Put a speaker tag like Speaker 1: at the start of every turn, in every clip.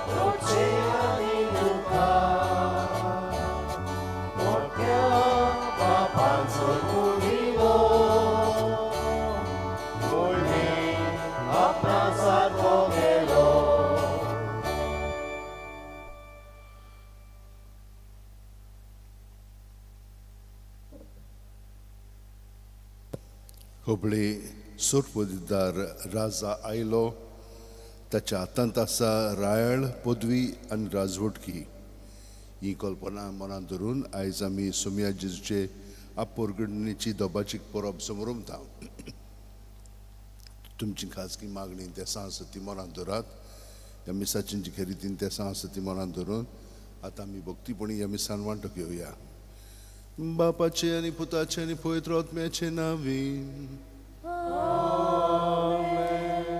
Speaker 1: croce adinuka Morpia papanzol munilo Muli apnasat vogelo
Speaker 2: Hubli surpudidar Raza आयलो ताच्या हातांत आसा रायळ पदवी आनी राजवटकी ही कल्पना मनात धरून आयज आमी सोमया जेजूचे आपोरगडणेची दोबाचीक परब समोरुमता तुमची खासगी मागणी तेसां आसा ती मनात धरात ह्या मिसाची जी रितीन तेसां आसा ती मनात धरून आतां आमी भक्तीपणी ह्या मिसान वांटो घेवया बापाचे आनी पुताचे आनी पवित्र आत्म्याचे नांवीन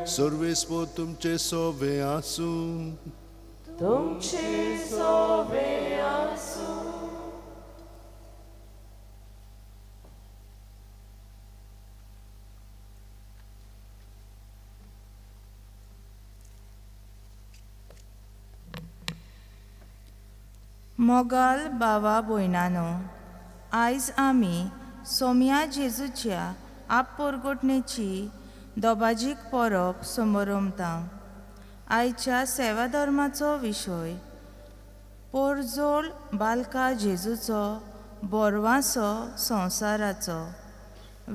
Speaker 2: सर्वेस्पो तुमचे सोवे आसूं
Speaker 1: तुमचे सोवे आसूं
Speaker 3: मोगाल बावा भयणानो आयज आमी सोमया जेजूच्या आपोरगोटणेची दोबाजीक परब समोरुमता आयच्या सेवा धर्माचो विशय पोरजोळ बालका जेजूचो बोरवांचो संवसाराचो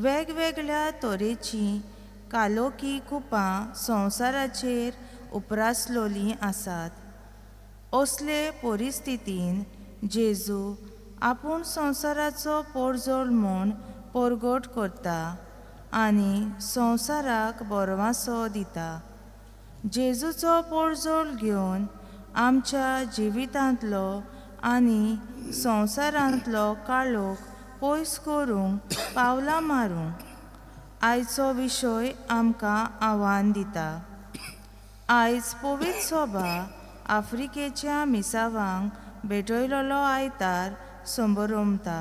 Speaker 3: वेगवेगळ्या तरेचीं कालोकी कुपां संवसाराचेर उप्रासलोलीं आसात असले परिस्थितीन जेजू आपूण संवसाराचो पोरजोळ म्हूण परगट करता आनी संवसाराक बोरवांसो दिता जेजूचो पोरजोळ घेवन आमच्या जिवितांतलो आनी संवसारांतलो काळोख पयस करूंक पावलां मारूंक आयचो विशय आमकां आव्हान दिता आयज पवित्र सभा आफ्रिकेच्या मिसावांक भेटयलोलो आयतार समोरुमता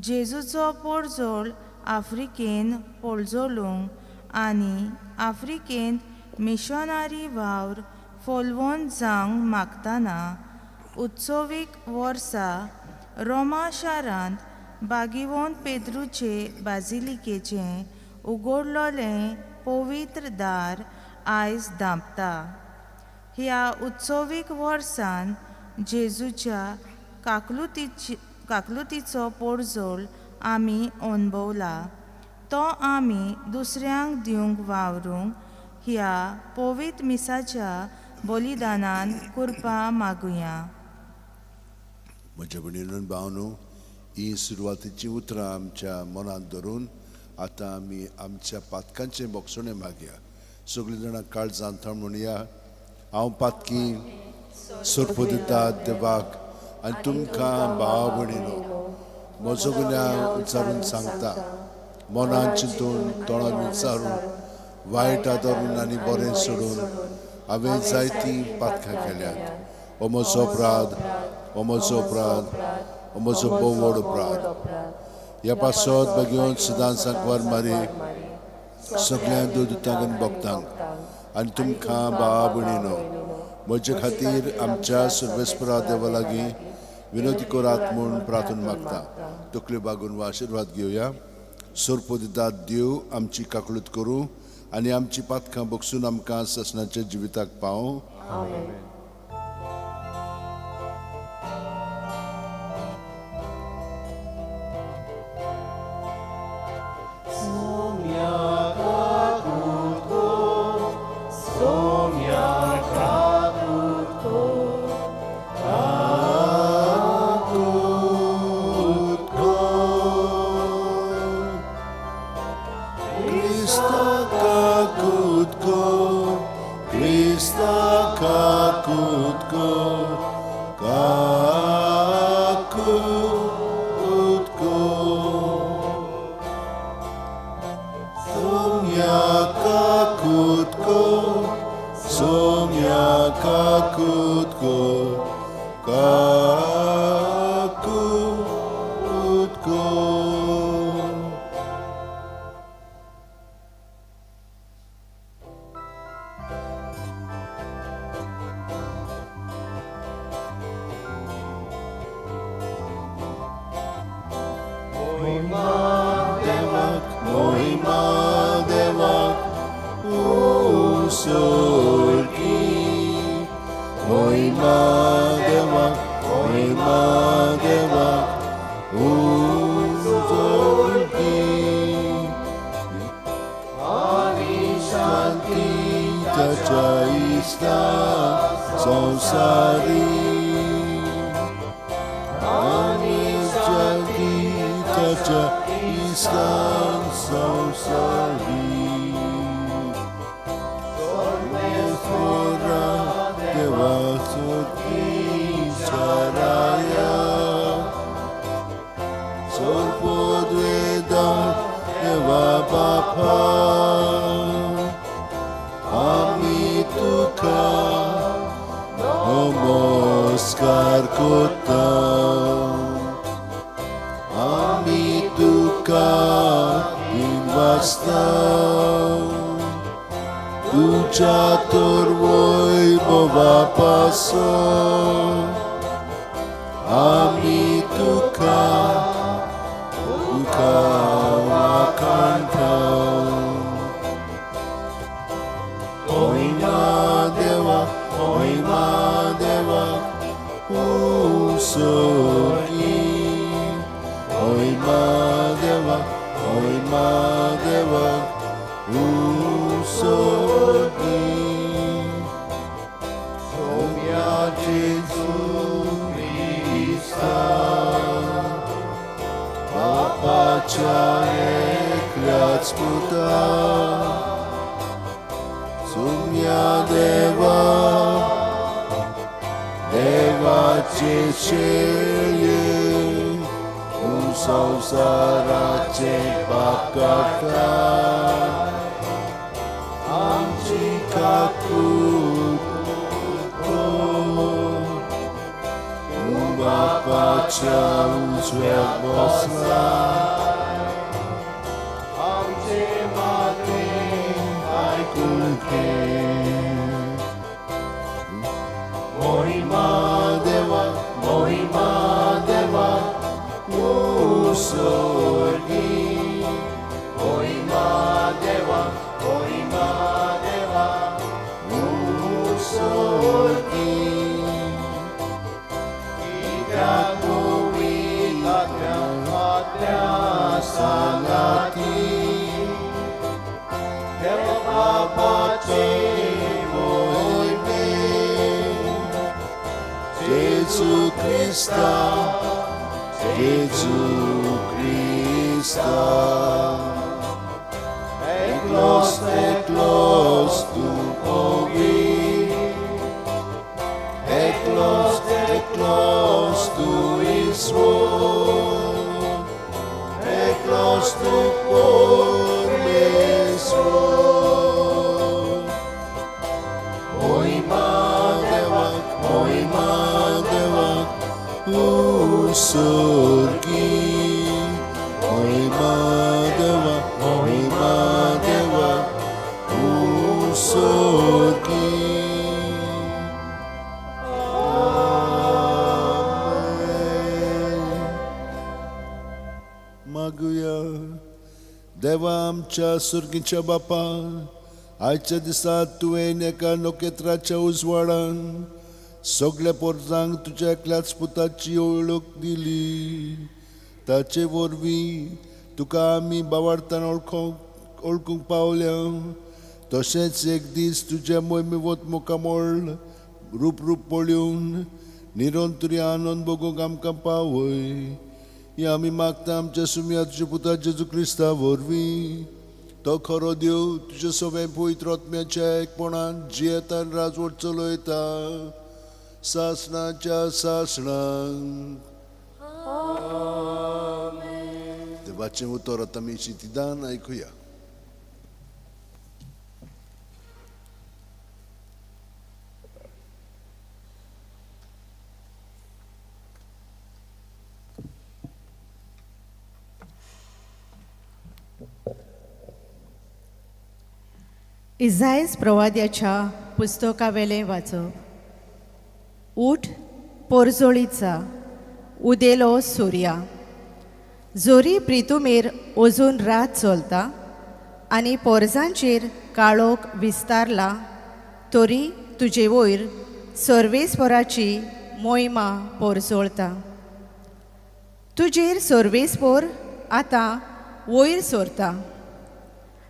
Speaker 3: जेजूचो पोरजोळ आफ्रिकेन पोळजोळूंक आनी आफ्रिकेंत मिशनारी वावर फोलवोन जावंक मागतना उत्सवीक वर्सा रोमा शारांत बागिवोन पेद्रूचे बाजिलिकेचें उगडलोलें पवित्र दार आयज धांपता ह्या उत्सवीक वर्सान जेजूच्या काकलुतीचो पोरजोळ आमी अणभवला तो आमी दुसऱ्यांक दिवंक वावरूंक ह्या पवित्र मिसाच्या बलिदानान करपा मागुया
Speaker 2: म्हज्या भयणीनो भावनो ही सुरवातीची उतरां आमच्या मनात धरून आतां आमी आमच्या पातकांचें बोगसणें मागया सगळीं जाणां काळजांत थळ म्हणया हांव पातकी सोडपो दिता देवाक आनी तुमकां भाव भयणीनो म्हजो गुन्यांव विचारून सांगता मनान चिंतून तोंडान विचारून वायट आदारून आनी बरें सोडून हांवें जायतीं पातकां केल्यात हो म्हजो अपराध हो म्हजो अपराध हो म्हजो भोव व्हड अपराध ह्या पासत बेगीन सदांच सांकवार मारी सगळ्या दोदूतांक आनी भक्तांक आनी तुमकां भाव भयणीनो म्हजे खातीर आमच्या सर्वेस्परा देवा लागीं विनोदी करात म्हूण प्रार्थना मागता तकल्यो बागून वा आशिर्वाद घेवया सोरपो दितात देव आमची काकळूत करूं आनी आमची पातकां बगसून आमकां ससनाच्या जिविताक पावूं महिमा देवाक महिमा देवाक उजळकी
Speaker 1: आणि
Speaker 2: शांती त्याच्या इष्टा संसारी आणि शांती त्याच्या इष्टा संसारी सोर्मेश्वरा देवा सोर्गीचाराया सोर्पोद्वेदा देवा बापा आम्ही तुका नमस्कार करता आम्ही तुका वाचता तुझ्या तोर वैभवापासून आम्ही तुका वाखाणता महिमा देवा उसळकी महिमा देवा उसळकी सौम्या जेजू ख्रिस्ता बापाच्या एकल्याच पुता सौम्या देवाचे शेळये संसाराचे पाप काढता आमची काकूट बापाच्या उजव्या बसला आमचे मागे ऐकून घे महिमा देवा उसळकी महिमा देवा उसळकी कित्याक पवित्रात्म्या सांगाती देवा बापाचे मोहिमे जेजू ख्रिस्ता eklos tu powi eklos tu Israel eklos tu pormesor महिमा देवाक उसळकी महिमा देवाक उसळकी मागुया देवा आमच्या सुर्गीच्या बापा आजच्या दिसात तुवें एका नोकेत्राच्या उजवाडान सगळ्या पोरसांक तुज्या एकल्याच पुताची ओळख दिली ताचे वरवीं तुका आमी बावार्थान ओळखूंक पावल्या तशेंच एक दीस तुज्या मोहिमेवत मुखामोळ रूप पळोवन निरंतरी आनंद भोगूंक आमकां पावय हे आमी मागता आमच्या सुम्या तुज्या पुता जेजू क्रिस्ता वरवीं तो खरो देव तुजे सगळे पवित्र आत्म्याच्या एकपणान जियेता आनी राजवट चलयता सासणाच्या सासणांक देवाचें उतर आतां आमी शितिदान आयकुया
Speaker 4: इसायास प्रवाद्याच्या पुस्तकावेलें वाचप. उठ पोरजोळीचा उदेलो सुर्या, जोरी प्रितुमेर अजून रात चलता आनी पोरजांचेर काळोख विस्तारला तरी तुजे वयर सर्वेस्पराची मोहिमा पोरसोळता. तुजेर सर्वेस्पोर आतां वयर सरता.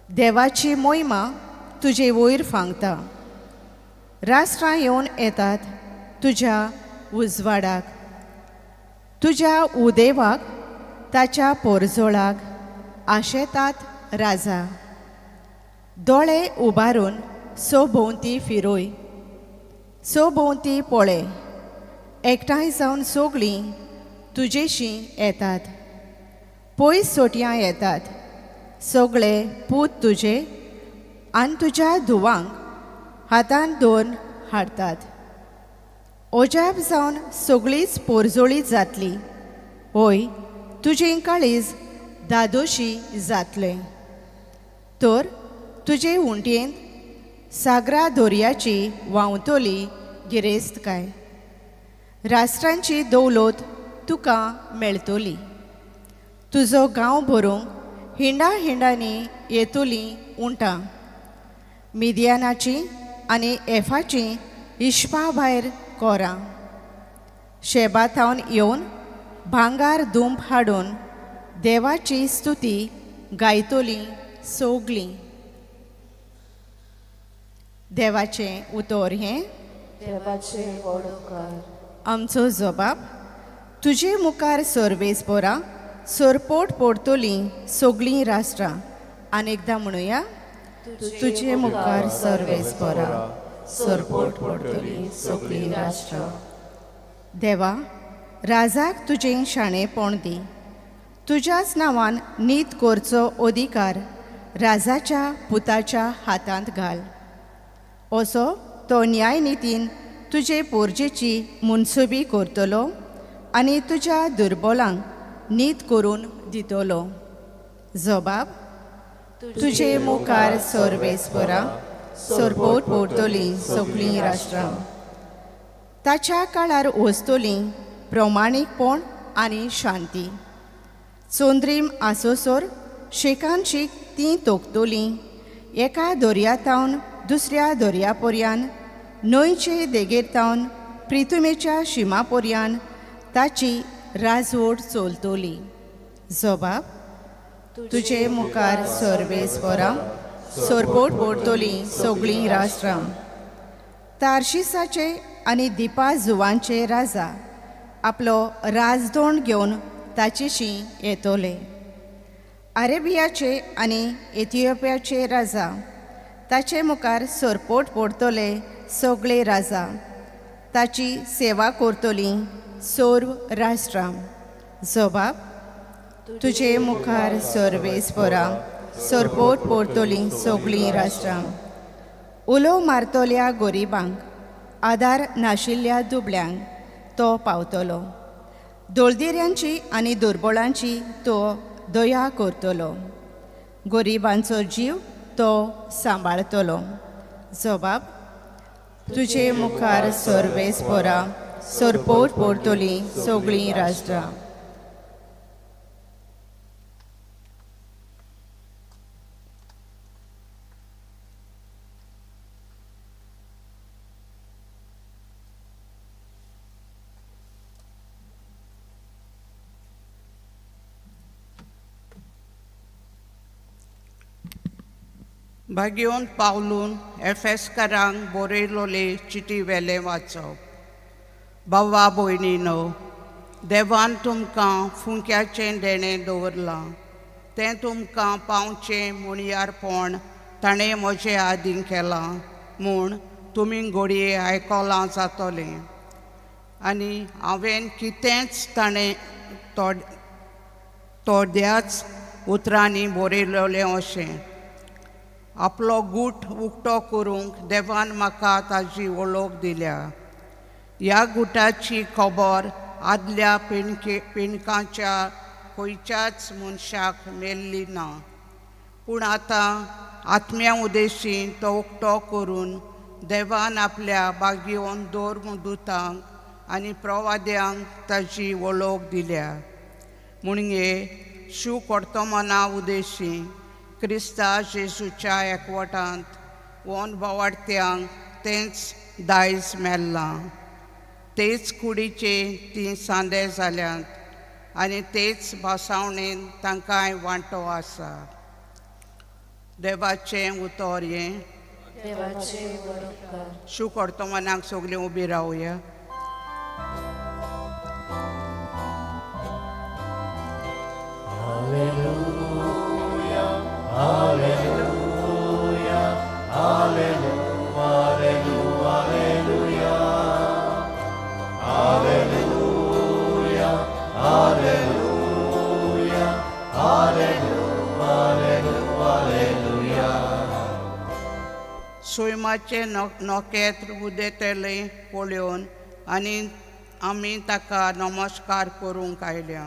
Speaker 4: देवाची मोहिमा तुजे वयर फांगता. राष्ट्रां येवन येतात तुज्या उजवाडाक. तुज्या उदेवाक ताच्या पोरजोळाक आशेतात राजा. दोळे उबारून सोभोवती फिरोय. सोभोवती पळय. एकठांय जावन सगळीं तुजेशी येतात. पयस सोटयां येतात. सगळे पूत तुजे आनी तुज्या धुवांक हातान दोन हाडटात. ओजाप जावन सगळीच पोरजोळी जातली. होय, तुजें काळीज दादोशी जातलें. तर तुजे उंटयेंत सागरा दर्याची व्हांवतली गिरेस्त काय. राष्ट्रांची दौलत तुका मेळटली. तुजो गांव भरूंक हिंडा हिंडांनी येतलीं उंटां. मिदियानाची आनी एफाची इश्पा भायर कोरां. शेबाथावन येवन भांगार दूंब हाडून देवाची स्तुती गायतलीं सगळीं. देवाचें उतर हें.
Speaker 1: देवाचे वडोवकार.
Speaker 4: आमचो जबाब. तुजे मुखार सर्वेस्परा सरपोट पडटलीं सगळीं राष्ट्रां. आनेकदां म्हणुया. तुजे मुखार सर्वेस्परा सरपोट पडटलीं सगळीं राष्ट्रां. देवा, राजाक तुजें शाणेपण दी. तुज्याच नांवान नीत करचो अधिकार राजाच्या पुताच्या हातांत घाल. असो तो न्याय नितीन तुजे पोरजेची मुनसुबी करतलो आनी तुज्या दुर्बलांक नीत करून दितलो. जबाब. तुजे मुखार सर्वेस्परा सरपोट पडटलीं सगळीं राष्ट्रां. ताच्या काळार वचतलीं प्रमाणीकपण आनी शांती. चोंद्रीम आसोसोर शेकान शीक तीं तोखतलीं. एका दर्यातावन दुसऱ्या दर्यापर्यान न्हंयचे देगेरतावन प्रिथुमेच्या शिमापर्यान ताची राजवट चलतली. जबाब. तुजे मुखार सर्वेस्परा सरपोट पडटलीं सगळीं राष्ट्रां. तार्शिसाचे आनी दिपा जुवांचे राजा आपलो राजदोंड घेवन ताचेशी येतले. अरेबियाचे आनी इथिओपियाचे राजा ताचे मुखार सरपोट पडटले सगळे राजा. ताची सेवा करतलीं सर्व राष्ट्रां. जबाब. तुजे मुखार सर्वेस्परा सरपोट पडटलीं सगळीं राष्ट्रां. उलो मारतल्या गोरिबांक आदार नाशिल्ल्या दुबळ्यांक तो पावतलो. दोळदिऱ्यांची आनी दुर्बळांची तो दया करतलो. गोरिबांचो जीव तो सांबाळतलो. जबाब. तुजे मुखार सर्वेस्परा सरपोट पडटलीं सगळीं राष्ट्रां.
Speaker 5: भाग्योन पावलून एफेसकारांक बरयलोले चिटी वेले वाचप. भावा भयणीनो, देवान तुमकां फुंक्याचें देणें दवरलां. तें तुमकां पावचें म्हणयारपण ताणें म्हजे आदीं केलां म्हूण तुमी घडये आयकलां जातलें. आनी हांवें कितेंच ताणें थोड्याच उतरांनी बरयलोलें अशें. आपलो गूट उक्तो करूंक देवान म्हाका ताजी वळख दिल्या. ह्या गुटाची खबर आदल्या पिणकाच्या खंयच्याच मनशाक मेल्ली ना. पूण आतां आत्म्या उदेशी तो उक्तो करून देवान आपल्या बागयोन धर्मदुतांक आनी प्रवाद्यांक ताजी वळख दिल्या. म्हणगे शिव वर्तमाना उदेशी क्रिस्ता जेजूच्या एकवटांत वोन भावार्थ्यांक तेंच दायज मेल्लां. तेच कुडीचे ती सांदे जाल्यात आनी तेच भासावणेन तांकांय वांटो आसा. देवाचें उतर हें.
Speaker 1: देवाचे वडोवकार.
Speaker 5: शू करतो मनाक सगलीं उबी रावया. सोयमाचे नोकेत्र उदेतले पळोवन आनी आमी ताका नमस्कार करूंक आयल्या.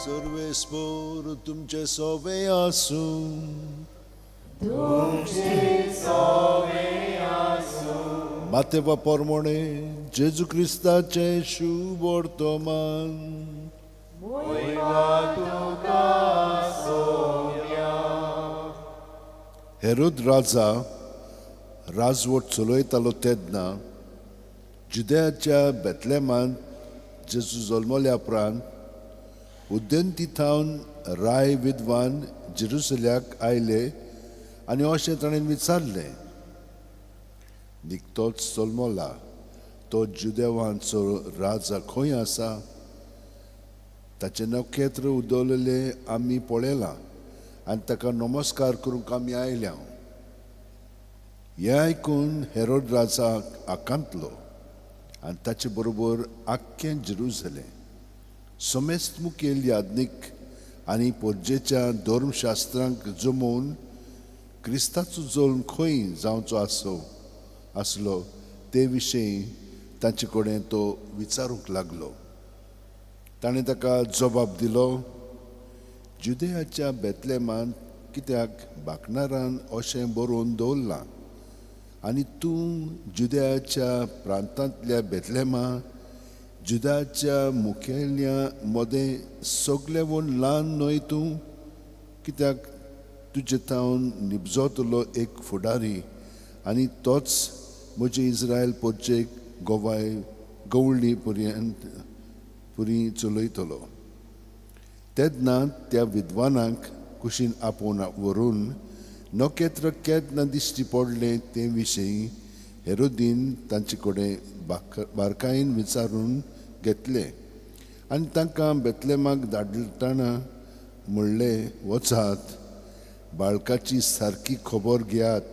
Speaker 2: सर्वेस्पोर तुमचे सोवे आसूं. मातेवा पोरमोणे जेजू क्रिस्ताचे शुभ वर्तमान. हेरोद राजा राजवट चलयतालो तेन्ना जुदेयाच्या बेतलेमांत जेजू जल्मल्या उपरांत उद्देंतीथावन राय विद्वान जेरुसल्याक आयले आनी अशें ताणें विचारलें, निकतोच जल्मला तो जुदेवांचो राजा खंय आसा? ताचें नखेत्र उदोवलेलें आमी पळयलां आनी ताका नमस्कार करूंक आमी आयल्या. हें आयकून हेरोद राजाक आकांतलो आनी ताचे बरोबर आख्खें जेरुसलेम समेस्त मुखेल यादनीक आनी पोरजेच्या धर्मशास्त्रांक जमोवन क्रिस्ताचो जल्म खंय जावचो आसलो ते विशीं तांचे कडेन तो विचारूंक लागलो. ताणें ताका जबाब दिलो, जुदेयाच्या बेतलेमांत कित्याक बाकनारान अशें बरोवन दवरलां आनी तूं जुदेयाच्या प्रांतांतल्या बेतलेमा जुदाच्या मुखेल्या मदें सगळेवन ल्हान न्हय तूं? कित्याक तुजे तावन निबजोतलो एक फुडारी आनी तोच म्हजे इस्रायल पोरचेक गवळणी पुरी चलयतलो. तेन्ना त्या विद्वानाक कुशीन आपोवन व्हरून नखेत्र केन्ना दिश्टी पडलें ते विशीं हेरोदीन तांचे कडेन बारकायेन विचारून घेतले आनी तांकां बेतलेमाक धाडटना म्हणलें, वचात, बाळकाची सारकी खबर घेयात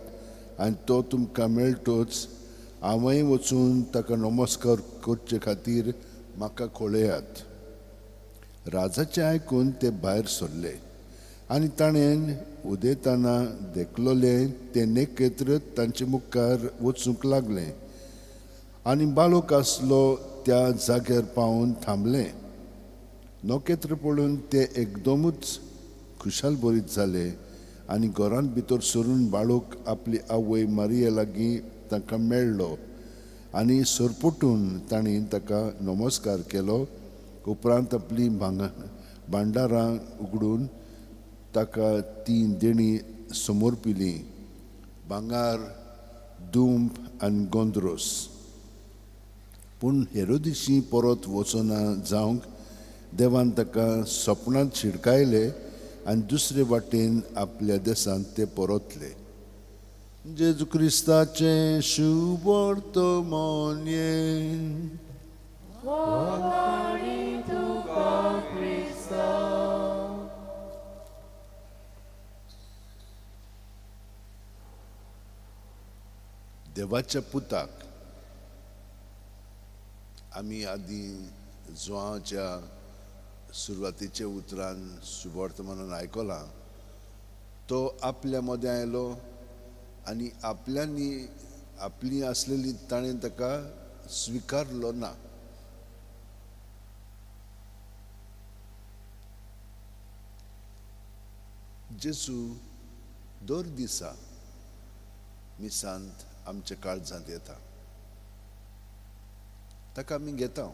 Speaker 2: आनी तो तुमकां मेळटोच हांवय वचून ताका नमस्कार करचे खातीर म्हाका कळयात. राजाचें आयकून ते भायर सरले आनी ताणें उदेताना देखलोलें तें नखेत्र तांचे मुखार वचूंक लागलें आनी बाळक आसलो त्या जाग्यार पावून थांबलें. नखेत्र पळोवन ते एकदमूच खुशाल भरीत जाले आनी घरांत भितर सरून बाळक आपली आवय मारिये लागीं तांकां मेळ्ळो आनी सरपटून तांणी ताका नमस्कार केलो. उपरांत आपली भांडारां उगडून ताका ती देणी समोर पिली, भांगार, दूंब आनी गोंदरोस. पूण हेरोदिशी परत वचना जावंक देवान ताका सपनांत शिडकायले आनी दुसरे वाटेन आपल्या देशांत ते परतले. जेजू क्रिस्ताचें शुभ वर्तमान. देवाच्या पुताक आमी आदीं जुवांच्या सुरवातीच्या उतरान शुभवर्तमानान आयकलां. तो आपल्या मदें आयलो आनी आपल्यानी आपली आसलेली ताणें ताका स्विकारलो ना. जेजू दर दिसा मिसांत आमच्या काळजांत येता. ताका आमी घेता,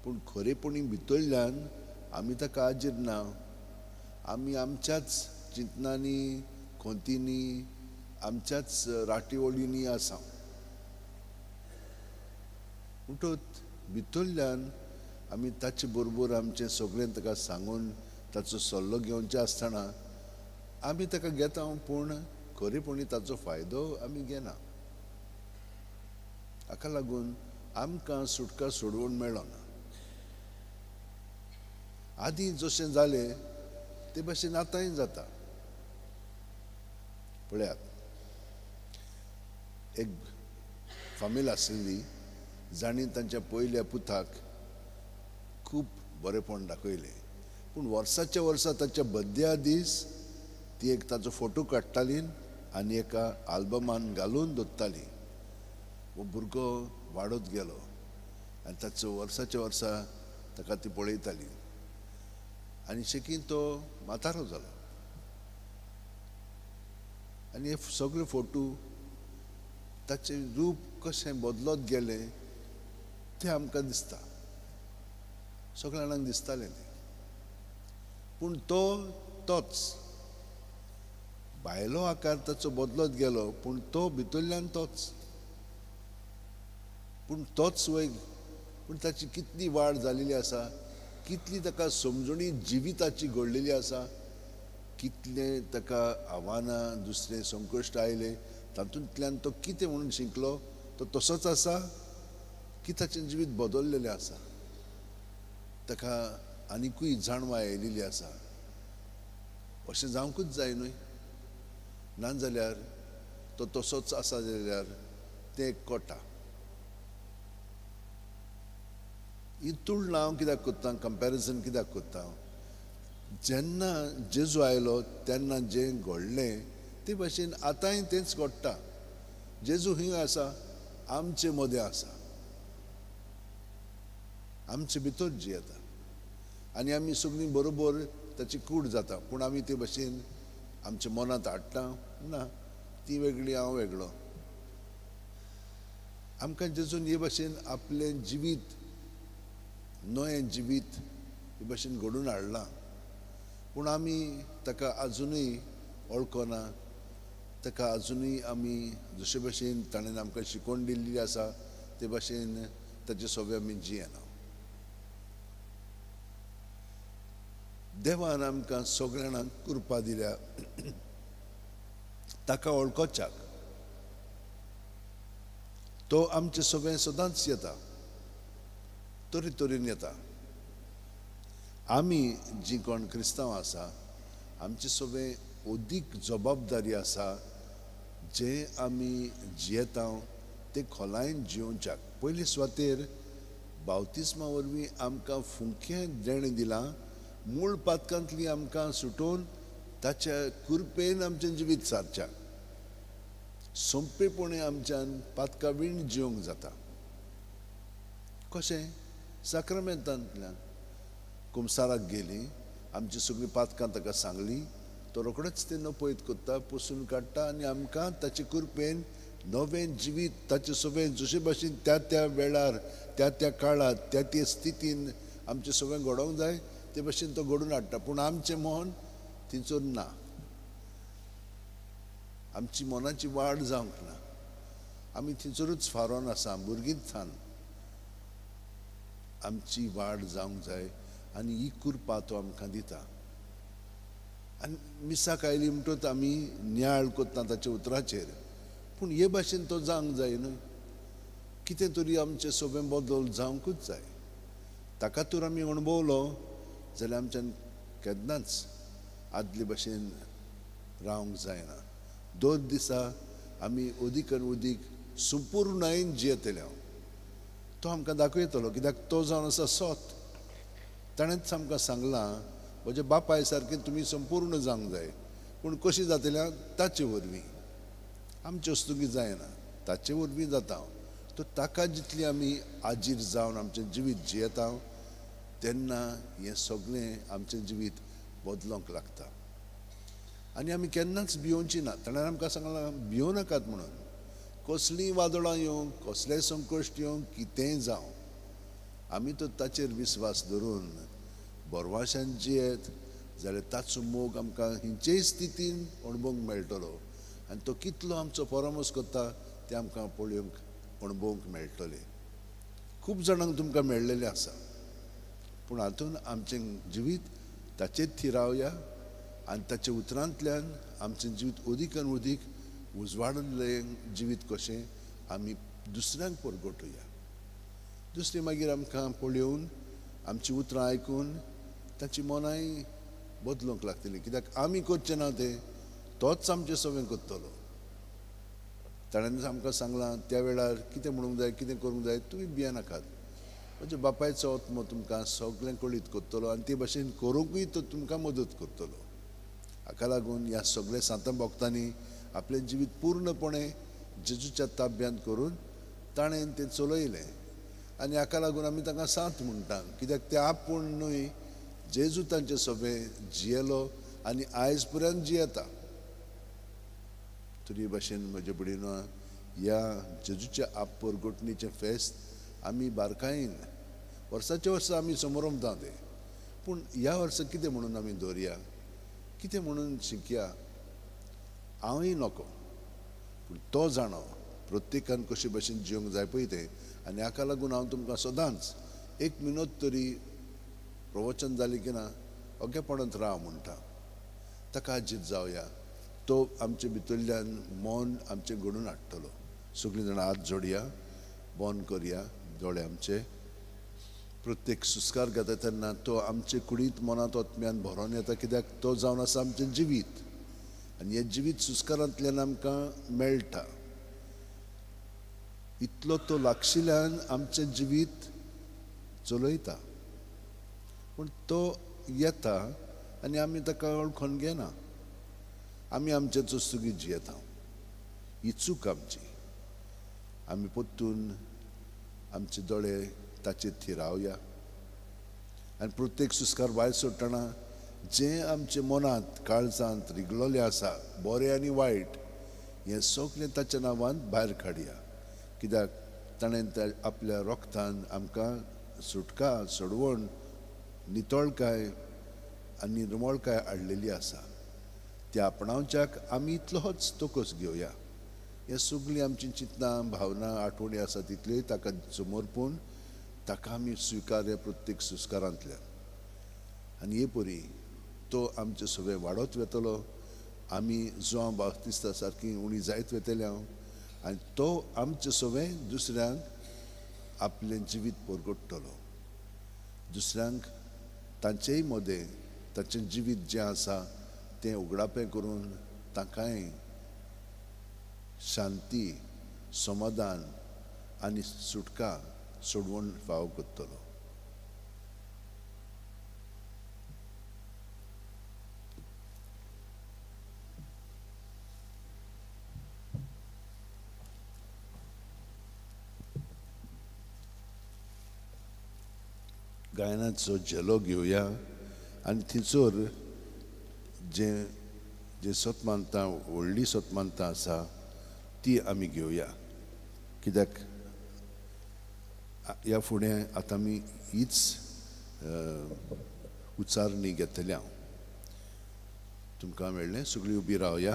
Speaker 2: पूण खरेपणी भितरल्यान आमी ताका आजीर ना. आमी आमच्याच चिंतनांनी, खोंतींनी, आमच्याच राटीवळींनी आसा. म्हणटच भितरल्यान आमी ताचे बरोबर आमचें सगळें ताका सांगून ताचो सल्लो घेवचें आसतना आमी ताका घेता, पूण खरेपणी ताचो फायदो आमी घेना. हाका लागून आमकां सुटका सोडवून मेळ्ळो ना. आदीं जशें जालें ते भाशेन आतांय जाता. पळयात, एक फामील आशिल्ली जाणी तांच्या पयल्या पुताक खूब बरेपण दाखयलें, पूण वर्साच्या वर्सा ताच्या बर्थडेया दीस ती एक ताचो फोटो काडटाली आनी एका आल्बमान घालून दवरताली. वो भुरगो वाडत गेलो आनी ताचो वर्साच्या वर्सा ताका ती पळयताली आनी शेकीन तो म्हातारो जालो. आनी हे सगळे फोटो ताचें रूप कशें बदलत गेलें तें आमकां दिसता, सगळ्या जाणांक दिसतालें तें. पूण तोच भायलो आकार ताचो बदलत गेलो, पूण तो भितरल्यान तोच. पूण तोच वय, पूण ताची कितली वाड जालेली आसा, कितली ताका समजणी जिविताची घडलेली आसा, कितले ताका आव्हानां, दुसरे संकश्ट आयले, तातूंतल्यान तो कितें म्हणून शिकलो, तो तसोच आसा की ताचें जिवीत बदललेलें आसा, ताका आनिकूय जाणवा येयलेली आसा. अशें जावंकूच जाय न्हय, नाजाल्यार तो तसोच आसा जाल्यार तें एक कोटा. ही तुळना हांव कित्याक कोत्ता, कंपॅरिजन कित्याक कोत्ता, जेन्ना जेजू आयलो तेन्ना जें घडलें ते भाशेन आतांय तेंच घडटा. जेजू हिंग आसा, आमचे मदें आसा, आमचे भितर जियेता आनी आमी सगळीं बरोबर ताची कूड जाता. पूण आमी ते भाशेन आमच्या मनांत हाडटा ना, ती वेगळी, हांव वेगळो. आमकां जेजून हे भाशेन आपलें जिवीत, नवें जिवीत हे भाशेन घडोवन हाडलां, पूण आमी ताका आजुनूय वळखना. ताका आजुनूय आमी जशे भाशेन ताणें आमकां शिकोवन दिल्ली आसा ते भाशेन ताचे सगळे आमी जियेना. देवान आमकां सगळ्या जाणांक कृपा दिल्या ताका वळखोवच्याक. तो आमचे सगळें सदांच येता, तरेन येता. आमी जी कोण क्रिस्तांव आसा, आमचे सगळें अदीक जबाबदारी आसा जे आमी जियेता ते खोलायेन जिवच्याक. पयले सुवातेर बावतिस्मा वरवीं आमकां फुंकें देणें दिलां, मूळ पातकांतली आमकां सुटोवन ताच्या कृपेन आमचें जिवीत सारच्याक. सोंपेपणी आमच्यान पातका विण जिवंक जाता. कशें? साक्रामेंतांतल्यान कुमसाराक गेली, आमची सगळीं पातकां ताका सांगली, तो रोखडेच तें नपयत कोत्ता, पुसून काडटा आनी आमकां ताचे कृपेन नवें जिवीत, ताचें सगळें जशे भाशेन त्या वेळार, त्या काळात, त्या स्थितीन आमचें सगळें घडोवंक जाय ते भाशेन तो घडोवन हाडटा. पूण आमचें मन थिंचोर ना, आमची मनाची वाड जावंक ना, आमी थिंचोरूच फारोन आसा. भुरगींच आमची वाड जावंक जाय आनी ही कृपा तो आमकां दिता. आनी मिसाक आयली म्हणटच आमी नियाळ कोत्ता ताच्या उतराचेर, पूण हे भाशेन तो जावंक जाय न्हय. कितें तरी आमचें सगळें बदल जावंकूच जाय. ताका तर आमी अणभवलो जाल्यार आमच्यान केन्नाच आदले भाशेन रावंक जायना. 2 दिसा आमी अदीक आनी अदीक संपूर्णयेन जियेतले. तो आमकां दाखयतलो, कित्याक तो जावन आसा सोत. ताणेंच आमकां सांगलां, म्हज्या बापाय सारकें तुमी संपूर्ण जावंक जाय. पूण कशी जातलें? ताचे वरवीं. आमचे वस्तुकी जायना, ताचे वरवीं जाता. तो ताका जितली आमी आजीर जावन आमचें जिवीत जियेता तेन्ना हें सगळें आमचें जिवीत बदलोंक लागता. आनी आमी केन्नाच भिवची ना. ताणें आमकां सांगलां भियो नाकात म्हणून. कसलीं वादळां येवं, कसलेय संकश्ट येवं, कितेंय जावं, आमी तर ताचेर विस्वास दवरून बोरवाशान जियेत जाल्यार ताचो मोग आमकां खंयचेय स्थितीन अणभवंक मेळटलो. आनी तो कितलो आमचो परामोस करता तें आमकां पळोवंक अणभवंक मेळटलें. खूब जाणांक तुमकां मेळ्ळेलें आसा, पूण हातूंत आमचें जिवीत ताचेर थिरावया आनी ताच्या उतरांतल्यान आमचें जिवीत अदीक आनी अदीक उजवाडिल्लें जिवीत कशें आमी दुसऱ्यांक परगटुया. दुसरी मागीर आमकां पळोवन आमचीं उतरां आयकून तांची मनाय बदलूंक लागतली, कित्याक आमी करचें ना तें तोच आमचें सगळें करतलो. ताणें आमकां सांगलां त्या वेळार कितें म्हणूंक जाय, कितें करूंक जाय, तुमी भियेनाकात. म्हणजे बापायचो आत्मो तुमकां सगळें कळीत करतलो आनी ते भाशेन करूंकूय तो तुमकां मदत करतलो. हाका लागून ह्या सगळ्या सांत भक्तांनी आपलें जिवीत पूर्णपणे जेजूच्या ताब्यांत करून ताणें तें चलयलें. आनी हाका लागून आमी ताका सांत म्हणटा, कित्याक ते आपूण न्हय, जेजू तांचे सोबे जियेलो आनी आयज पर्यंत जियेता. तरी भाशेन म्हजे भयणीनो, ह्या जेजूच्या आप परगटणीचें फेस्त आमी बारकायेन वर्साच्या वर्सा आमी समारंभता ते, पूण ह्या वर्सा कितें म्हणून आमी दवरया, कितें म्हणून शिकया. हांवूय नोको, पूण तो जाणो प्रत्येकान कशे भाशेन जियोंक जाय पळय तें. आनी हाका लागून हांव तुमकां सदांच 1 मिनट तरी प्रवचन जालें की ना ओगेपणांत राव म्हणटा. ताका आजीत जावया, तो आमचे भितरल्यान मन आमचें घडोवन हाडटलो. सगळीं जाणां हात जोडया, बंद करया दोळे आमचे. प्रत्येक सुस्कार घेता तेन्ना तो आमचे कुडींत मनांत आत्म्यान भरोन येता, कित्याक तो जावन आसा आमचें जिवीत. आनी हें जिवीत सुस्कारांतल्यान आमकां मेळटा. इतलो तो लागशिल्ल्यान आमचें जिवीत चलयता. पूण तो येता आनी आमी ताका वळखून घेना. आमी आमचे चुस्तुकीत जियेता. ही चूक आमची. आमी परतून आमचे दोळे ताचेर थिरावया आनी प्रत्येक सुस्कार भायर सोडटना जें आमचे मनांत काळजांत रिगलोलें आसा, बरें आनी वायट, हें सगळें ताच्या नांवान भायर काडया. कित्याक ताणें आपल्या रोगतान आमकां सुटका, सोडवण, नितळकाय आनी निर्मळकाय हाडलेली आसा. त्या आपणावच्याक आमी इतलोच तोकस घेवया. हे सगळीं आमची चिंतनां, भावना, आठवणी आसा तितल्योय ताका समर्पून ताका आमी स्विकारया प्रत्येक सुस्कारांतल्यान. आनी हे परी तो आमचें सगळें वाडत वेतलो. आमी जोआं बाप्तिस्ता सारकीं उणी जायत वेतले हांव. आनी तो आमचें सगळें दुसऱ्यांक आपलें जिवीत परगटतलो. दुसऱ्यांक तांचेय मदें तांचें जिवीत जें आसा तें उगडापें करून तांकांय शांती, समाधान आनी सुटका, सोडवण फावो करतलो. गायनाचो झेलो घेवया आनी थिंचोर जे सतमानतां, व्हडलीं सतमानतां आसा ती आमी घेवया. कित्याक ह्या फुडें आतां आमी हीच उच्चारणी घेतली. हांव तुमकां मेळ्ळें, सगळीं उबी रावया.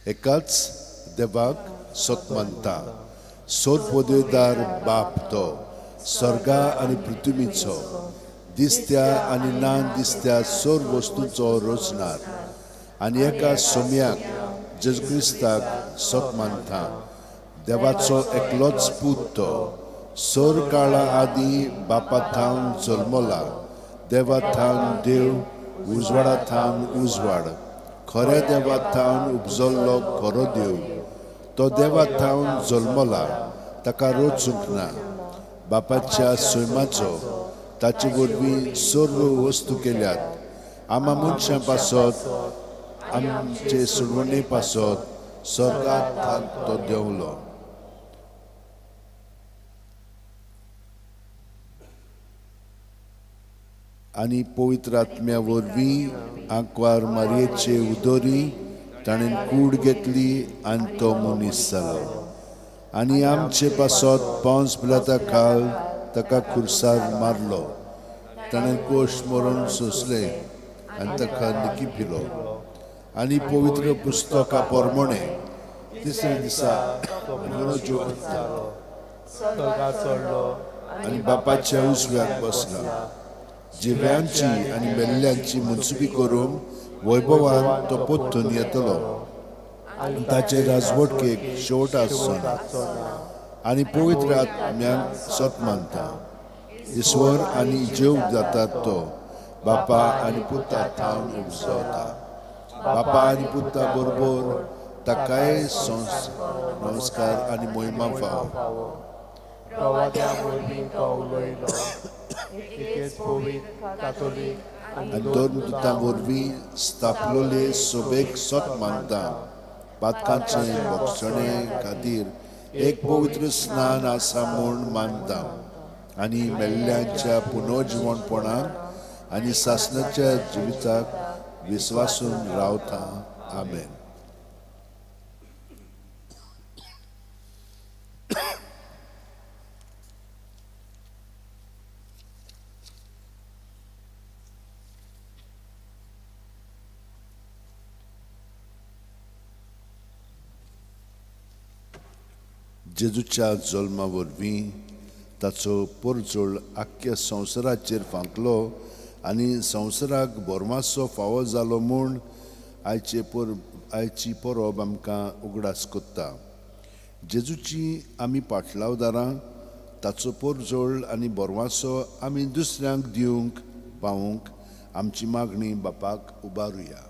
Speaker 2: एकाच देवाक सतमानता, सोदपदवेदार बाप तो, स्वर्गा आनी पृथ्वीचो, दिसत्या आनी ना दिसत्या सर वस्तूंचो रचणार, आनी एका सोम्याक जेजू क्रिस्ताक सतमानता, देवाचो एकलोच पूत तो, सर काळा आदी बापा थावन जल्मला, देवा थावन देव, उजवाडा थावन उजवाड, खऱ्या देवा थावन उपजल्लो खरो देव. तो देवा थावन जल्मला, ताका रचूंक ना. बापाच्या सैमाचो ताचे वरवीं सर्व वस्तू केल्यात. आमा मनशां पासत, आमचे सोडवणे पासत स्वर्गांत तो देंवलो. आनी पवित्र आत्म्या वरवीं आंकवार मारयेचे उदोरी ताणें कूड घेतली आनी तो मनीस जालो आनी आमचे पासत पावस बिलाता काल ताका खुर्सार मारलो ताणें कोश मरून सोंसले आनी ताका निकिपिलो आनी पवित्र पुस्तका पोरमोणे तिसऱ्या दिसा आनी बापाच्या उजव्याक बसला जिव्यांची आनी मेल्ल्यांची मुनसुबी करून वैभवान तो पोत्तून येतलो ताचे राजवटकेक शेवट आसना आनी पवित्र आत्म्याक सत मानता ईश्वर आनी जेव जातात तो बापा आनी पुता थावन उजवता बापा आनी पुता बरोबर ताकाय नमस्कार आनी महिमा फावो आनी दोन दुतां वरवीं स्थापलोले सोबेक सत मानता पातकांचे भक्षणे खातीर एक पवित्र स्नान आसा म्हूण मानता आनी मेल्ल्यांच्या पुनर्जिवणपणाक आनी सासणाच्या जिविताक विस्वासून रावता आमेन. जेजूच्या जल्मा वरवीं ताचो परजोळ आख्ख्या संवसाराचेर फांकलो आनी संवसाराक बोरमासो फावो जालो म्हूण आयची परब आमकां उगडास कोत्ता. जेजूची आमी पाटलावदारां ताचो परजोळ आनी बोरमासो आमी दुसऱ्यांक दिवंक पावूंक आमची मागणी बापाक उबारुया.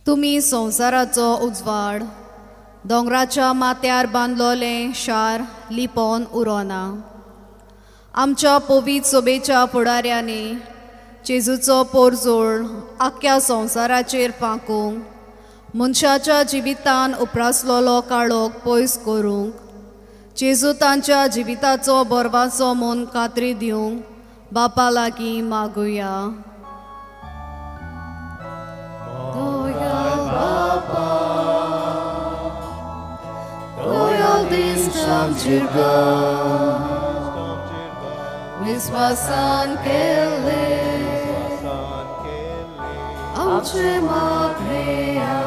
Speaker 6: तुमी संवसाराचो उजवाड दोंगराच्या माथ्यार बांदलोलें शार लिपोवन उरोना. आमच्या पवित्र सोबेच्या फुडाऱ्यांनी जेजूचो पोरजोळ आख्ख्या संवसाराचेर फांकूंक मनशाच्या जिवितान उपरासलोलो काळोख पयस करूंक जेजू तांच्या जिविताचो बोरवाचो म्हूण खात्री दिवंक बापा लागीं मागुया.
Speaker 1: विस्वासान केले आमचे मागणेया.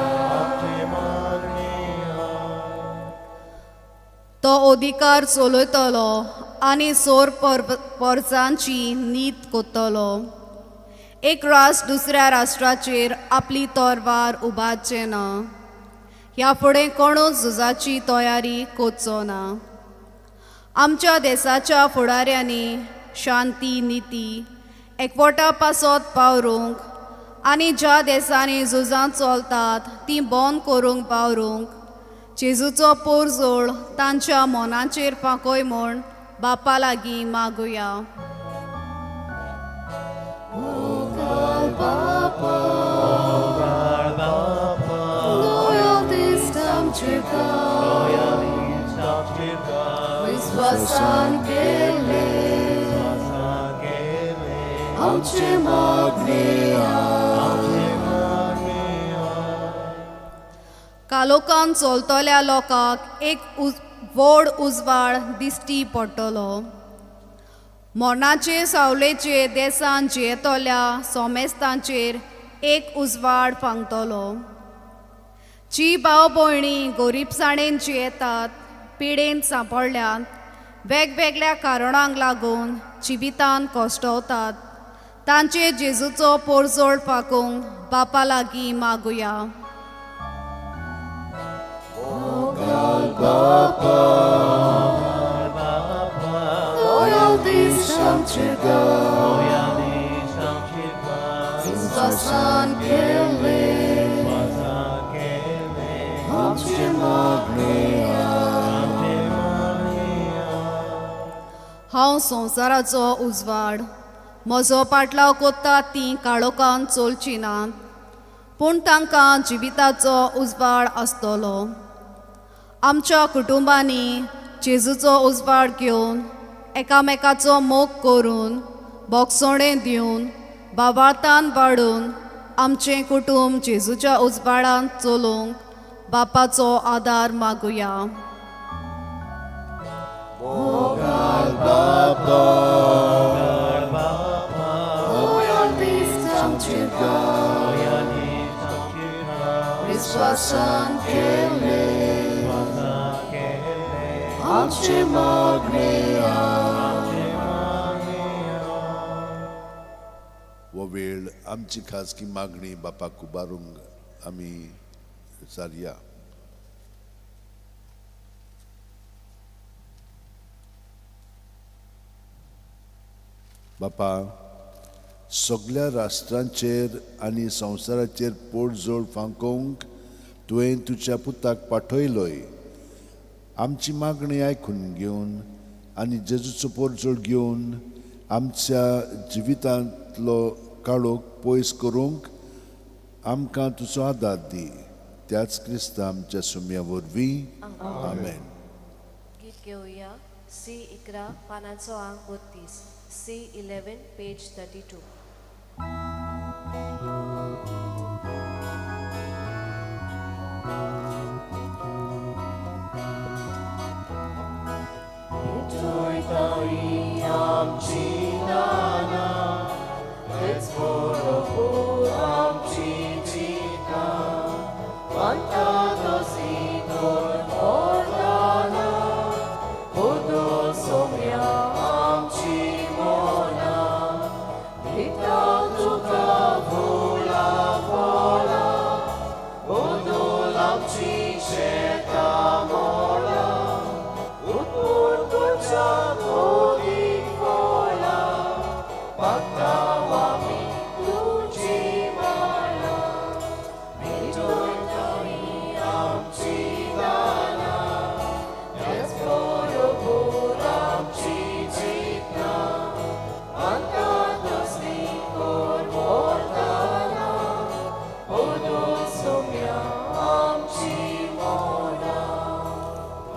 Speaker 6: तो अधिकार चलयतलो आनी सोर परजांची नीत कोत्तलो. एक राष्ट्र दुसऱ्या राष्ट्राचेर आपली तोरवार उबारचें ना. ह्या फुडें कोणूच झुजाची तयारी कोचचो ना. आमच्या देशाच्या फुडाऱ्यांनी शांती निती एकवटा पासत पावरूंक आनी ज्या देशांनी झुजां चलतात ती बंद करूंक पावरूंक जेजूचो पोरजोळ तांच्या मोनाचेर फांकोय म्हूण बापा लागीं मागुया.
Speaker 1: विस्वासान केले आमचे मागणेया.
Speaker 6: कालोखान चलतल्या लोकांक एक व्हड उजवाड दिश्टी पडटलो. मोर्नाचे सावलेचे देसान जियेतल्या सोमेस्तांचेर एक उजवाड फांकतलो. जी भाव भयणी गरीबसाणेन जियेतात पिडेन सांपडल्यात वेगवेगळ्या कारणांक लागून जिवितान कश्टवतात तांचे जेजूचो पोरजोळ फांकूंक बापा लागीं मागुया.
Speaker 1: विस्वासान केले आमचे मागणेया.
Speaker 6: हांव संवसाराचो उजवाड. म्हजो पाटलाव कोत्ता ती काळोखान चलची नात पूण तांकां जिविताचो उजवाड आसतलो. आमच्या कुटुंबांनी जेजूचो उजवाड घेवन एकामेकाचो मोग करून बोगसोणें दिवन बाबातान वाडून आमचें कुटुंब जेजूच्या उजवाडांत चलोवंक बापाचो आदार मागुया.
Speaker 1: आमचे विश्वासान केले आमचे मागणे
Speaker 2: वो वेळ आमची खाजगी मागणी बापाक उबारूंक आमी सारया. बापा, सगळ्या राष्ट्रांचेर आनी संवसाराचेर पोटजोड फांकोवंक तुवें तुज्या पुताक पाठयलोय. आमची मागणी आयकून घेवन आनी जेजूचो पोटजोड घेवन आमच्या जिवितांतलो काळोख पयस करूंक आमकां तुजो आदार दी. त्याच क्रिस्त आमच्या सुम्या वरवीं. आमेन.
Speaker 7: गीत घेऊया. C11 पानाचो अंक 32, C11 पेज 32.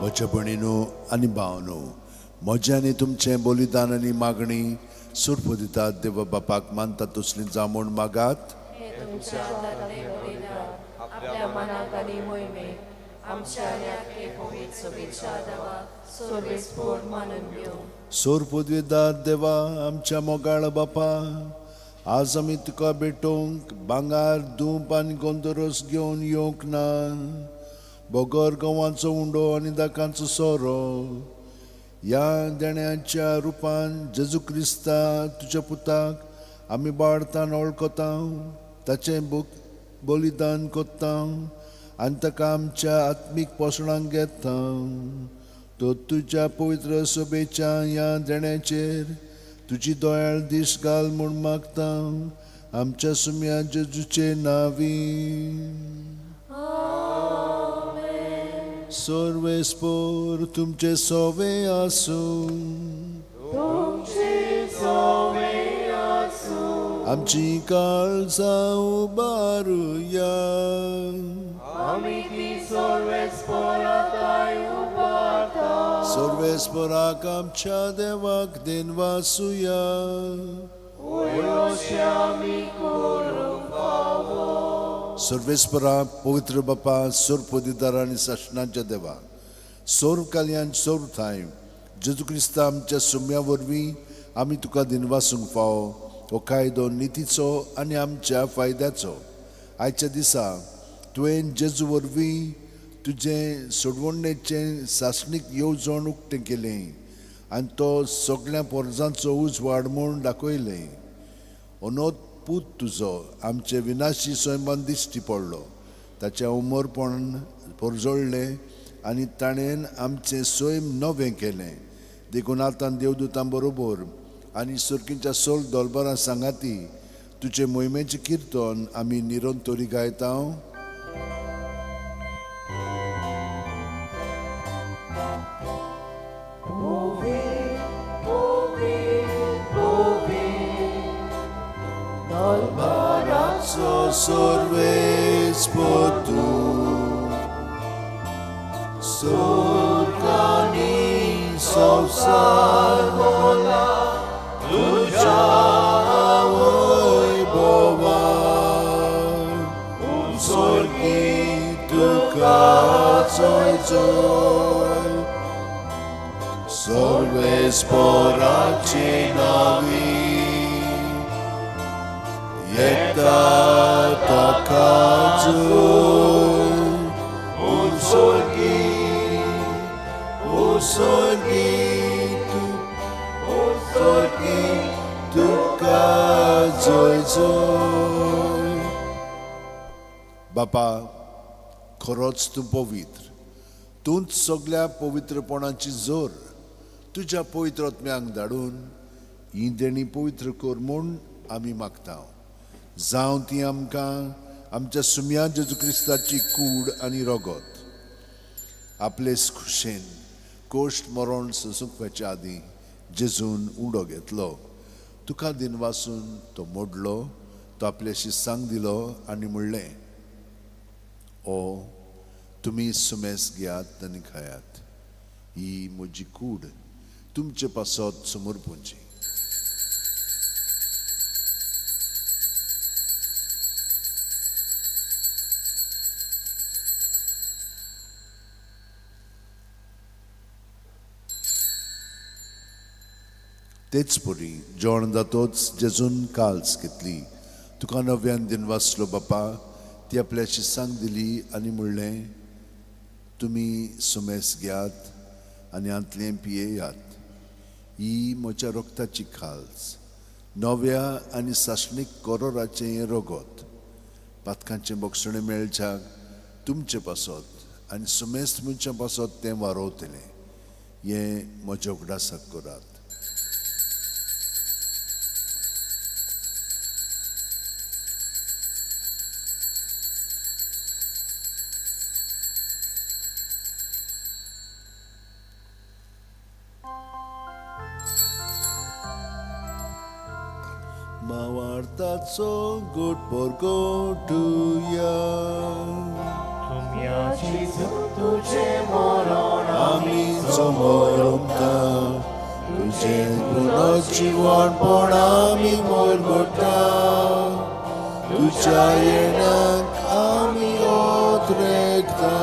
Speaker 2: म्हज्या भणीनो आनी भावनो, म्हजें आनी तुमचें बलिदान आनी मागणी सुर्प दितात देवा बापाक मानता तसली जावून मागात.
Speaker 7: हे तुमच्या दादले बलिदान आपल्या मनाक आनी मोहिमेक आमच्या आख्खे पवित्र सभेच्या देवाक सर्वेस्फोट मानून घेवं.
Speaker 2: सुर्प दितात देवा आमच्या मोगाळ बापा, आज आमी तुका भेटोवंक भांगार धूप आनी गोंदरोस घेवन येवंक ना. बोगोर गंवाचो उंडो आनी दाकांचो सोरो ह्या देण्याच्या रुपान जेजू क्रिस्ता तुज्या पुताक आमी बाळतान वळखता, ताचें बलिदान कोत्ता आनी ताका आमच्या आत्मीक पोसणाक घेता. तो तुज्या पवित्र सभेच्या ह्या देण्याचेर तुजी दोयाळ दीस घाल म्हूण मागता, आमच्या सुम्या जेजूचे नांवी. सर्वेस्पोर तुमचे सोवे आसूं, आमची काळजां उबारुया. सर्वेस्पोराक आमच्या देवाक देन वासुया. सर्वेस्परा पवित्र बापा, सोर्प दिदार आनी शासनाच्या देवा, सोर कल्याण सोर थाय जेजू क्रिस्ता आमच्या सुम्या वरवीं आमी तुका दिनवासूंक फावो हो कायदो नितीचो आनी आमच्या फायद्याचो. आयच्या दिसा तुवें जेजू वरवीं तुजें सोडवणेचें सासणीक येवजण उक्तें केलें आनी तो सगळ्या पोरजांचो उजवाड म्हूण दाखयलें. अनोद पूत तुजो आमचे विनाशी सैमान दिश्टी पडलो. ताच्या उमरपण पोरजोडलें आनी ताणें आमचें सैम नवें केलें. देखून आतां देवदूतां बरोबर आनी सुरकींच्या सोल दोलबारां सांगाती तुजे मोहिमेचें किर्तन आमी निरंतरी गायता. Sorvespor tu, Sorcani, Sovsar, Mola, Tuja. तुका जोय सर्वेस्पराची नावी येता ताका जोय उसोगी तुका जोय जोय. बापा, खरोच तूं पवित्र. तूंच सगळ्या पवित्रपणाची जोर तुज्या पवित्र आत्म्याक धाडून ही देणी पवित्र कर म्हूण आमी मागता. जावं ती आमकां आमच्या सुम्या जेजू क्रिस्ताची कूड आनी रगत आपले खुशेन कोश्ट मरण सुखवाच्या आदीं जेजून उडो घेतलो. तुका दिन वासून तो मोडलो, तो आपल्या शिसांक दिलो आनी म्हणलें, ओ तुमी सुमेस घेयात आनी खायात. ही म्हजी कूड तुमचे पासत समोर पोंची. तेच परी जेवण जातोच जेजून काल्स घेतली. तुका नव्यान दिन वाचलो बापा, ती आपल्या शिसांक दिली आनी म्हणलें, तुमी सुमेस घेयात आनी आंतलें पियेयात. ही म्हज्या रोगताची खाल्स, नव्या आनी सासणीक कोरोराचें रगत पातकांचें बोगसणें मेळच्याक तुमचे पासत आनी सुमेस्त मनशां पासत तें वारोवतलें. हें म्हज्या उगडासाक करात. मावार्ताचो गोट परगोटुया. आमी समोरता तुझे पुनर्जीवनपण आमी मोरगोटा. तुझ्या येण्याक आमी ओतरेकता.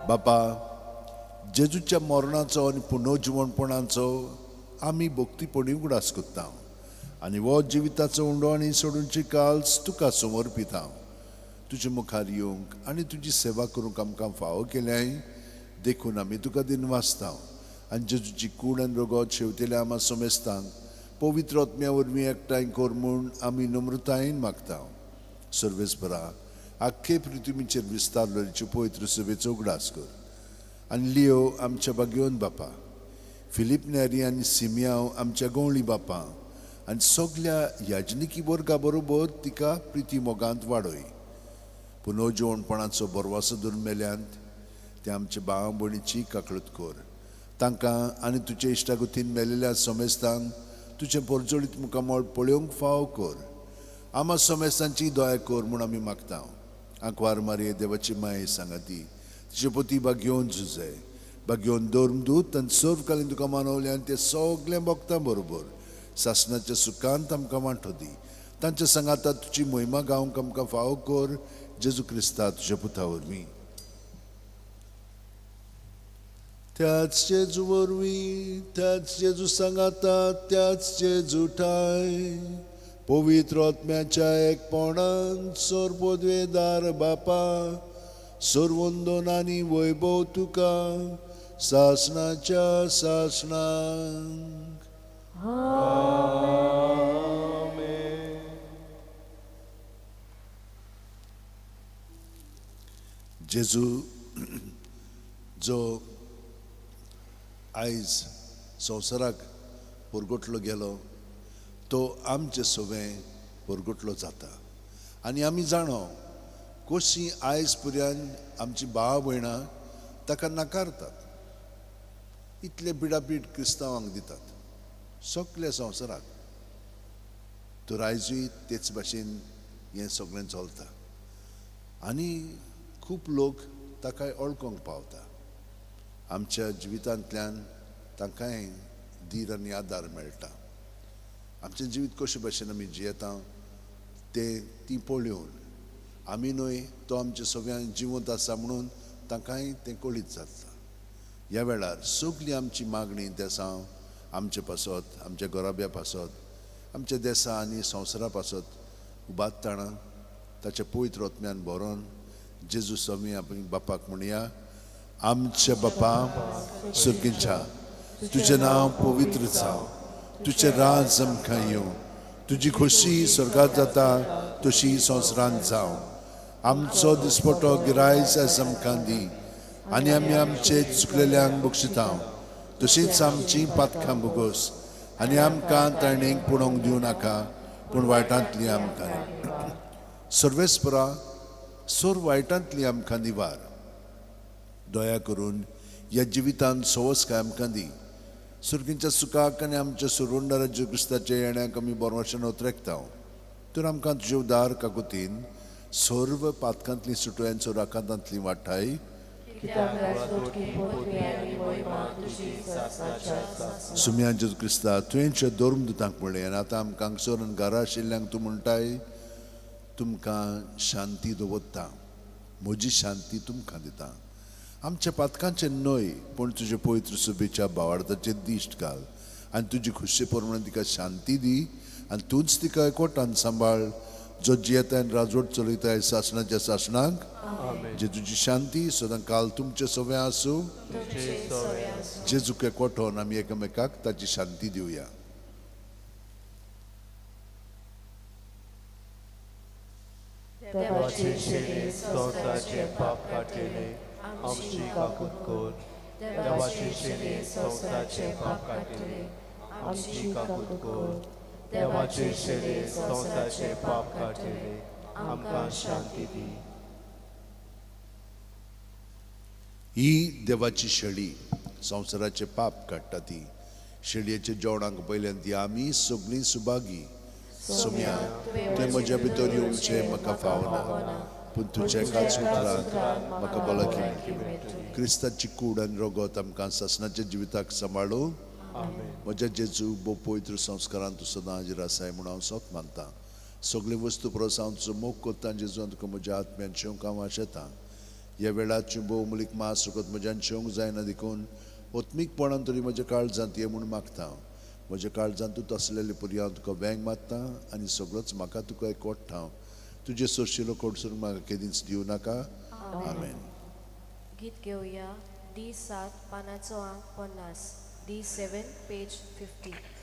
Speaker 2: बापा, जेजूच्या मरणाचो आनी पुनर्जीवनपणाचो आमी भक्तीपणी उगडास करता आनी वो जिविताचो उंडो आनी सोडूंची काल्स तुका समोर पिता. तुजे मुखार येवंक आनी तुजी सेवा करूंक आमकां फावो केल्याय देखून आमी तुका दिन वाचता आनी जेजूची कूड आनी रगत शेवतेल्या आमा सोमेस्तांक पवित्र आत्म्या वरवीं एकठांय कर म्हूण आमी नम्रतायेन मागता. सर्वेस्परा, आख्खे पृथ्वीचेर विस्तारलेल्यो पवित्र सभेचो उगडास कर. आनी लियो आमच्या बागेवन बापा, फिलीप नेरी आनी सिमियांव आमच्या गवळी बापा आनी सगळ्या याजनिकी वर्गा बरोबर तिका प्रिती मोगांत वाडय. पुनर्जीवनपणाचो बरवासो धरून मेल्यांत ते आमच्या भाव भयणीची काकळूत कर. तांकां आनी तुजे इश्टागतीन मेलेल्या सोमेस्तांक तुजें परजोळीत मुखामळ पळोवंक फाव कर. आमा सोमेस्तांची दया कर म्हूण आमी मागता. आंकवार मारये देवाची माये सांगाती, तुजे पती बागेवन झुजे बागेवन धर्मदूत आनी सर्व कालीन तुका मानवल्यान ते सगळ्या भक्तां बरोबर सासणाच्या सुखांत आमकां वांटो दी. तांच्या सांगातात तुजी महिमा गावंक आमकां फावो कर. जेजू क्रिस्ता तुज्या पुता वरवीं. त्याच जेजू वरवीं, त्याच जेजू सांगातात, त्याच जेजू ठाय पवित्र आत्म्याच्या एकपणान सर्वोद्वेदार बापा, सर्वोंदोन आनी वैभव तुका सासणाच्या सासणांक. जेजू जो आयज संवसाराक परगोटलो गेलो तो आमचे सगळे परगोटलो जाता. आनी आमी जाणो कशी आयज पर्यंत आमची भाव भयणां ताका नाकारतात. इतले पिडापीड क्रिस्तांवांक दितात सगळ्या संवसाराक. तर आयजूय तेच भाशेन हें सगळें चलता आनी खूब लोक ताकाय अळकोंक पावता. आमच्या जिवितांतल्यान तांकांय धीर आनी आदार मेळटा. आमचें जिवीत कशे भाशेन आमी जियेता तें ती पळोवन आमी न्हय तो आमच्या सगळ्यांक जिवंत आसा म्हणून ताकाय तें कळीत जाता. ह्या वेळार सगळी आमची मागणी देसांव आमचे पासत, आमच्या गोराब्या पासत, आमच्या देसा आनी संवसारा पासत उबारतना ताच्या पवित्र आत्म्यान भरोवन जेजू स्वामी आमी बापाक म्हणया, आमच्या बापा सुर्गींच्या, तुजें नांव पवित्र जावं, तुजें राज आमकां येवं, तुजी खोशी स्वर्गांत जाता तशी संवसारांत जावं. आमचो दिसपटो गिरायज आयज आमकां दी आनी आमी आमचे चुकलेल्यांक बक्षिता तशींच आमची पातकां बुगोस आनी आमकां तळणेक पडोवंक दिवं नाका पूण वायटांतली आमकां सर्वेस्परा सोर वायटांतली आमकां निवार. दया करून ह्या जिवितांत सवस्काय आमकां दी. सुर्गींच्या सुखाक आनी आमच्या सुरवंड राज्य क्रिस्ताच्या येण्याक आमी बोरवोशन उतरेकता. तर आमकां तुजे उदार काकुतीन सर्व पातकांतली सुटयांचो राखांतांतली वाटाय सुम्या जेजू क्रिस्ता तुवेंच्या दोरम दितांक म्हणलें आनी आतां आमकां हांगसर घरा आशिल्ल्यांक तूं म्हणटाय, तुमकां शांती दवरता, म्हजी शांती तुमकां दिता. आमच्या पातकांचे न्हय पूण तुजे पवित्र सुबेच्या भावार्थाचेर दिश्ट घाल आनी तुजी खुशी प्रमाणे तिका शांती दी आनी तूंच तिका एकवटान सांबाळ, जो जियेताय राजवट चलयताय शासनाच्या शासनाक, जे तुजी शांती सदां काल तुमचे सगळें आसूं. जेजूक एकवटोन आमी एकामेकाक ताची शांती दिवया.
Speaker 7: देवाचे शेळे संवसाराचे पाप काटिले आमची काकूट कोर. देवाचे शेळे संवसाराचे पाप काटिले आमची काकूट कोर. देवाचे शेळे संवसाराचे पाप काटिले आमकां शांती दी.
Speaker 2: ही देवाची शेळी संवसाराचे पाप काडटा ती. शेळयेच्या जेवणाक पयल्यान ती आमी सगळीं सुभागी. सुम्या तुवें म्हज्या भितर येवचें म्हाका फावना पूण तुज्या एकाच उतरान म्हाका भलायकी मेळटली. क्रिस्ताची कूड आनी रगत आमकां सासणाच्या जिविताक सांबाळूं. म्हज्या जेजू भोव पवित्र संस्कारांत तूं सदां हाजीर आसाय म्हणून हांव सोत मानतां. सगळे वस्तू परस हांव तुजो मोग करतां जेजू आनी तुका म्हज्या आत्म्यान शेवंक हांव आशेतां. ह्या वेळाची भोव मुलीक मास सुखत म्हज्यान शेवंक जायना देखून ओत्मीकपणान तरी म्हज्या काळजांत ये म्हूण मागतां. म्हज्या काळजांत तूं तसलेले पुरी हांव तुका वेंग मागतां आनी सगळोच म्हाका तुका एकवटां. तुजे सोशिलो कोडसून म्हाका केदींच दिवं नाका. आमेन.
Speaker 8: गीत घेवया D7 पानाचो अंक 50, D7 पेज 50.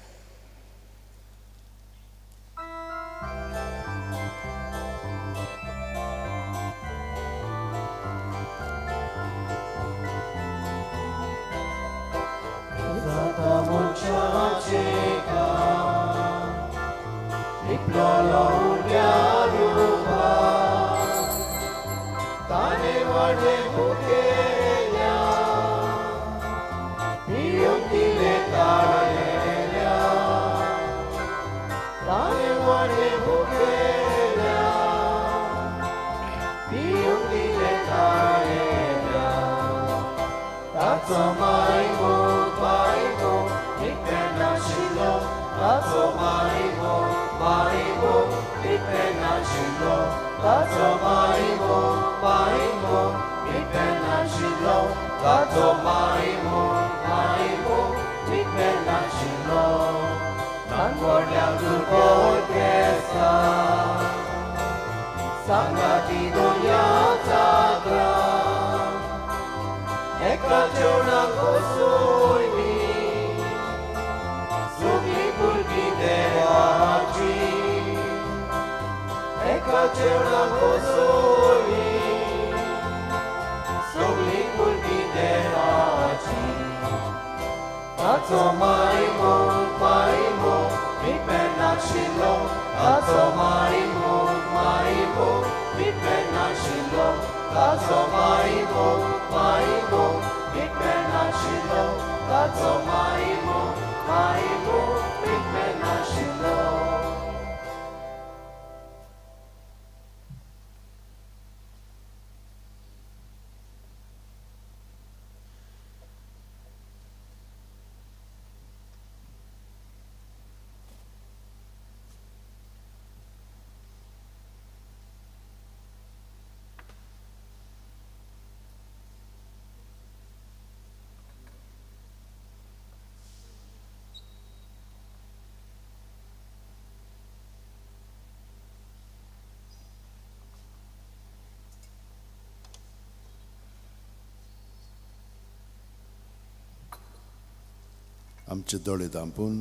Speaker 2: आमचे दोळे धांपून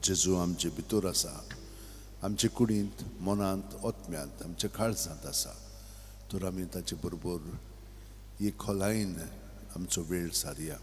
Speaker 2: जेजू आमचे भितर आसा, आमचे कुडींत, मनांत, ओतम्यांत, आमच्या काळजांत आसा. तर आमी ताचे बरोबर ही खोलायेन आमचो वेळ सारया.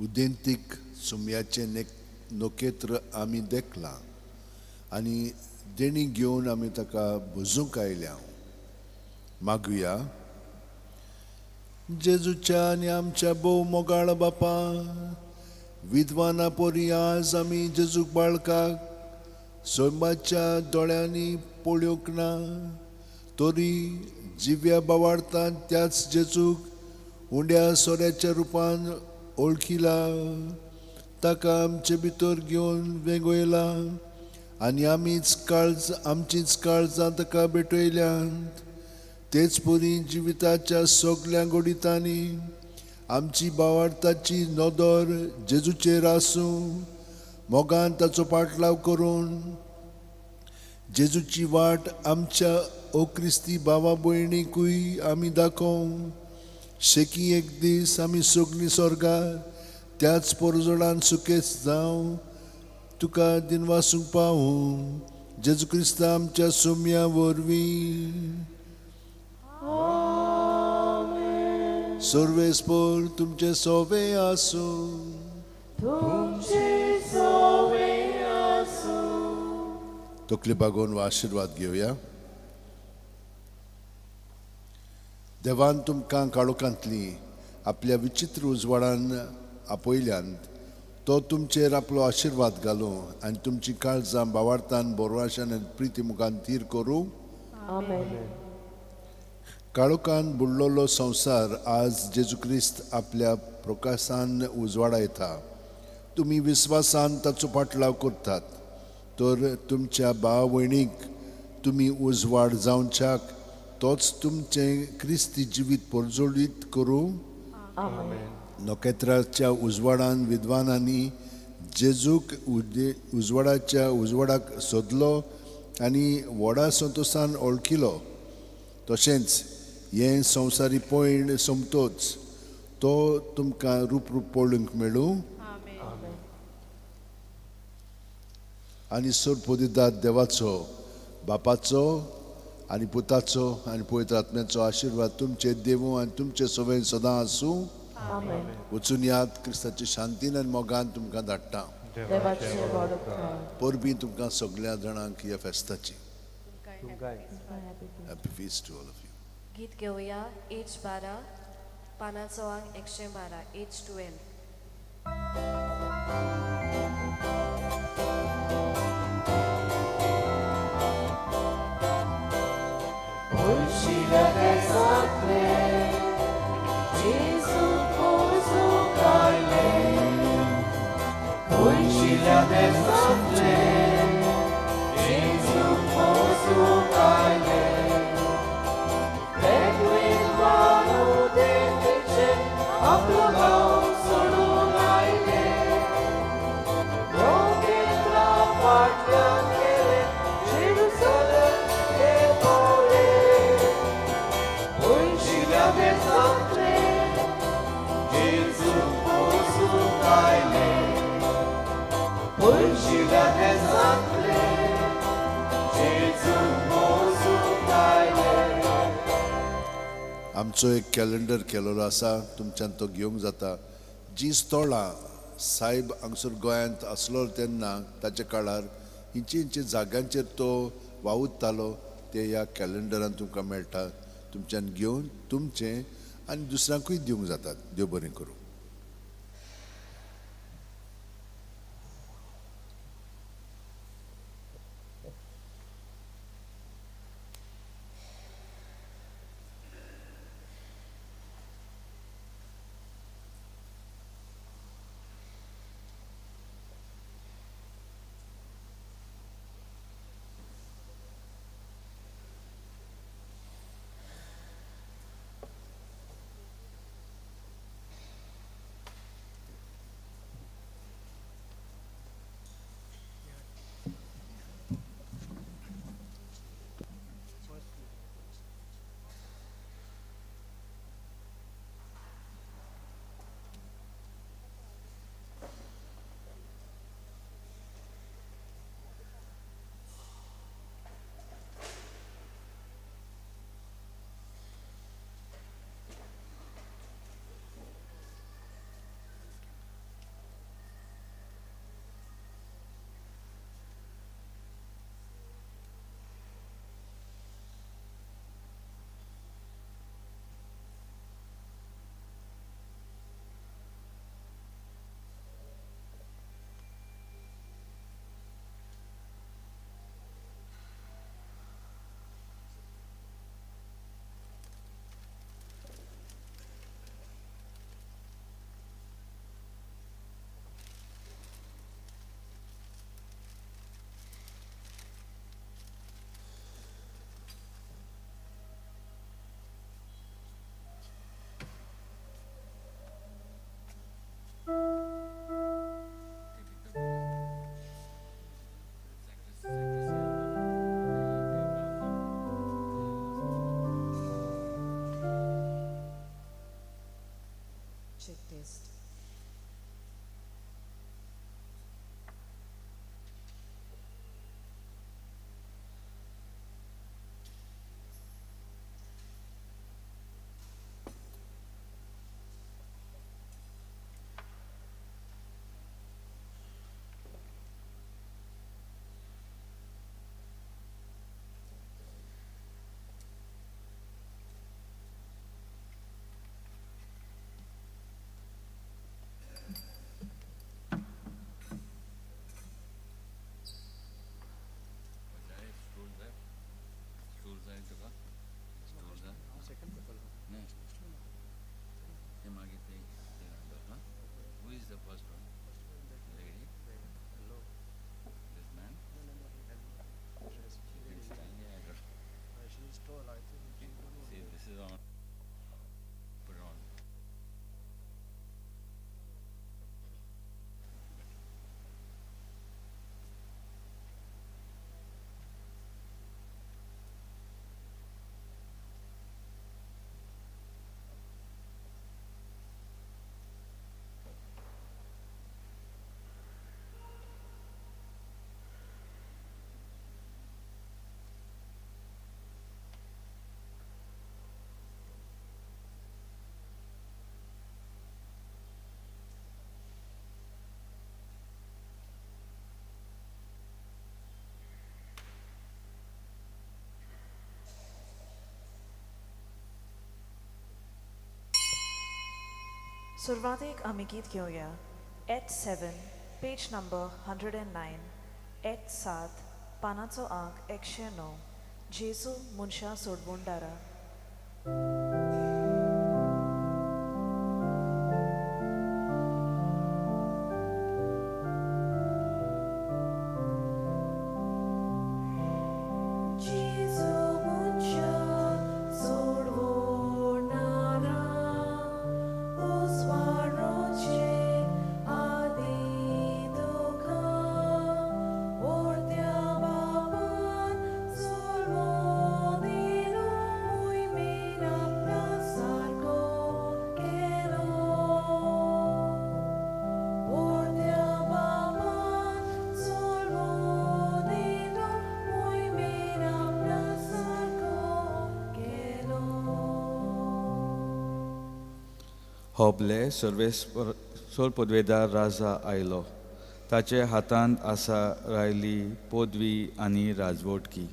Speaker 2: उदेंतीक सुमयाचे नोकेत्र आमी देखलां आनी देणी घेवन आमी ताका भुजूंक आयल्या. मागुया. जेजूच्या आनी आमच्या भोव मोगाळ बापा, विद्वाना पोरी आज आमी जेजूक बाळकाक सोमाच्या दोळ्यांनी पळोवंक ना, तरी जिव्या बावार्थान त्याच जेजूक उंड्या सोऱ्याच्या रुपान ओळखिला, ताका आमचे भितर घेवन वेगोयला आनी आमचीच काळजां ताका भेटयल्यांत. तेच परी जिविताच्या सगळ्या गोडितांनी आमची भावार्थाची नदर जेजूचेर आसूं, मोगान ताचो पाटलाव करून जेजूची वाट आमच्या ओक्रिस्ती भावा भयणीकूय आमी दाखोवं. शेकी एक दीस आमी सगळीं स्वर्गार त्याच पोरजोडान सुखेच जावं, तुका दिनवासूंक पावूं. जेजू क्रिस्ता आमच्या सोम्या वरवीं. सर्वेस्पर तुमचे सोवे आसूं. तकली बागोवन वा आशिर्वाद घेवया. देवान तुमकां काळोखांतली आपल्या विचित्र उजवाडान आपयल्यांत तो तुमचेर आपलो आशिर्वाद घालूं आनी तुमची काळजां भावार्थान बोरवाशान आनी प्रिती मुखान थीर करूं. काळोखान बुडलोलो संवसार आज जेजू क्रिस्त आपल्या प्रकाशान उजवाडा येता. तुमी विस्वासान ताचो पाटलाव करतात, तर तुमच्या भाव भयणीक तुमी उजवाड जावच्याक तोच तुमचें क्रिस्ती जिवीत परजोळीत करूं. नोकेत्राच्या उजवाडान विद्वानांनी जेजूक उजवाडाक सोदलो आनी व्हडा संतोशान ओळखिलो. तशेंच हें संवसारी पयण सोमतोच तो तुमकां रूप पळोवंक मेळूं. आनी सोडपो दितात देवाचो, बापाचो आनी पुताचो आनी पवित्र आत्म्याचो आशिर्वाद तुमचे देवू आनी तुमचे सवय सदां आसूं. वचून याद क्रिस्ताची शांतीन आनी मोगान तुमकां धाडटा. परबीं तुमकां सगळ्या जाणांक ह्या फेस्ताची. Happy feast to all of you.
Speaker 8: गीत घेऊया एच 12 पानाचो अंक 112 एच 12.
Speaker 2: आमचो एक कॅलेंडर केलेलो आसा, तुमच्यान तो घेवंक जाता. जी स्थळां सायब हांगसर गोंयांत आसलो तेन्ना ताच्या काळार इंची जाग्यांचेर तो वावुरतालो ते ह्या कॅलेंडरान तुमकां मेळटा. तुमच्यान घेवन तुमचें आनी दुसऱ्यांकूय दिवंक जातात. देव बरें करूं.
Speaker 6: Check test. सुरवातीक आमी गीत घेवया एट 7 पेज नंबर 109 एट 7 पानाचो अंक 109 जेजू मनशां सोडवूंडारा.
Speaker 9: होबले सोल पदवेदार राजा आयलो. ताचे हातांत आसा रायली पदवी आनी राजवटकी.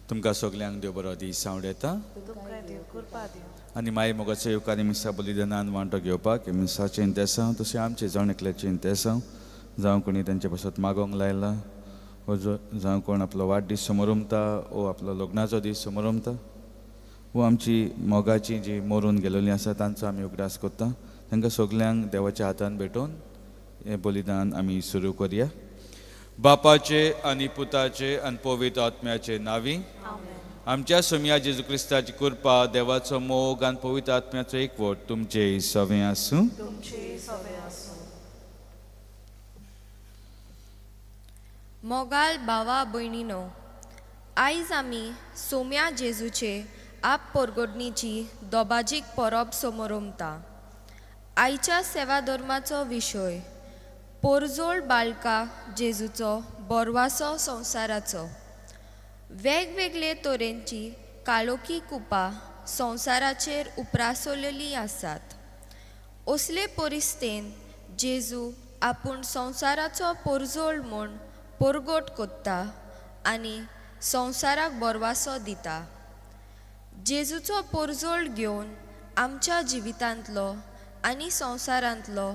Speaker 9: तुमकां सगल्यांक देव बरो दीस हांव येता
Speaker 6: तुमकां देव कृपा दिवं.
Speaker 9: आनी माय मोगाचो येवकारी मिसा बलिदानान वांटो घेवपाक हे मिसाचें इंतेसांव तशें आमचें जावन एकल्याचें इंतेसांव जावं कोणी तांचे पासत मागोंक लायला वो जावं कोण आपलो वाडदीस समोर उमता वो आपलो लग्नाचो दीस समोर उमता वो आमची मोगाची जी मरून गेलेलीं आसा तांचो आमी उगडास करता. तांकां सगल्यांक देवाच्या हातान भेटोवन हें बलिदान आमी सुरू करया. बापाचे आनी पुताचे आनी पवित्र आत्म्याचे नांवी. आमच्या सोम्या जेजू क्रिस्ताची कृपा देवाचो मोग आनी पवित्र आत्म्याचो एकवट तुमचे सवें आसूं.
Speaker 10: मोगाल भावा भयणीनो, आयज आमी सोम्या जेजूचे आप परगोडणीची दोबाजीक परब समोर उमता. आयच्या सेवा धर्माचो विशय पोरजोळ बाळका जेजूचो बोरवासो संवसाराचो. वेगवेगळे तरेंची काळोखी कुपां संवसाराचेर उप्रासलेलीं आसात. असले परिस्थितीन जेजू आपूण संवसाराचो पोरजोळ म्हूण परगोट कोत्ता आनी संवसाराक बोरवासो दिता. जेजूचो पोरजोळ घेवन आमच्या जिवितांतलो आनी संवसारांतलो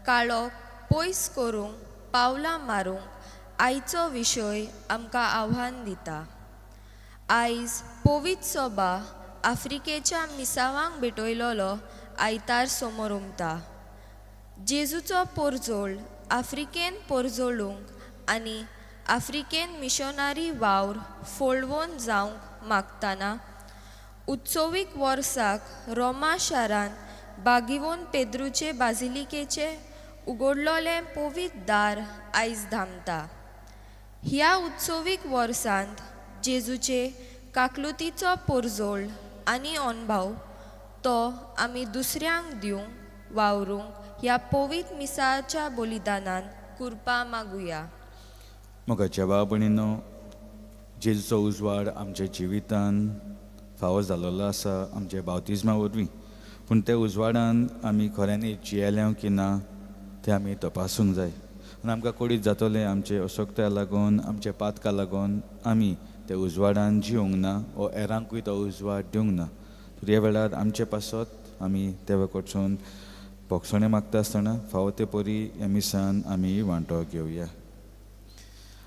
Speaker 10: काळोख पयस करूंक पावलां मारूंक आयचो विशय आमकां आव्हान दिता. आयज पवित्र सभा आफ्रिकेच्या मिसावांक भेटयलोलो आयतार समोर उमता. जेजूचो पोरजोळ आफ्रिकेन पोरजोळूंक आनी आफ्रिकेन मिशनरी वावर फोळवोन जावंक मागतना उत्सवीक वर्साक रोमा शारान बागिवोन पेद्रूचे बाजिलिकेचे उगडलोलें पवित्र दार आयज धामता. ह्या उत्सवीक वर्सांत जेजूचे काकलुतीचो पोरजोळ आनी अणभाव तो आमी दुसऱ्यांक दिवंक वावरूंक ह्या पवित्र मिसाच्या बलिदानान कृपा मागुया.
Speaker 9: मोगाच्या भाव भयणीनो, जेजूचो उजवाड आमच्या जिवितान फावो जालोलो आसा आमच्या बावतिजमा वरवीं. पूण त्या उजवाडान आमी खऱ्यांनी जियेल्या की ना तें आमी तपासूंक जाय. आनी आमकां कोडीत जातोलें आमचे अशक्त्या लागून आमच्या पातका लागून आमी त्या उजवाडान जिवंक ना वो हेरांकूय तो उजवाड दिवंक ना. तर ह्या वेळार आमचे पासत आमी देवा कडसून बोगसणे मागता आसतना फावो ते परी ह्या मिसान आमी वांटो घेवया.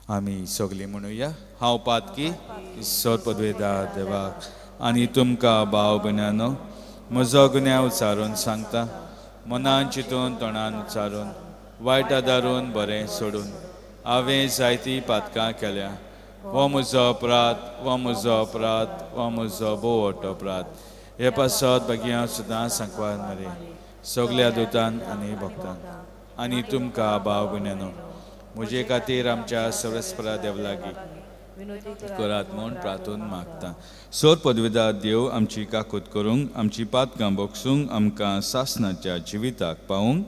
Speaker 9: आमी सगळीं म्हणुया, हांव पातकी ईश्वर पदवेदार देवाक आनी तुमकां भाव भयणानो म्हजो गुन्यांव उचारून सांगता. मनान चिंतून तोंडान उच्चारून वायट आदारून बरें सोडून हांवें जायतीं पातकां केल्या. हो म्हजो अपराध, हो म्हजो अपराध, हो म्हजो भोव व्हडलो अपराध. हे पासत भगिया सुद्दां सांकवार मरे सगल्या दुतान आनी भक्तांक आनी तुमकां भाव भयणानो म्हजे खातीर आमच्या सर्वेस्परा देवलागी करात म्हूण प्रार्थून मागता. सोर पदवेदार देव आमची काकूत करूंक आमची पातकां बोगसूंक आमकां सासणाच्या जिविताक पावूंक.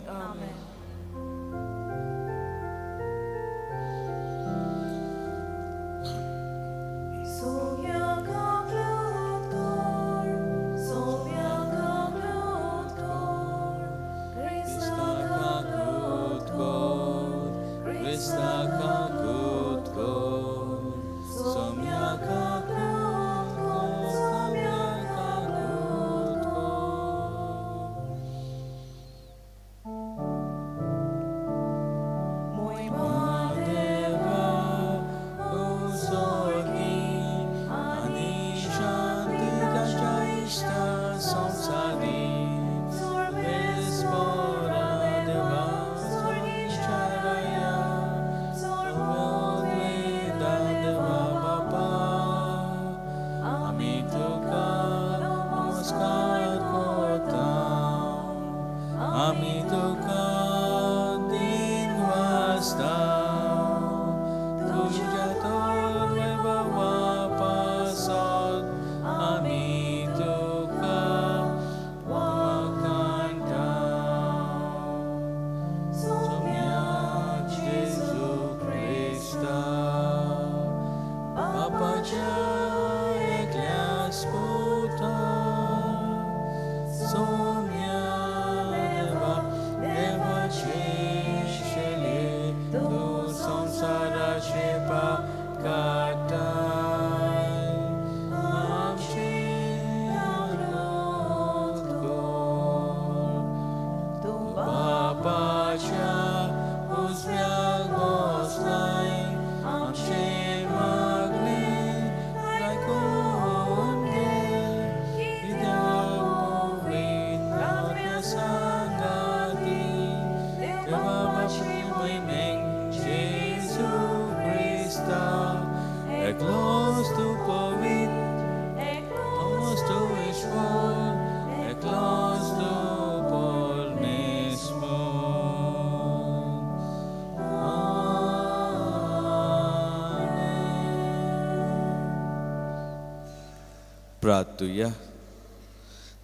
Speaker 9: प्रार्थुया.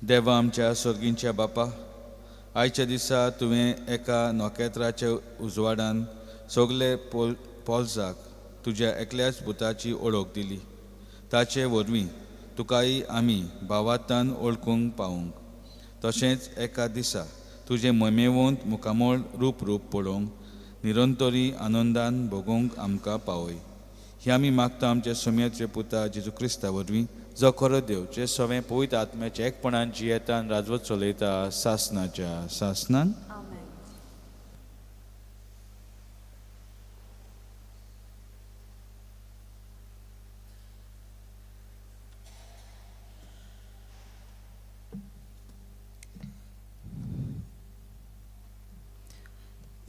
Speaker 9: देवा आमच्या स्वर्गींच्या बापा, आयच्या दिसा तुवें एका नोखेत्राच्या उजवाडान सगले पोल्साक तुज्या एकल्याच पुताची ओळख दिली. ताचे वरवीं तुकाय आमी भावार्थान ओळखूंक पावूंक, तशेंच एका दिसा तुजें ममेवंत मुखामोळ रूप पळोवंक निरंतरी आनंदान भोगूंक आमकां पावय. ही आमी मागता आमच्या सोम्याचे पुता जेजू क्रिस्ता वरवीं, जो खरो देव जे सवें पवित्र आत्म्याच्या एकपणान जियेतान राजवत चलयता सासनाच्या सासनान.
Speaker 6: Amen.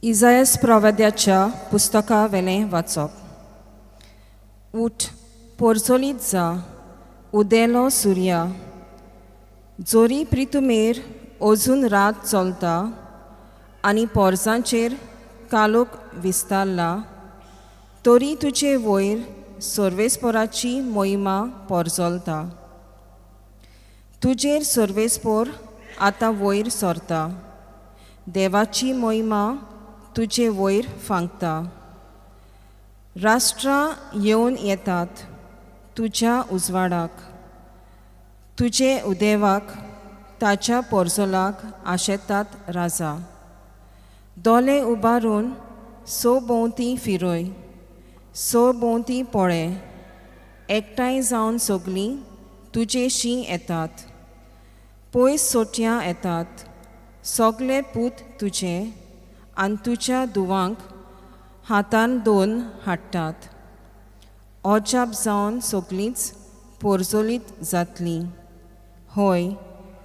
Speaker 11: इजायास प्रवाद्याच्या पुस्तका वेलें वाचप. उठ, पोरचोलीत जा, उदेलो सुर्या, जोरी प्रितुमेर अजून रात चलता आनी पोरसांचेर कालोक विस्तारला, तरी तुजे वयर सर्वेस्पोराची मोहिमा पोरजोलता. तुजेर सर्वेस्पोर आतां वयर सरता, देवाची मोहिमा तुजे वयर फांकता. राष्ट्रां येवन येतात तुज्या उजवाडाक, तुजे उदेवाक ताच्या पोरजोलाक आशेतात राजा. दोळे उबारून सोभोवती फिरय, सोभोवती पळय, एकठांय जावन सगलीं तुजेशी येतात. पयस सोट्यां येतात सगले पूत तुजे, आनी तुज्या दुवांक हातान दोन हाडटात. ओजाप जावन सगळींच पोरजोलीत जातलीं. होय,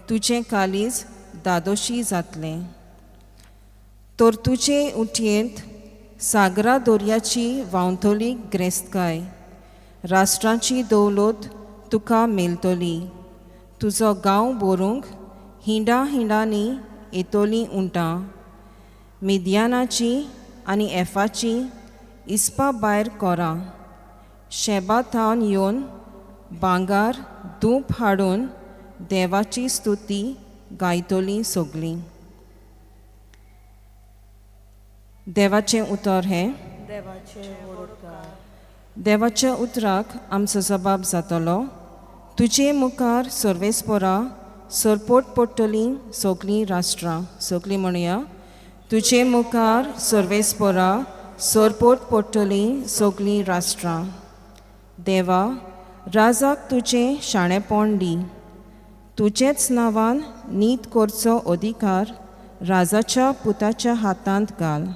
Speaker 11: तुजें कालीज दादोशी जातलें. तर तुजे उटयेंत सागरा दर्याची व्हांवतली ग्रेस्तकाय, राष्ट्रांची दौलत तुका मेलतली. तुजो गांव भरूंक हिंडांनी येतलीं उंटां. मिद्यानाची आनी एफाची इस्पा भायर कोरां. शेबा थावन येवन भांगार धूप हाडून देवाची स्तुती गायतलीं सगलीं. देवाचें उतर हें. देवाच्या उतराक आमचो जबाब जातलो. तुजे मुखार सर्वेस्पोरा सरपोट पडटलीं सगलीं राष्ट्रां. सगलीं म्हणया, तुजे मुखार सर्वेस्पोरा सरपोट पडटलीं सगलीं राष्ट्रां. देवा, राजाक तुजें शाणेपण दी. तुजेच नांवान नीत करचो अधिकार राजाच्या पुताच्या हातांत घाल.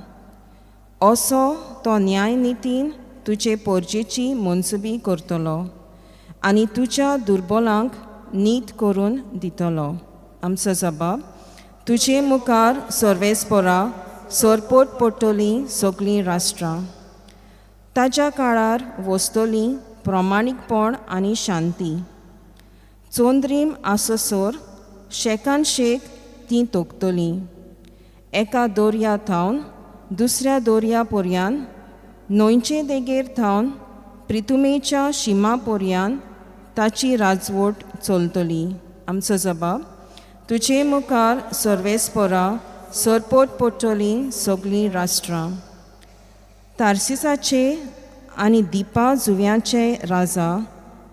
Speaker 11: असो तो न्याय नितीन तुजे पोरजेची मनसुबी करतलो आनी तुज्या दुर्बलांक नीत करून दितलो. आमचो जबाब, तुजे मुखार सर्वेस्पोरा सरपोट पडटलीं सगलीं राष्ट्रां. ताच्या काळार वस्तलीं प्रमाणीकपण आनी शांती. चोंद्रीम आससोर शेकान शेक तीं तोखतलीं. एका दोर्या थावन दुसऱ्या दोर्या पर्यान, न्हंयचे देगेर थावन प्रितुमेच्या शिमा पर्यान ताची राजवट चलतली. आमचो जबाब, तुजे मुखार सर्वेस्पोरा सरपोट पडटलीं सगलीं राष्ट्रां. तार्सिसाचे आनी दिपा जुव्यांचे राजा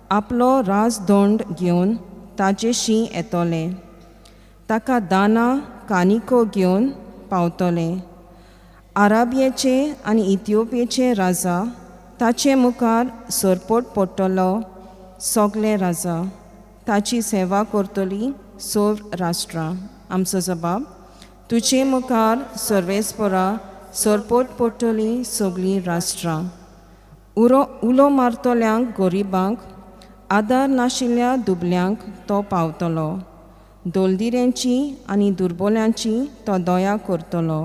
Speaker 11: आपलो राजदंड घेवन ताजेशी येतले. ताका दाना कानिको घेवन पावतले. आराबियेचे आनी इथिओपियेचे राजा ताचे मुखार सरपोट पडटलो. सगले राजा ताची सेवा करतलीं सगळीं राष्ट्रां. आमचो जबाब, तुजे मुखार सर्वेस्पोरा सरपोट पडटलीं सगलीं राष्ट्रां. उलो मारतल्यांक गरिबांक, आदार नाशिल्ल्या दुबल्यांक तो पावतलो. दोलदिऱ्यांची आनी दुर्बल्यांची तो दया करतलो.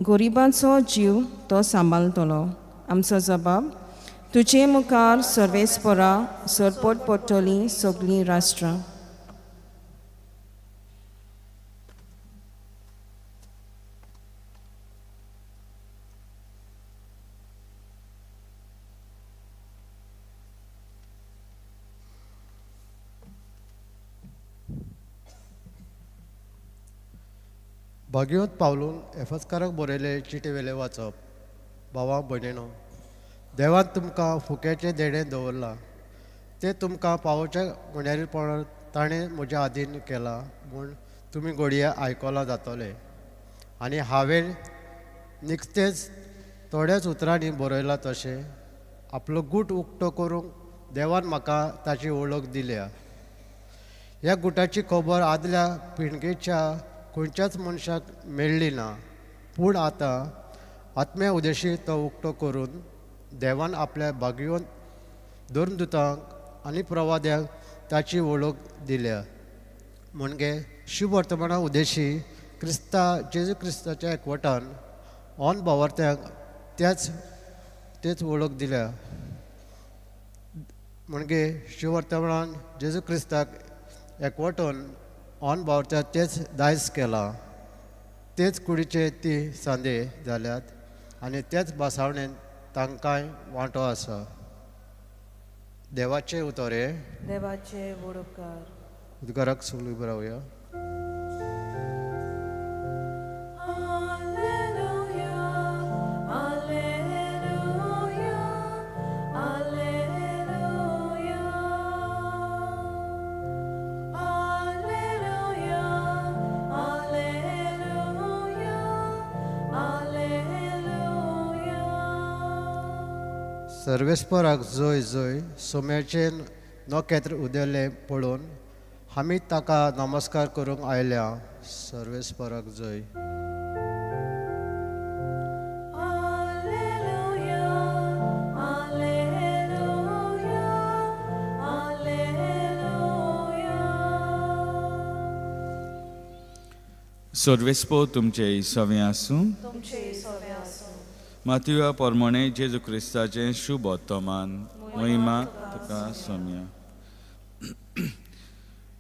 Speaker 11: गरिबांचो जीव तो सांबाळतलो. आमचो जबाब, तुजे मुखार सर्वेस्पोरा सरपोट पडटलीं सगलीं राष्ट्रां.
Speaker 12: भागवत पावलून एफस्काराक बरयले चिटेवेले वाचप. भावा भयणीनो, देवान तुमकां फुक्याचें देणें दवरलां. तें तुमकां पावोवच्या म्हणल्यार ताणें म्हज्या आदीन केलां म्हूण तुमी घडये आयकलां जातलें. आनी हांवें निखतेच थोड्याच उतरांनी बरयलां तशें आपलो गूट उक्तो करूंक देवान म्हाका ताची वळख दिल्या. ह्या गुटाची खबर आदल्या पिळगेच्या खंयच्याच मनशाक मेळ्ळी ना, पूण आतां आत्म्या उदेशी तो उक्तो करून देवान आपल्या भाग्यवंत दोरदूतांक आनी प्रवाद्यांक ताची वळख दिल्या. म्हणजे शुभ वर्तमाना उदेशी जेजू क्रिस्ताच्या एकवटान ऑन भावार्थ्यांक तेच वळख दिल्या. म्हणजे शुभ वर्तमानान जेजू क्रिस्ताक एकवटून ऑन भावार्थ्यांक तेच दायज केलां. तेच कुडीचे ती सांदे जाल्यात आनी तेच बासावणेन तांकांय वांटो आसा. देवाचे उतोरे.
Speaker 6: देवाचे वडोवकार.
Speaker 12: उद्गाराक सगळीं बरावया. सर्वेस्पराक जय जय. सोम्याचे नखेत्र उदेले पळोवन आमी ताका नमस्कार करूंक आयल्या. सर्वेस्पराक जय.
Speaker 9: सर्वेस्पो तुमचे सवे आसूं.
Speaker 6: तुमचे सवे आसूं.
Speaker 9: मातुया पोरमोणे जेजू क्रिस्ताचें शुभ वर्तमान. महिमा तुका सोम्या.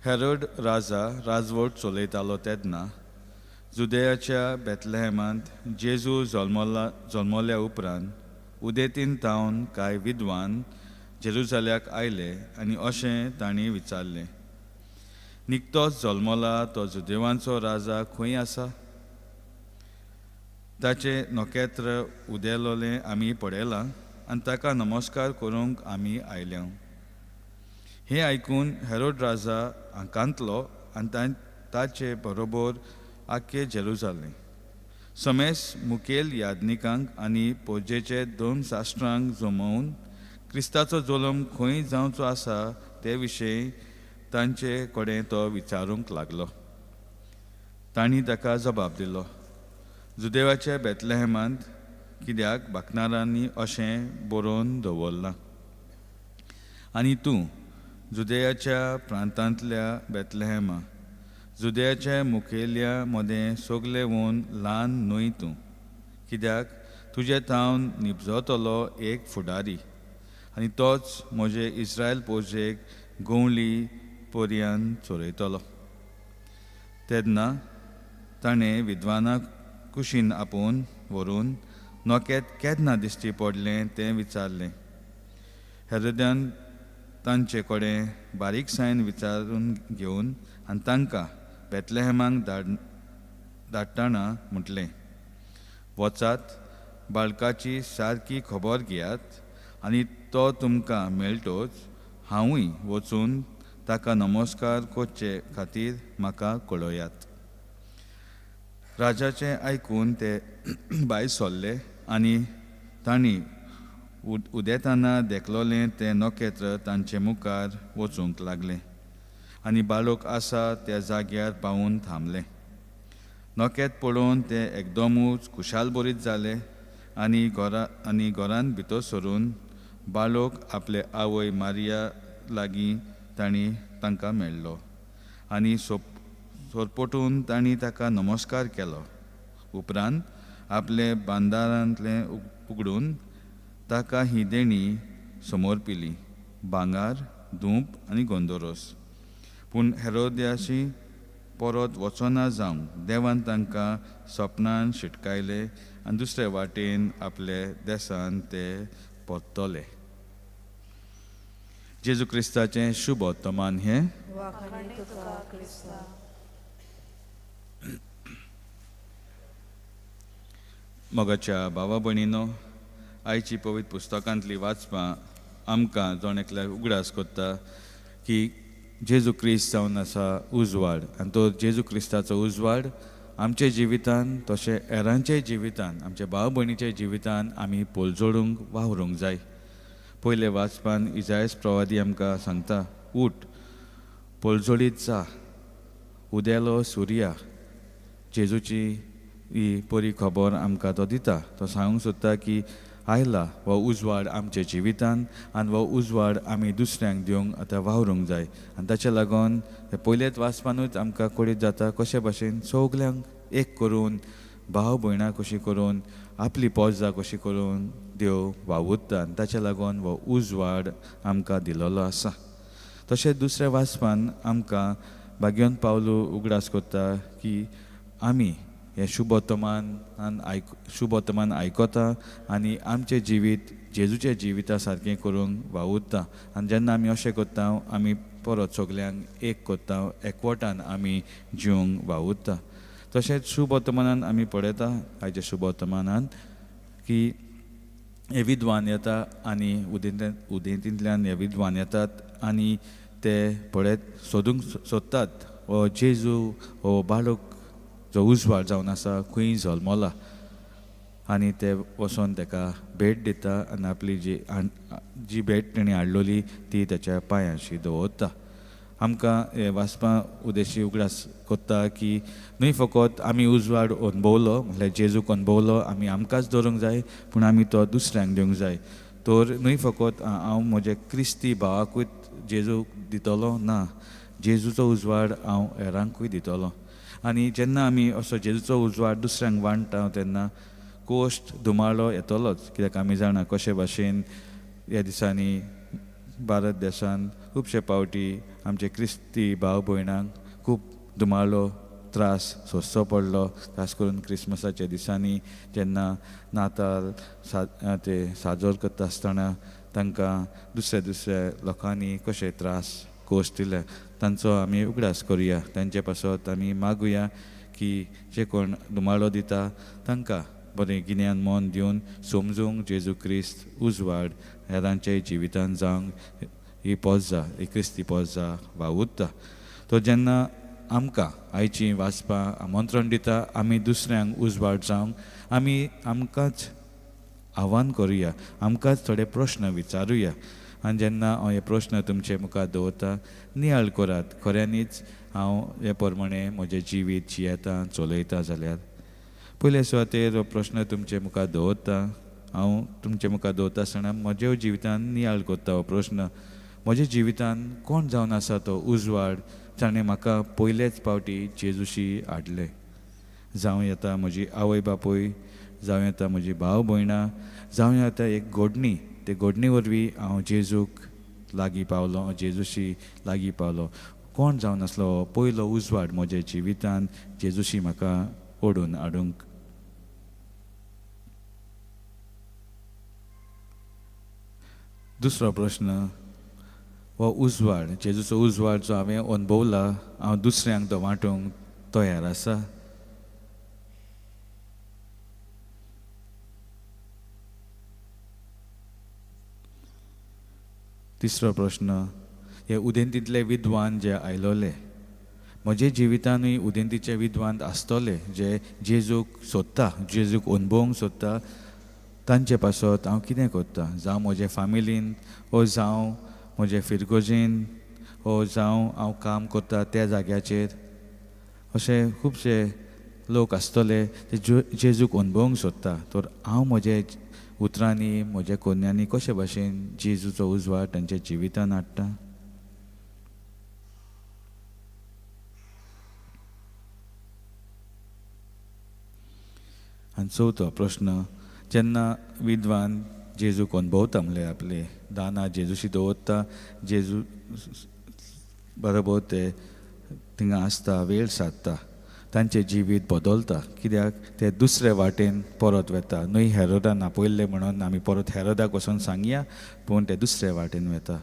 Speaker 9: हेरोड राजा राजवट चलयतालो तेन्ना जुदेयाच्या बेतलेहेमांत जेजू जल्मल्या उपरांत उदेतीन तावन कांय विद्वान जेरुसाल्याक आयले आनी अशें तांणी विचारलें, निकतोच जल्मला तो जुदेवांचो राजा खंय आसा? ताचें नखेत्र उदेलोलें आमी पळयलां आनी ताका नमस्कार करूंक आमी आयल्या. हें आयकून हेरोड राजा आकांतलो आनी ताचे बरोबर आख्खे जेरुसालेम समेस मुखेल यादनिकांक आनी पोजेचे 2 शास्त्रांक जमोवन क्रिस्ताचो जल्म खंय जावचो आसा ते विशयी तांचे कडेन तो विचारूंक लागलो. तांणी ताका जबाब दिलो, जुदेवाच्या बेतलेहेमांत, कित्याक बाकनारांनी अशें बरोवन दवरलां. आनी तूं जुदेयाच्या प्रांतांतल्या बेतलेहेमा, जुदेयाच्या मुखेल्या मदें सोगले वोन ल्हान न्हय तूं, कित्याक तुजे तावन निपजतलो एक फुडारी आनी तोच म्हजे इस्रायल पोजेक गवळी पर्यान चोरयतलो. तेन्ना ताणें विद्वानाक कुशीन आपोवन व्हरून नोकेत केन्ना दिश्टी पडलें तें विचारलें. हेरोद्यान तांचे कडेन बारीकसायन विचारून घेवन आनी तांकां बेतलेहेमांक धाडटना म्हटलें, वचात, बाळकाची सारकी खबर घेयात आनी तो तुमकां मेळटोच हांवूय वचून ताका नमस्कार करचे खातीर म्हाका कळयात. राजाचें आयकून ते भायर सरले आनी तांणी उदेताना देखलोलें तें नखेत्र तांचे मुखार वचूंक लागलें आनी बाळक आसा त्या जाग्यार पावून थांबलें. नखेत्र पळोवन ते एकदमूच खुशाल भरीत जाले आनी घरांत भितर सरून बाळक आपले आवय मारिया लागीं तांकां मेळ्ळो आनी सोरपटून तांणी ताका नमस्कार केलो. उपरांत आपले बांदारांतलें उगडून ताका ही देणी समोर पिली, भांगर, धूप आनी गोंदोरोस. पूण हेरोद्याशी परत वचना जावंक देवान तांकां सपनान शिटकायले आनी दुसरे वाटेन आपले देसान ते परतले. जेजू क्रिस्ताचें शुभ वर्तमान हें. मोगाच्या भावा भयणीनो, आयची पवित्र पुस्तकांतली वाचपां आमकां जोण एकल्याक उगडास कोत्ता की जेजू क्रिस्त जावन आसा उजवाड, आनी तो जेजू क्रिस्ताचो उजवाड आमचे जिवितान तशें हेरांचे जिवितान, आमच्या भाव भयणीच्या जिवितान आमी पोलजोडूंक वावरूंक जाय. पयले वाचपान इजायस प्रवादी आमकां सांगता, उठ पोलजोडीत जा, उदेलो सुर्या. जेजूची ही बरी खबर आमकां तो दिता. तो सांगूंक सोदता की आयला हो उजवाड आमच्या जिवितान, आनी हो उजवाड आमी दुसऱ्यांक दिवंक आतां वावरूंक जाय. आनी ताचे लागून हे पयलेच वाचपानूच आमकां कळीत जाता कशे भाशेन सगल्यांक एक करून, भाव भयणां कशी करून, आपली पोजा कशी करून देव वावुरता. आनी ताचे लागून हो उजवाड आमकां दिलोलो आसा. तशेंच दुसऱ्या वाचपान आमकां भाग्योन पावलू उगडास कोत्ता की आमी हे शुभ वर्तमान आयकता आनी आमचें जिवीत जेजूच्या जिविता सारकें करूंक वावुरता. आनी जेन्ना आमी अशें कोत्ता आमी परत सगल्यांक एक कोत्ता, एकवटान आमी जिवंक वावुरता. तशेंच शुभ वर्तमानान आमी पळयता आयच्या शुभ वर्तमानान की हे विद्वान येता आनी उदेंतींतल्यान हे विद्वान येतात आनी ते पळयत सोदतात हो जेजू हो बाळक जो उजवाड जावन आसा खंय जल्मला. आनी ते वचोन ताका भेट दिता आनी आपली जी भेट तेणी हाडलेली ती ताच्या पांयांशी दवरता. आमकां हे वाचपा उदेशी उगडास कोत्ता की न्हय फकत आमी उजवाड अनुभवलो, म्हळ्यार जेजूक अनुभवलो, आमी आमकांच दवरूंक जाय, पूण आमी तो दुसऱ्यांक दिवंक जाय. तर न्हय फकत हांव म्हजे क्रिस्ती भावाकूच जेजूक दितलो, ना, जेजूचो उजवाड हांव हेरांकूय दितलो. आनी जेन्ना आमी असो जेजूचो उजवाड दुसऱ्यांक वांटता तेन्ना कोश्ट धुमाळो येतलोच. कित्याक आमी जाणा कशे भाशेन ह्या दिसांनी भारत देशांत खुबशे फावटी आमचे क्रिस्ती भाव भयणांक खूब धुमाळो त्रास सोंसचो पडलो. खास करून क्रिस्मसाच्या दिसांनी जेन्ना नाताल ते साजर करता आसतना तांकां दुसऱ्या लोकांनी कशे त्रास कोश्ट दिले तांचो आमी उगडास करुया. तांचे पासत आमी मागुया की जे कोण धुमाळो दिता तांकां बरें गिन्यान मन दिवन समजूंक जेजू क्रिस्त उजवाड हेरांचे जिवितान जावंक ही पोजा, ही क्रिस्ती पोजा वावुरता. तो जेन्ना आमकां आयची वाचपां आमंत्रण दिता आमी दुसऱ्यांक उजवाड जावंक आमी आमकांच आव्हान करुया, आमकांच थोडे प्रश्न विचारुया. आनी जेन्ना हांव हे प्रश्न तुमचे मुखार दवरता नियाळ करात, खऱ्यांनीच हांव हे प्रमाणे म्हजें जिवीत जियेता चलयता जाल्यार. पयले सुवातेर हो प्रश्न तुमचे मुखार दवरता. हांव तुमचे मुखार दवरता आसतना म्हज्या जिवितान नियाळ करता हो प्रश्न. म्हज्या जिवितान कोण जावन आसा तो उजवाड जाणें म्हाका पयलेच फावटी जेजूशी हाडले. जावं येता म्हजी आवय बापूय, जावं येता म्हजी भाव भयणां, जावं येता एक घडणी. ते घडणी वरवीं हांव जेजूक लागीं पावलो, जेजूशी लागीं पावलो. कोण जावन आसलो हो पयलो उजवाड म्हज्या जिवितान जेजूशी म्हाका ओडून हाडूंक. दुसरो प्रश्न, हो उजवाड जेजूचो उजवाड जो हांवें अनुभवला हांव दुसऱ्यांक तो वांटूंक तयार आसा. तिसरो प्रश्न, हे उदेंतींतले विद्वान जे आयलोले म्हजे जिवितानूय उदेंतीचे विद्वान आसतले जे जेजूक सोदता, जेजूक अनुभवंक सोदता. तांचे पासत हांव कितें करता? जावं म्हजे फॅमिलीन, वो जावं म्हजे फिरगोजेन, वो जावं हांव काम करता त्या जाग्याचेर. अशे खुबशे लोक आसतले ते जेजूक अनुभवंक सोदता. तर हांव म्हजे उतरांनी, म्हज्या कोन्यांनी कशे भाशेन जेजूचो उजवाड तांच्या जिवितान हाडटा. आनी चवथो प्रश्न, जेन्ना विद्वान जेजूक अनुभवता म्हणल्यार आपले दाना जेजूशी दवरता, जेजू बरोबर ते थिंगा आसता, वेळ साधता, तांचें जिवीत बदलता. कित्याक ते दुसरे वाटेन परत वेता. न्हय हेरोदान आपयल्ले म्हणून आमी परत हेरोदाक वचून सांगया, पूण ते दुसरे वाटेन वेता.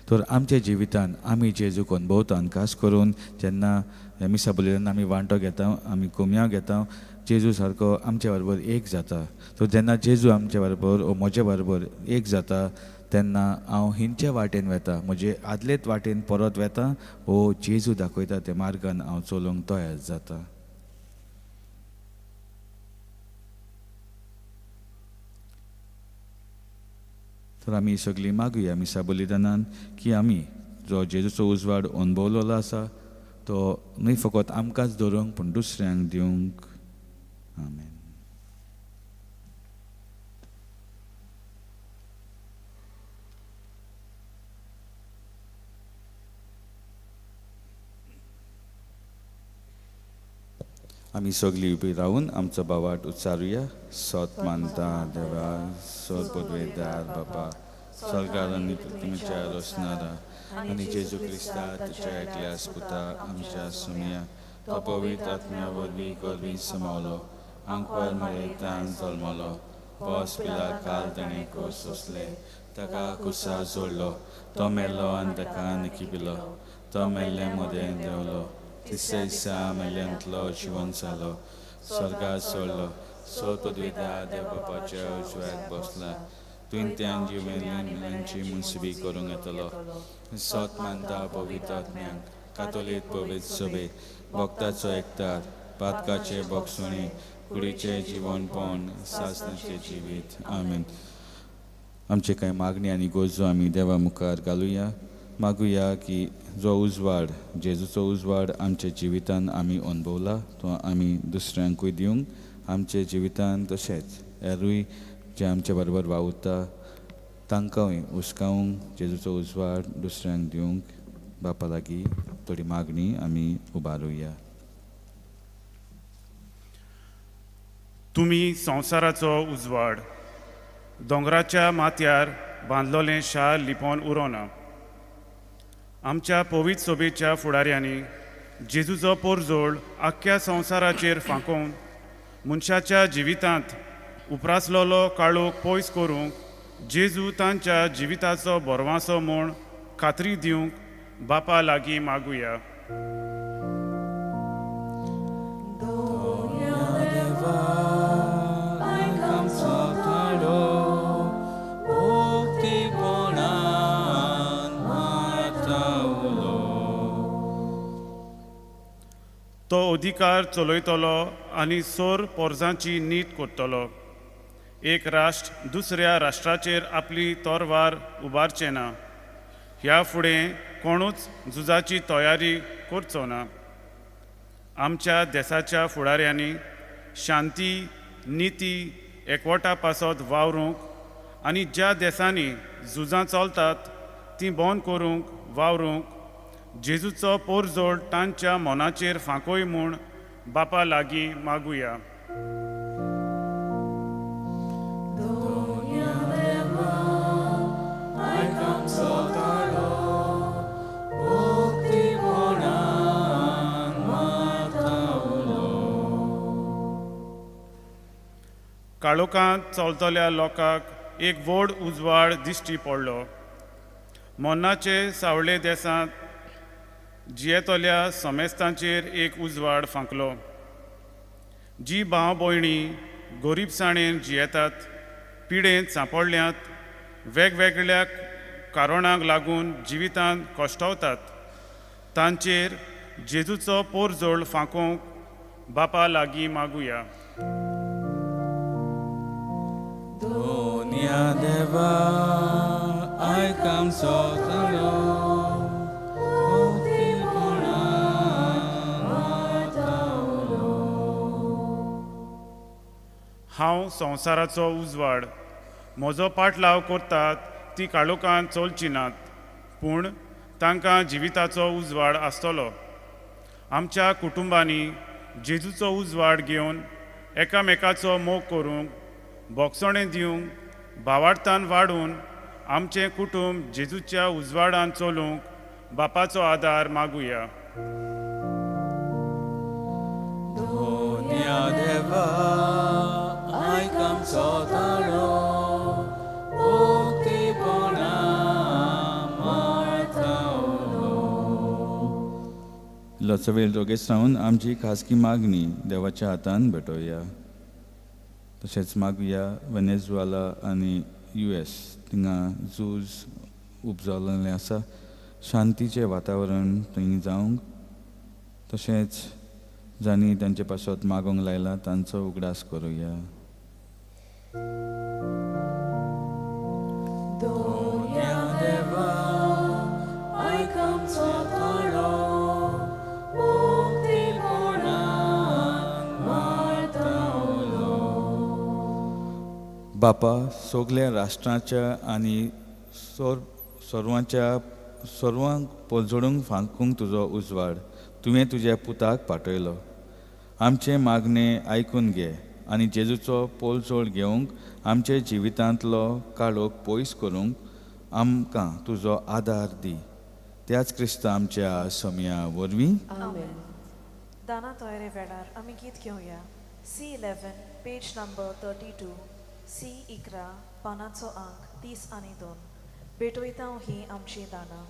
Speaker 9: तर आमच्या जिवितान आमी जेजूक अनुभवता. आनी खास करून जेन्ना ह्या मिसा बलिदान आमी वांटो घेता, आमी कोमयां घेता, जेजू सारको आमच्या बरोबर एक जाता. सो जेन्ना जेजू आमच्या बरोबर ओ म्हज्या बरोबर एक जाता तेन्ना हांव हिंच्या वाटेन वेता, म्हजे आदलेच वाटेन परत वेता, ओ जेजू दाखयता त्या मार्गान हांव चलोवंक तयार जाता. तर आमी सगळीं मागुया मिसा बलिदानान की आमी जो जेजूचो उजवाड अनुभवलेलो आसा तो न्हय फकत आमकांच धरूंक पूण दुसऱ्यांक दिवंक. आमेन. आमी सगळीं उबी रावन आमचो बावाट उच्चारुया. सोत मानता देवा, सोत पदवेदार बापा, स्वर्गार आनी पृथ्वीच्या रोसणारा, आनी जेजू क्रिस्ता तुज्या एकल्या पुता आमच्या सुमया, तो पवित्र आत्म्या वरवीं गोरवीं समावलो, आंकवार मरयतान जल्मलो, पोस पिला काल ताणें कोस सोंसले, ताका कुसा जोडलो, तो मेल्लो आनी ताका निखिपिलो, तो मेल्ले मदें देंवलो, तिसऱ्या दिसा मेल्ल्यांतलो जिवन जालो, स्वर्गात सोडलो, सोत पदवेदार देव बापाच्या उजव्याक बसला, तुयेंत्यान जिवेल्यांची मुनसिबी करूंक येतलो. सोत मानता पवित्र आत्म्यांक, कातोलीक पवित्र सभे, भक्ताचो एकठार, पातकाचे भोगसणी, कुडीचे जिवनपण, सासणाचे जिवीत. आमेन. आमचे कांय मागणी आनी गरजो आमी देवा मुखार घालुया. मागुया की जो उजवाड जेजूचो उजवाड आमच्या जिवितान आमी अनुभवला तो आमी दुसऱ्यांकूय दिवंक. आमच्या जिवितान तशेंच हेरूय जे आमच्या बरोबर वावुरता तांकांय हुस्कावंक जेजूचो उजवाड दुसऱ्यांक दिवंक. बापा लागीं थोडी मागणी आमी उबारुया.
Speaker 13: तुमी संवसाराचो उजवाड, दोंगराच्या माथ्यार बांदलोलें शार लिपोवन उरोना. आमच्या पवित्र सोबेच्या फुडाऱ्यांनी जेजूचो पोरजोळ आख्ख्या संवसाराचेर फांकोवन मनशाच्या जिवितांत उपरासलोलो काळोख पयस करूंक जेजू तांच्या जिविताचो बोरवांसो म्हूण खात्री दिवंक बापा लागीं मागुया. तो अधिकार चलयतलो आनी सोर पोरजांची नीट करतलो. एक राष्ट्र दुसऱ्या राष्ट्राचेर आपली तोरवार उबारचें ना. ह्या फुडें कोणूच झुजाची तयारी करचो ना. आमच्या देशाच्या फुडाऱ्यांनी शांती, निती, एकवटा पासत वावरूंक आनी ज्या देशांनी झुजां चलतात तीं बंद करूंक वावरूंक जेजूचो पोरजोळ तांच्या मनाचेर फांकोय म्हूण बापा लागीं मागुया. काळोखांत चलतल्या लोकांक एक व्हड उजवाड दिश्टी पडलो. मोन्नाचे सावळे देसांत जियेतल्या समेस्तांचेर एक उजवाड फांकलो. जी भाव भयणी गरीबसाणेन जियेतात, पिडेंत सांपडल्यांत, वेगवेगळ्या कारणांक लागून जिवितांत कश्टावतात, तांचेर जेजूचो पोरजोळ फांकोवंक बापा लागीं मागुया.
Speaker 9: दोनिया देवा आयकाम सोतलो
Speaker 13: हांव संवसाराचो उजवाड. म्हजो पाटलाव करतात ती काळोखांत चलची नात, पूण तांकां जिविताचो उजवाड आसतलो. आमच्या कुटुंबांनी जेजूचो उजवाड घेवन एकामेकाचो मोग करूंक, भोगसणें दिवंक, भावार्थान वाडून आमचें कुटूंब जेजूच्या उजवाडान चलूंक बापाचो आदार मागुया.
Speaker 9: इल्लोचो वेळ दोगेच रावन आमची खासगी मागणी देवाच्या हातान भेटोवया. तशेंच मागुया वेनेझुएला आनी US थिंगा झूज उपजाल्लें आसा, शांतीचें वातावरण थंय जावंक. तशेंच जांणी तांचे पासत मागोंक लायला तांचो उगडास करुया. बापा, सगल्या राष्ट्राच्या आनी सर्वांक पोलजोडूंक फांकूंक तुजो उजवाड तुवें तुज्या पुताक पाठयलो. आमचे मागणे आयकून घे आनी जेजूचो पोलजोड घेवंक आमचे जिवितांतलो काळोख पयस करूंक आमकां तुजो आदार दी. त्याच क्रिस्ता आमच्या सोम्या वरवीं.
Speaker 6: दाना तोयरे वेळार आमी गीत घेवया. C11 पेज नंबर 32, C11 पानाचो अंक 30 आनी 2. भेटोयता ही आमची दाना.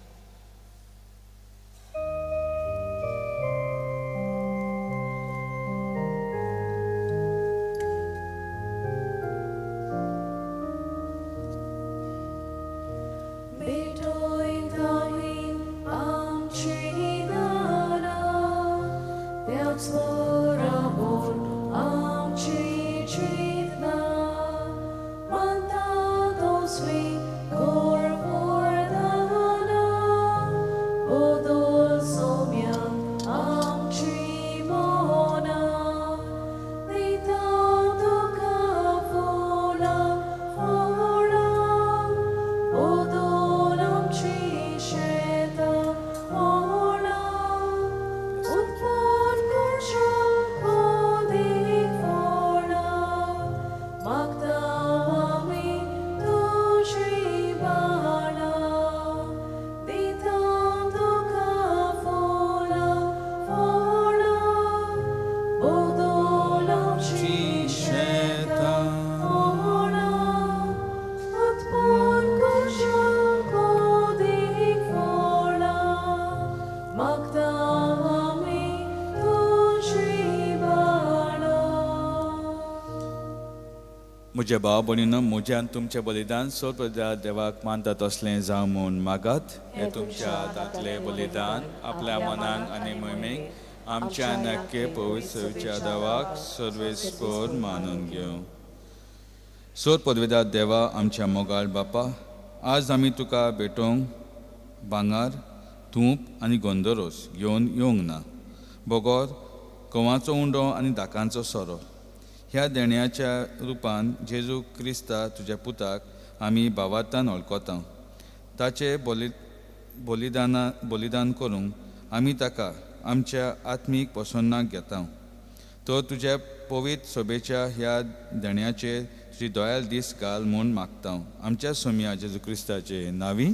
Speaker 9: म्हज्या भाव भयणीनो, म्हज्यान तुमचें बलिदान सोपदा देवाक मानता तसलें जावं म्हूण मागात. हें तुमच्या हातांतलें बलिदान आपल्या मनाक आनी मोहिमेक आमच्या नक्के पवित्रच्या देवाक सर्वेस्पर मानून घेवं. सोर पदवेदार देवा, आमच्या मोगाळ बापा, आज आमी तुका भेटोवंक भांगर, तूप आनी गोंदरोस घेवन येवंक ना. बोगोर, कवांचो उंडो आनी दाकांचो सोरो ह्या देण्याच्या रुपान जेजू क्रिस्ता तुज्या पुताक आमी भावार्थान वळखता. ताचे बलिदान करूंक आमी ताका आमच्या आत्मीक प्रसन्नाक घेता. तो तुज्या पवित्र सोबेच्या ह्या देण्याचेर तुजी दोयाल दीस घाल म्हूण मागता. आमच्या सोम्या जेजू क्रिस्ताचे नांवी.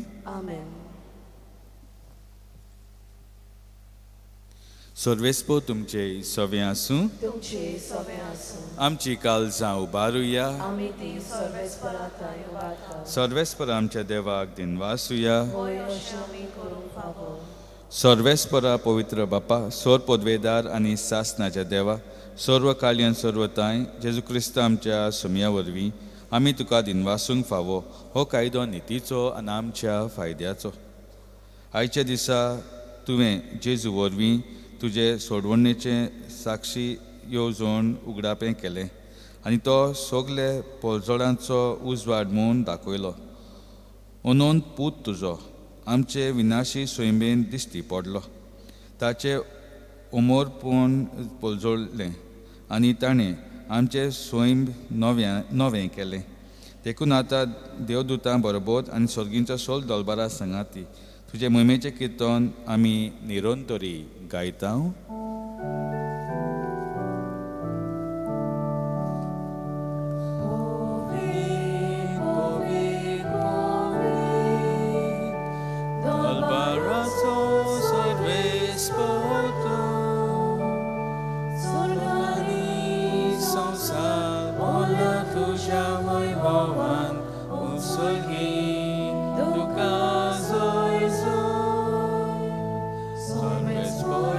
Speaker 9: सर्वेस्पो तुमचे सवे आसूं. आमची काळजां उबारुया. सर्वेस्पर आमच्या देवाक दिनवासुया. सर्वेस्परा पवित्र बापा, सोर पदवेदार आनी सासनाच्या देवा, सर्व काळयेन सर्वताय जेजू क्रिस्त आमच्या सोम्या वरवीं आमी तुका दिनवासूंक फावो. हो कायदो नितीचो आनी आमच्या फायद्याचो. आयच्या दिसा तुवें जेजू वरवीं तुजे सोडवणेचे साक्षी येवजण उगडापें केलें आनी तो सगले पोलजोडांचो उजवाड म्हूण दाखयलो. अंदून पूत तुजो आमचे विनाशी सोयंबेन दिश्टी पडलो. ताचे उमोरपण पोलजोडलें आनी ताणें आमचें सोयंब नवें केलें. देखून आतां देवदूतां बरोबर आनी सर्गींचो सोल दरबारा सांगाती तुजे मोहिमेचें किर्तन आमी निरंतरी गायता.
Speaker 1: Sorves por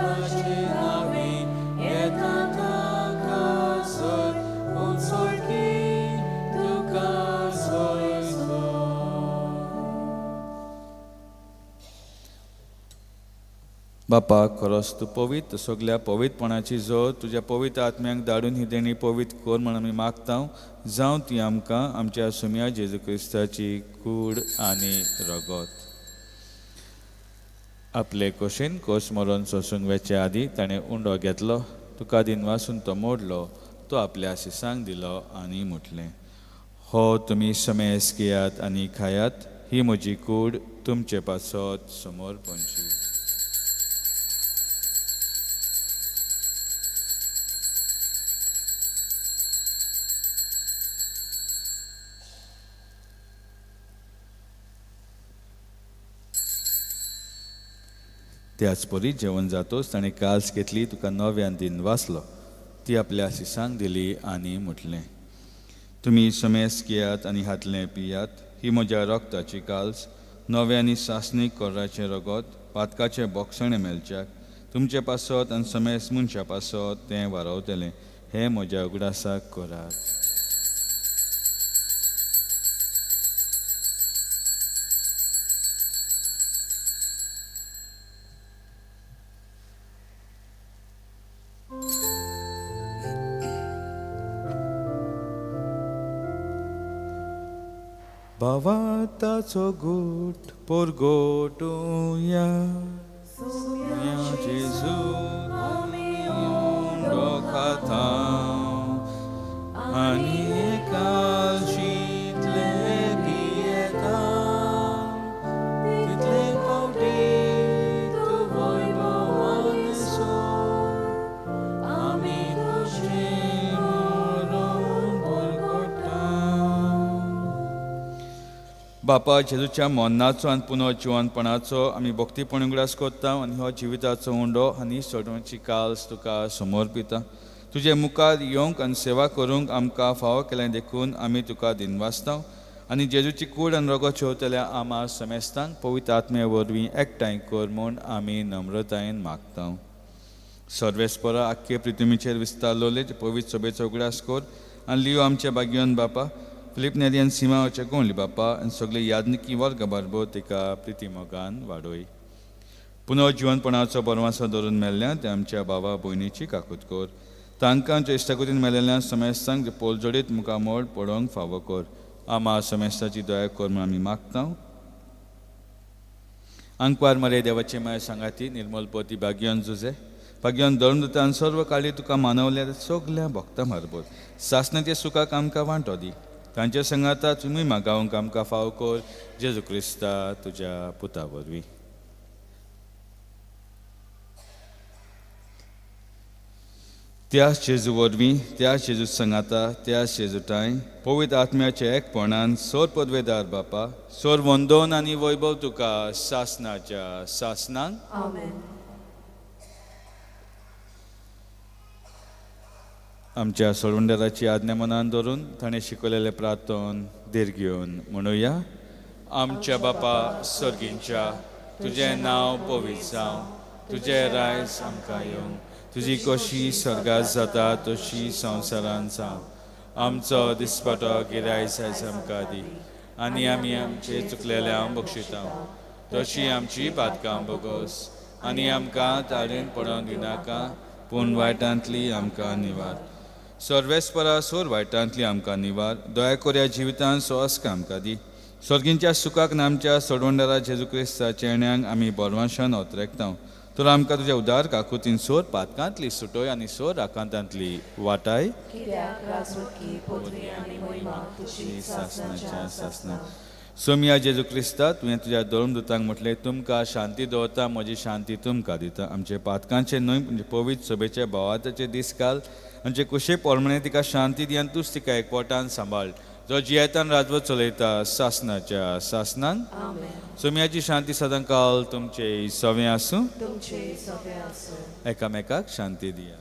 Speaker 9: बापा खरोच तूं पवित्र सगळ्या पवित्रपणाची जोत तुज्या पवित्र आत्म्यांक धाडून ही देणी पवित्र कोर म्हणून आमी मागता जावं ती आमकां आमच्या सुम्या जेजू क्रिस्ताची कूड आनी रगत. आपले कोशेन कोस मरून सोसूंक वेचे आदी ताणें उंडो घेतलो तुका दिन वासून तो मोडलो तो आपल्या शिसांक दिलो आनी म्हटलें हो तुमी समेस घेयात आनी खायात ही म्हजी कूड तुमचे पासत समोर पोंची. त्याच परी जेवण जातोच ताणें काल्स घेतली तुका नव्यान दिन वाचलो ती आपल्या शिसांक दिली आनी म्हटलें तुमी समेस घेयात आनी हातलें पियात ही म्हज्या रक्ताची काल्स नव्यानी सासणीक कोर्राचें रगत पातकाचें बोगसणें मेलच्याक तुमचे पासत आनी समेस मनशा पासत तें वारवतलें हें म्हज्या उगडासाक करात. Bhavataco gut por gotuia Sumia Jesu Undo katau Ani ekal shitle pieta Title paudit tu voi boaneso Ami kushimoron por gotau. बापा जेजूच्या मोन्नाचो आनी पुनर्जिवनपणाचो आमी भक्तीपण उगडास कोत्ता आनी हो जिविताचो उंडो आनी सोडवणची काल्स तुका समर्पिता तुजे मुखार येवंक आनी सेवा करूंक आमकां फावो केलें देखून आमी तुका दिनवासता आनी जेजूची कूड आनी रगत शेवतल्या आमा समेस्तांक पवित्र आत्मे वरवीं एकठांय कर म्हूण आमी नम्रतायेन मागता. सर्वेस्परा आख्खे पृथ्वीचेर विस्तारलोले पवित्र सभेचो उगडास कर आनी लियो आमचे भाग्यवन बापा फिलिप नेरियन सिमाचे कोणली बापा आनी सगळे यादनिकी वर्ग बारबो तिका प्रिती मोगान वाडोय. पुनर्जिवनपणाचो परवांसो धरून मेल्ल्या ते आमच्या भावा भयणीची काकूत कर तांकां आमच्या इश्टाकुतीन मेलेल्या समेस्तांक पोलजोडीत मुखामोड पडोवंक फावो कर आमा समेस्ताची दया कर म्हूण आमी मागता. आंकवार मरे देवाचे माय सांगाती निर्मलपती भाग्यवन जुजे भाग्यवन धर्मदुतान सर्व काळी तुका मानवल्या सगल्या भक्तां मारबोर सासणाच्या सुखाक आमकां वांटो दी तांच्या संगाता तुमी मागावंक आमकां फाव कर जेजू क्रिस्ता तुज्या पुता वरवीं. त्याच जेजू वरवीं त्याच जेजू संगाता त्याच जेजूटाय पवित्र आत्म्याचे एकपणान सोर पदवेदार बापा सोर वंदन आनी वैभव तुका सासणाच्या सासणांक आमच्या सोडवंडराची आज्ञा मनान धरून ताणें शिकयलेले प्रार्थन देर घेवन म्हणुया. आमच्या बापा सर्गींच्या तुजें नांव पवित्र जावं तुजें रायज आमकां येवंक तुजी कशी स्वर्गांत जाता तशी संवसारांत जावं आमचो दिसपटो गिरायज आयज आमकां दी आनी आमी आमचे चुकलेल्यांक बक्षिता तशी आमची पातकां बोगोस आनी आमकां ताळेन पडोवन दिनाका पूण वायटांतली आमकां निवार. सर्वेस्परा सोर वायटांतली आमकां निवार दया कोऱ्या जिवितांत सोस्क आमकां दी स्वर्गींच्या सुखाक आमच्या सोडवंडरा जेजू क्रिस्ता चेण्याक आमी बोरवांशान ओतरेकता तर आमकां तुज्या उदार काकुतीन सोर पातकांतली सुटोय आनी सोर आकांतांतली वाटाय सासना सोमिया जेजू क्रिस्ता तुवें तुज्या धर्मदुतांक म्हटलें तुमकां शांती दवरता म्हजी शांती तुमकां दिता आमचे पातकांचे न्हय म्हणजे पवित्र सभेच्या भावाचे दीस काल आमचे कुशे पोरमणे तिका शांती दी आनी तूंच तिका एकवटान सांबाळ जो जियेतान राजवट चलयता सासनाच्या सासनान सोम्याची शांती सदां काल तुमचे सवें आसूं एकामेकाक शांती दिया.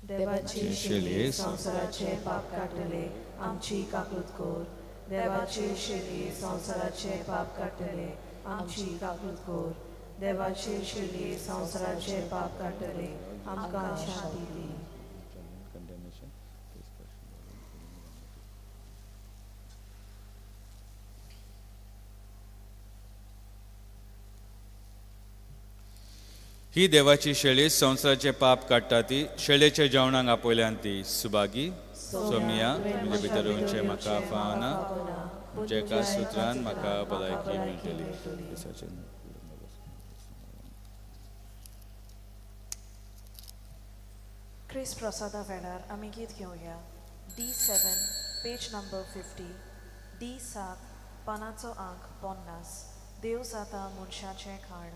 Speaker 6: देवाचे शेले संसाराचे पाप काडटले आमची काकूत कोर देवाचे शेले संसाराचे पाप काडटले आमची काकूत कोर देवाचे शेले संसाराचे पाप काडटले आमकां शांती दी.
Speaker 9: ही देवाची शेळी संवसाराचे पाप काडटा ती शेळेच्या जेवणाक आपयल्यान ती सुभागी सोमिया म्हणजे भितर येवचे म्हाका फावना म्हणजे एका सुत्रान म्हाका भलायकी मेळटली.
Speaker 6: क्रिस प्रसादा वेळार आमी गीत घेवया. D7 पेज नंबर 50, D7 पानाचो अंक 50. देव जाता मनशाचें खाण.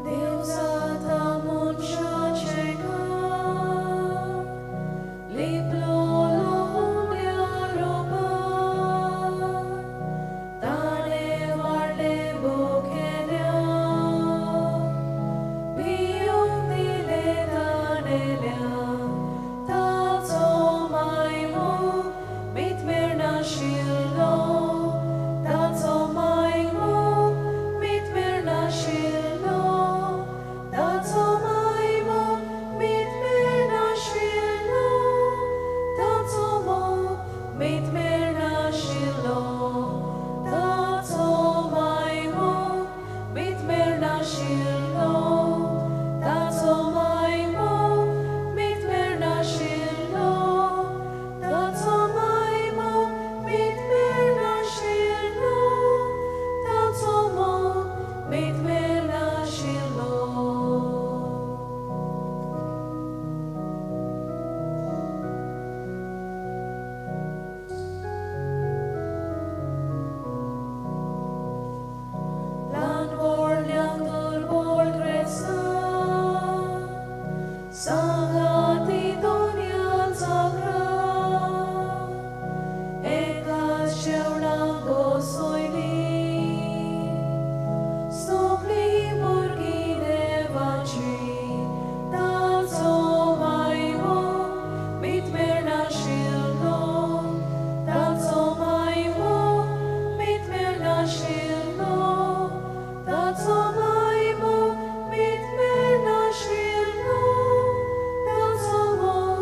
Speaker 1: देव जाता मनशाचें खाण, लिपलो लोंबड्या रोपार, ताणे वाडले बोकेल्या, भियूंक दिले ताणेल्या, ताचो मायमोग मितमेर नाशिल्लो, ताचो मायमोग मितमेर नाशिल्लो, ताचो मायमोग मितमेर नाशिल्लो, ताचो मोग मितमेर नाशिल्लो, ताचो मायमोग मितमेर नाशिल्लो, ताचो मायमोग मितमेर नाशिल्लो, ताचो मायमोग मितमेर नाशिल्लो, ताचो मोग मितमेर नाशिल्लो. ल्हान व्हडल्यांक दुर्बळ क्रेस्तांव, सांगाती दोनया जागराव, एकाच जेवणाक घोसयली, सोगलीं भुरगीं देवाची, ताचो मायमोग मितमेर नाशिल्लो, ताचो मायमोग मितमेर नाशिल्लो, ताचो मायमोग मितमेर नाशिल्लो, ताचो मोग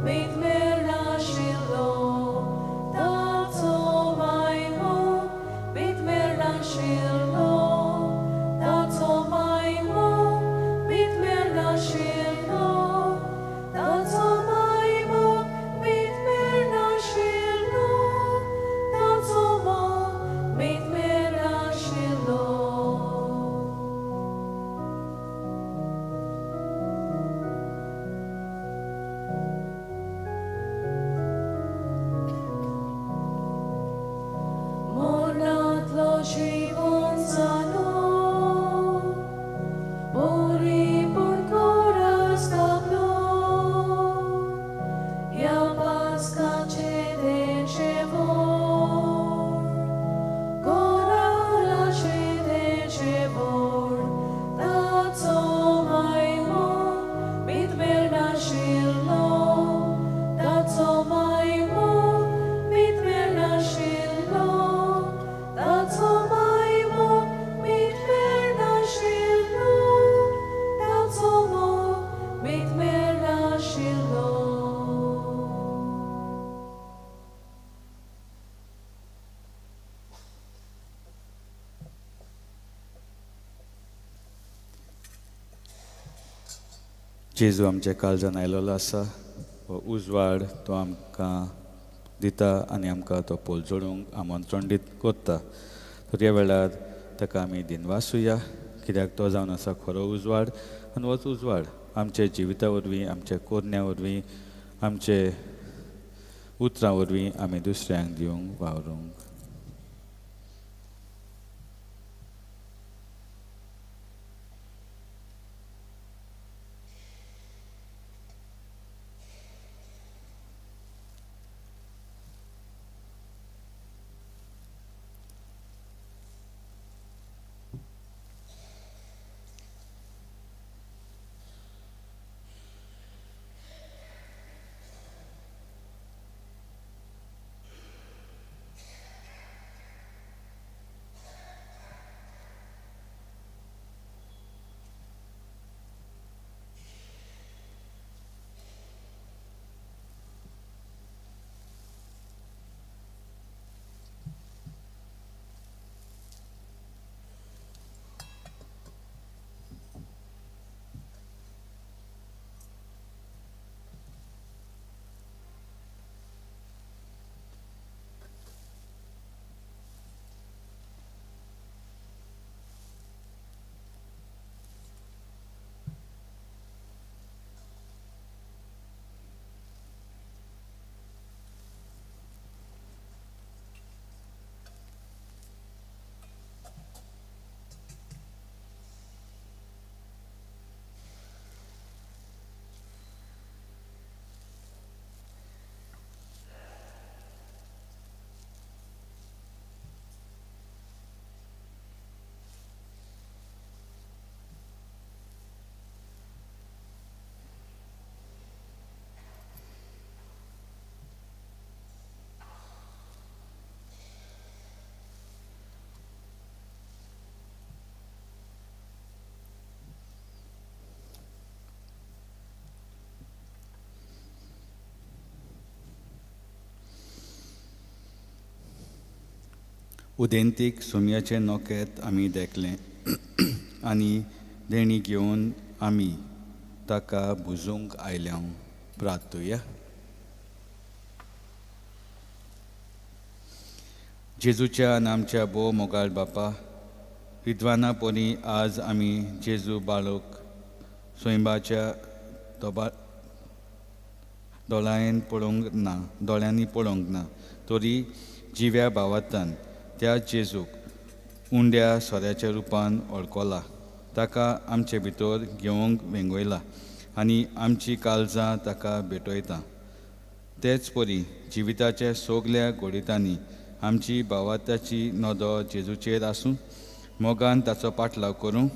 Speaker 1: मितमेर नाशिल्लो, ताचो मायमोग मितमेर नाशिल्लो, ताचो मायमोग मितमेर नाशिल्लो, ताचो मायमोग मितमेर नाशिल्लो, ताचो मोग मितमेर नाशिल्लो. मोरणांतलो जीवन जालो, परिपूर्ण कोरास धापलो, ह्या पास्काचे देंचे व्हड, कोरालाचे देंचे व्हड, ताचो मायमोग मितमेर नाशिल्लो, ताचो मायमोग मितमेर नाशिल्लो, ताचो मायमोग मितमेर नाशिल्लो, ताचो मोग मितमेर नाशिल्लो.
Speaker 9: जेजू आमच्या काळजान आयलोलो आसा, हो उजवाड तो आमकां दिता आनी आमकां तो पोलचोडूंक आमंत्रण कोत्ता. तर ह्या वेळार ताका आमी दिनवासुया, कित्याक तो जावन आसा खरो उजवाड, आनी होच उजवाड आमच्या जिविता वरवीं, आमच्या कोरण्या वरवीं, आमचे उतरां वरवीं आमी दुसऱ्यांक दिवंक वावरूंक. उदेंतीक सुमयाचें नोकेत आमी देखलें आनी देणी घेवन आमी ताका बुजूंक आयल्या प्रार्थुया. जेजूच्या आनी आमच्या भोव मोगाळ बापा, विद्वाना पोरी आज आमी जेजू बाळोक स्वयंबाच्या दोळ्यांनी पळोवंक ना तरी जिव्या भावांतल्यान त्या जेजूक उंड्या सोऱ्याच्या रुपान वळखला, ताका आमचे भितर घेवंक वेंगयला आनी आमची काळजां ताका भेटयता. तेच परी जिविताच्या सगल्या घोडीतांनी आमची भावाताची नदो जेजूचेर आसूं, मोगान ताचो पाटलाव करूं.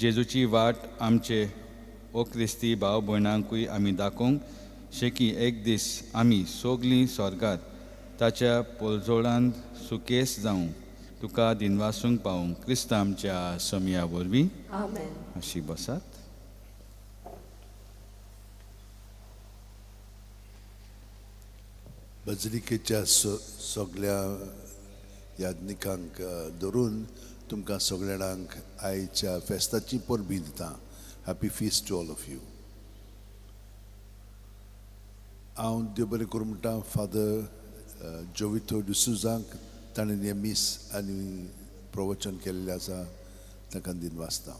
Speaker 9: जेजूची वाट आमचे ओ क्रिस्ती भाव भयणांकूय आमी दाखोवंक शेकी एक दीस आमी सोगलीं स्वर्गांत ताच्या पोलजोळांत सुकेस जावं तुका दिनवासूंक पावूंक क्रिस्त आमच्या समया वरवीं अशी बसात.
Speaker 2: बजरिकेच्या सगल्या यादनिकांक धरून तुमकां सगळ्यांक आयच्या फेस्ताची परबीं दिता. Happy feast to all of you. हांव देव बरें करूं म्हणटा फादर जोवितो डिसूजाक ताणें हें मीस आनी प्रवचन केल्लें आसा ताका दिन वाचता.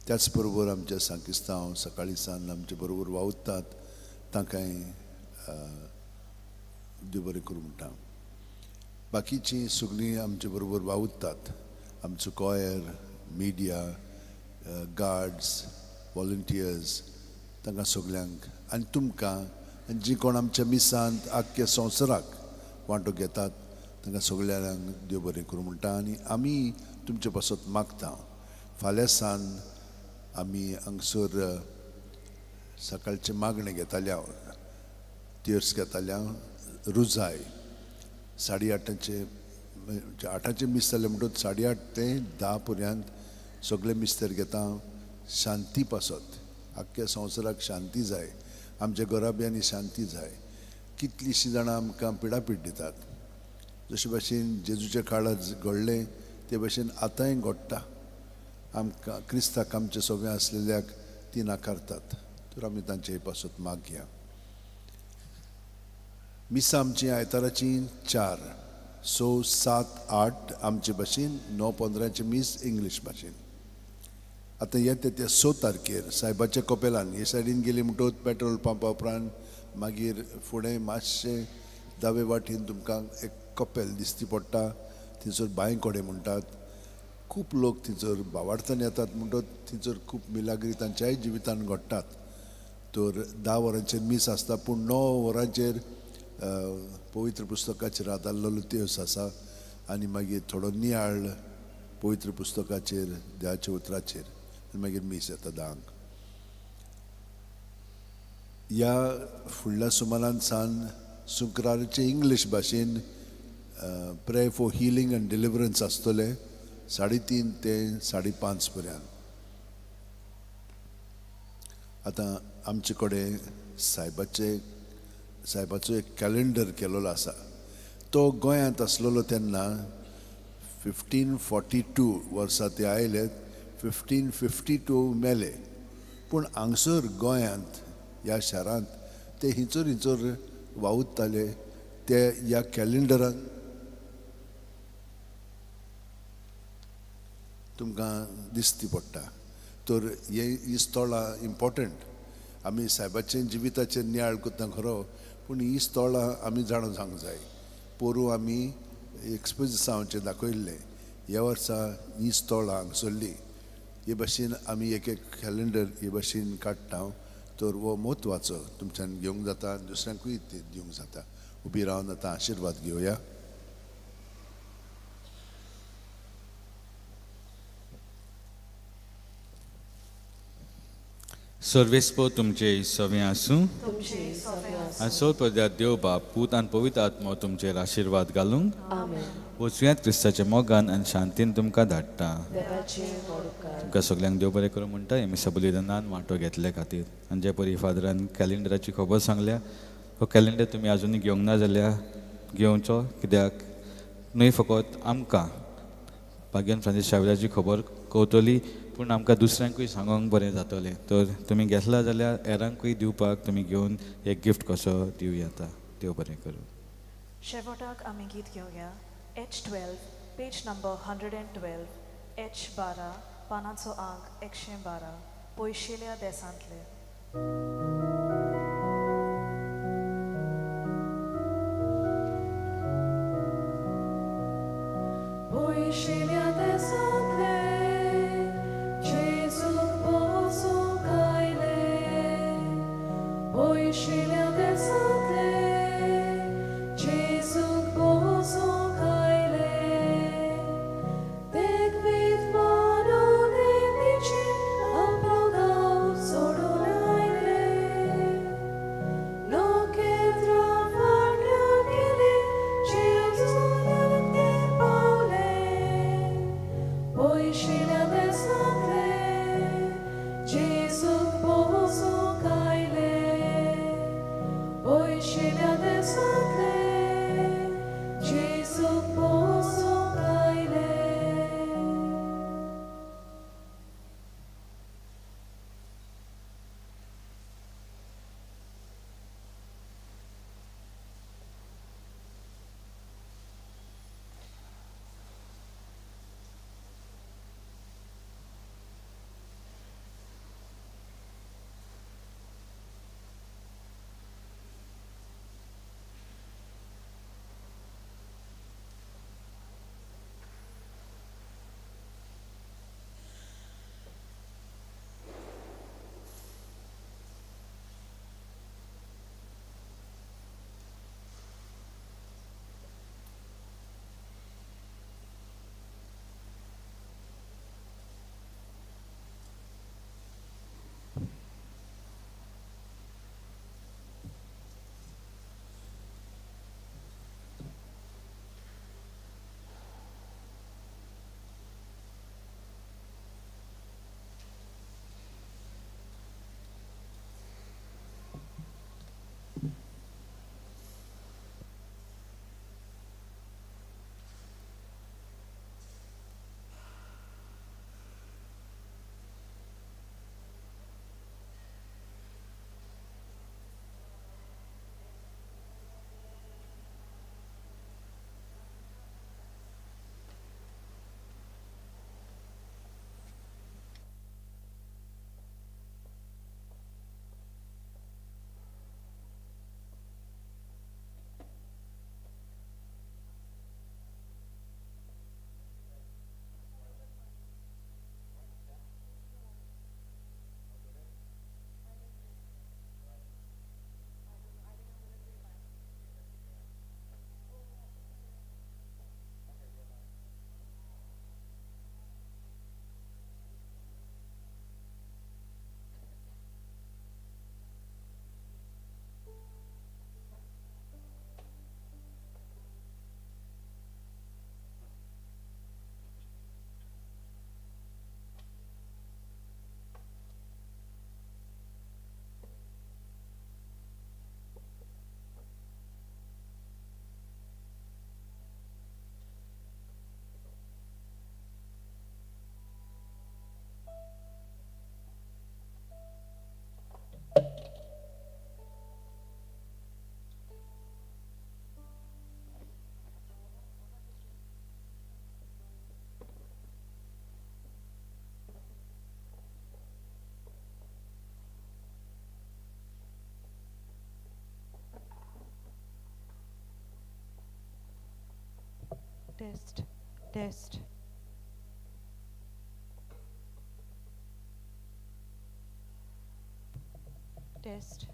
Speaker 2: त्याच बरोबर आमच्या सांकिस्तांव सकाळीं सान आमचे बरोबर वावुरतात तांकांय देव बरें करूं म्हणटा. बाकीचीं सगळीं आमचे बरोबर वावुरतात, आमचो कॉयर, मिडिया, गार्ड्स, वॉलंटियर्स, तांकां सगल्यांक आनी तुमकां आनी जीं कोण आमच्या मिसांत आख्ख्या संवसाराक वांटो घेतात तांकां सगळ्यांक देव बरें करूं म्हणटा. आनी आमी तुमचे पासत मागता फाल्यां सान आमी हांगसर सकाळचे मागणे घेताल्या तिर्स घेताल्या रुजाय 8:30 मीस जाले म्हणटूच 8:30 ते 10 पर्यंत सगळे मिस्तेर घेता. शांती पासत आख्ख्या संवसाराक शांती जाय, आमच्या घराब्यांनी शांती जाय. कितलींशीं जाणां आमकां पिडापीड दितात, जशे भाशेन जेजूच्या काळार घडलें ते भाशेन आतांय घडटा. आमकां क्रिस्ताक आमच्या सगळ्या आसलेल्याक ती नाकारतात, तर आमी तांचे पासत मागया. मिसां आमची आयताराची 4, 6, 7, 8 आमचे भाशेन, 9, 15 मीस इंग्लीश भाशेन. आतां येता त्या 6 तारखेर सायबाच्या कपेलान हे सायडीन गेली म्हणटच पेट्रोल पंपा उपरांत मागीर फुडें मातशें दावे वाटेन तुमकां एक कपेल दिसती पडटा. थंयसर बांय कोडे म्हणटात. खूब लोक थंयसर भावार्थान येतात म्हणटच थंयसर खूब मिलाग्री तांच्याय जिवितान घडटात. तर 10 वरांचेर मीस आसता, पूण 9 वरांचेर पवित्र पुस्तकाचेर आदारलेलो तेस आसा आनी मागीर थोडो नियाळ पवित्र पुस्तकाचेर देवाच्या उतराचेर आनी मागीर मीस येता 10. ह्या फुडल्या सुमारान सान शुक्राराचे इंग्लीश भाशेन प्रे फॉर हिलींग एंड डिलिव्हरन्स आसतले 3:30 ते 5:30 पर्यंत. आतां आमचे कडेन सायबाचो एक कॅलेंडर केल्लो आसा. तो गोंयांत आसलेलो तेन्ना 1542 वर्सा ते आयले, 1552 मेले. पूण हांगसर गोंयांत ह्या शारांत ते हिंचोर वावुरताले ते ह्या कॅलेंडरान तुमकां दिसती पडटा. तर ही स्थळां इम्पॉर्टंट. आमी सायबाचें जिविताचेर नियाळ कोत्ता खरो, पूण ही स्थळां आमी जाणून सांगूंक जाय. पोरूं आमी एक्सपोजिसांचें दाखयल्लें, ह्या वर्सा ही स्थळां हांगसरलीं हे भाशेन आमी एक कॅलेंडर हे भाशेन काडटा. तर हो म्हत्वाचो तुमच्यान घेवंक जाता, दुसऱ्यांकूय ते दिवंक जाता. उबी रावन आतां आशिर्वाद घेवया.
Speaker 9: सर्वेस्पो तुमचे सवे आसूं आनी सो पद्यात देव बाप पूत आनी पवित्र आत्मो तुमचेर आशिर्वाद घालूंक वचुयात क्रिस्ताच्या मोगान आनी शांतीन तुमकां धाडटा. तुमकां सगल्यांक देव बरें करूं म्हणटा एम सबलिदानान वांटो घेतले खातीर. आनी जे परी फादरान कॅलेंडराची खबर सांगल्या, हो कॅलेंडर तुमी आजुनूय घेवंक ना जाल्यार घेवचो, कित्याक न्हय फकत आमकां भाग्यन फ्रांसीस शावेराची खबर कवतली पूण आमकां दुसऱ्यांकूय सांगोंक बरें जातलें. तर तुमी घेतला जाल्यार हेरांकूय दिवपाक तुमी घेवन एक गिफ्ट कसो दिवं येता. देव बरें करूं.
Speaker 6: शेवटाक आमी गीत घेवया H12 पेज नंबर 112 H12 पानाचो अंक 112 पयशिल्या देसांतले.
Speaker 1: Pojšilia desantle, Jezuk posłuchajle. Pojšilia desantle, Jezuk posłuchajle. Tak vid mano nevici, a progał sodunajle. No que trafarla gili, Jezuk nalakte paule. Pojšilia desantle, Jezuk posłuchajle. Pojšilia desantle, Jezuk posłuchajle.
Speaker 6: Test, test. Test.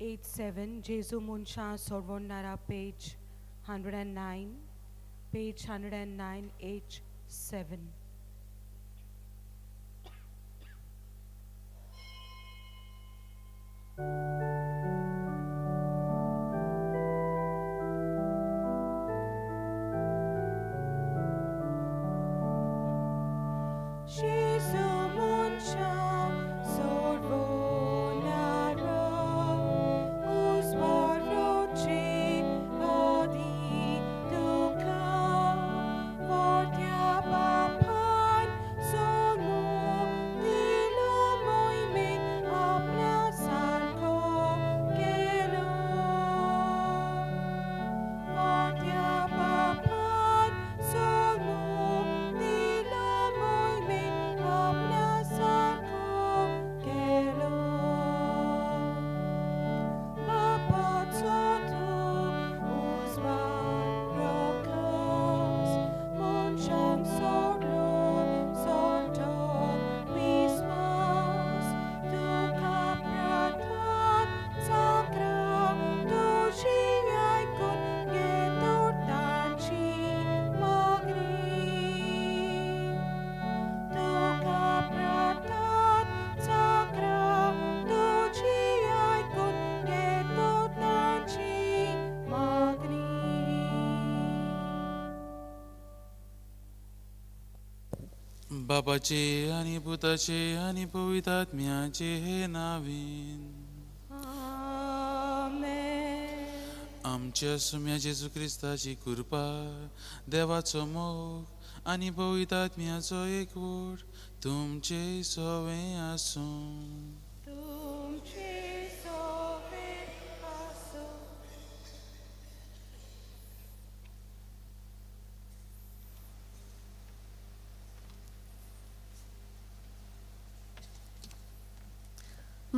Speaker 14: 87 जेजू मनशां सोडवणारा page 109 page 109 H7.
Speaker 1: Jesu muncha sorvonara us varroci odi duca vortia papai sono dilo moimin apna salco kelo vortia papai sono dilo moimin apna salco kelo Bapat sotu uzvar rokas Monchang sorlo sorto mismas Duka pratat sakra Dushi aikon getortanchi magri Duka pratat sakra Dushi aikon getortanchi magri
Speaker 15: बाबाचे आणि पुताचे आणि पवित्रात्म्याचे हे नावीन
Speaker 1: Amen.
Speaker 15: आमच्या सुम्या जेजू ख्रिस्ताची कृपा देवाचो मोग आणि पवित्रात्म्याचो एकवट तुमचे सवे आसूं
Speaker 1: तुमचे सोवे आसो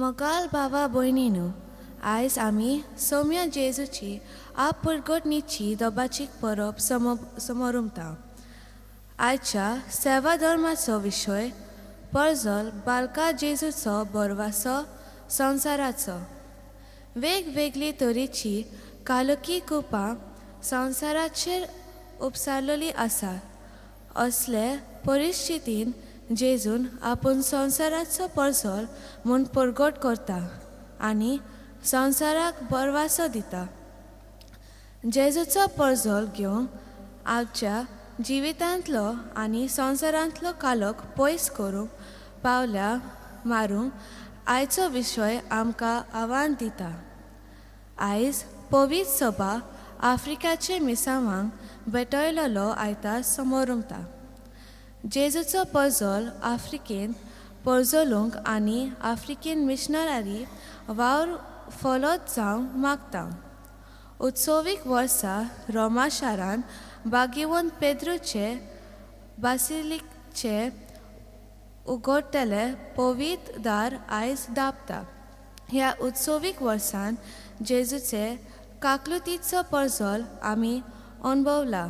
Speaker 16: मोगाल बाबा भयणीनो आयज आमी सौम्या जेजूची परगटणीची दोबाचीक परब समारंभता आयच्या सेवा धर्माचो विशय परजल बालका जेजूचो बरवासो संवसाराचो वेगवेगळी तरेची कालकी कुपां संवसाराचेर उपसारलेली आसा असले परिस्थितीन जेजून आपूण संवसाराचो परजल म्हूण परगट करता आनी संवसाराक बरवासो दिता जेजूचो परजल घेवन आमच्या जिवितांतलो आनी संवसारांतलो कालोक पयस करूंक पावल्या मारूंक आयचो विशय आमकां आव्हान दिता आयज पवित्र सभा आफ्रिकाचे मिसावांक भेटयलेलो आयतार समारंभता जेजूचो परजल आफ्रिकेन परजलूंक आनी आफ्रिकेन मिशनरी वावर फॉलोत जावंक मागता उत्सवीक वर्सा रोमा शारान बागिवंत पेद्रूचे बासिलिकचे उगडटले पवित्र दार आयज दाबता ह्या उत्सवीक वर्सान जेजूचे काकलुतीचो परजल आमी अणभवला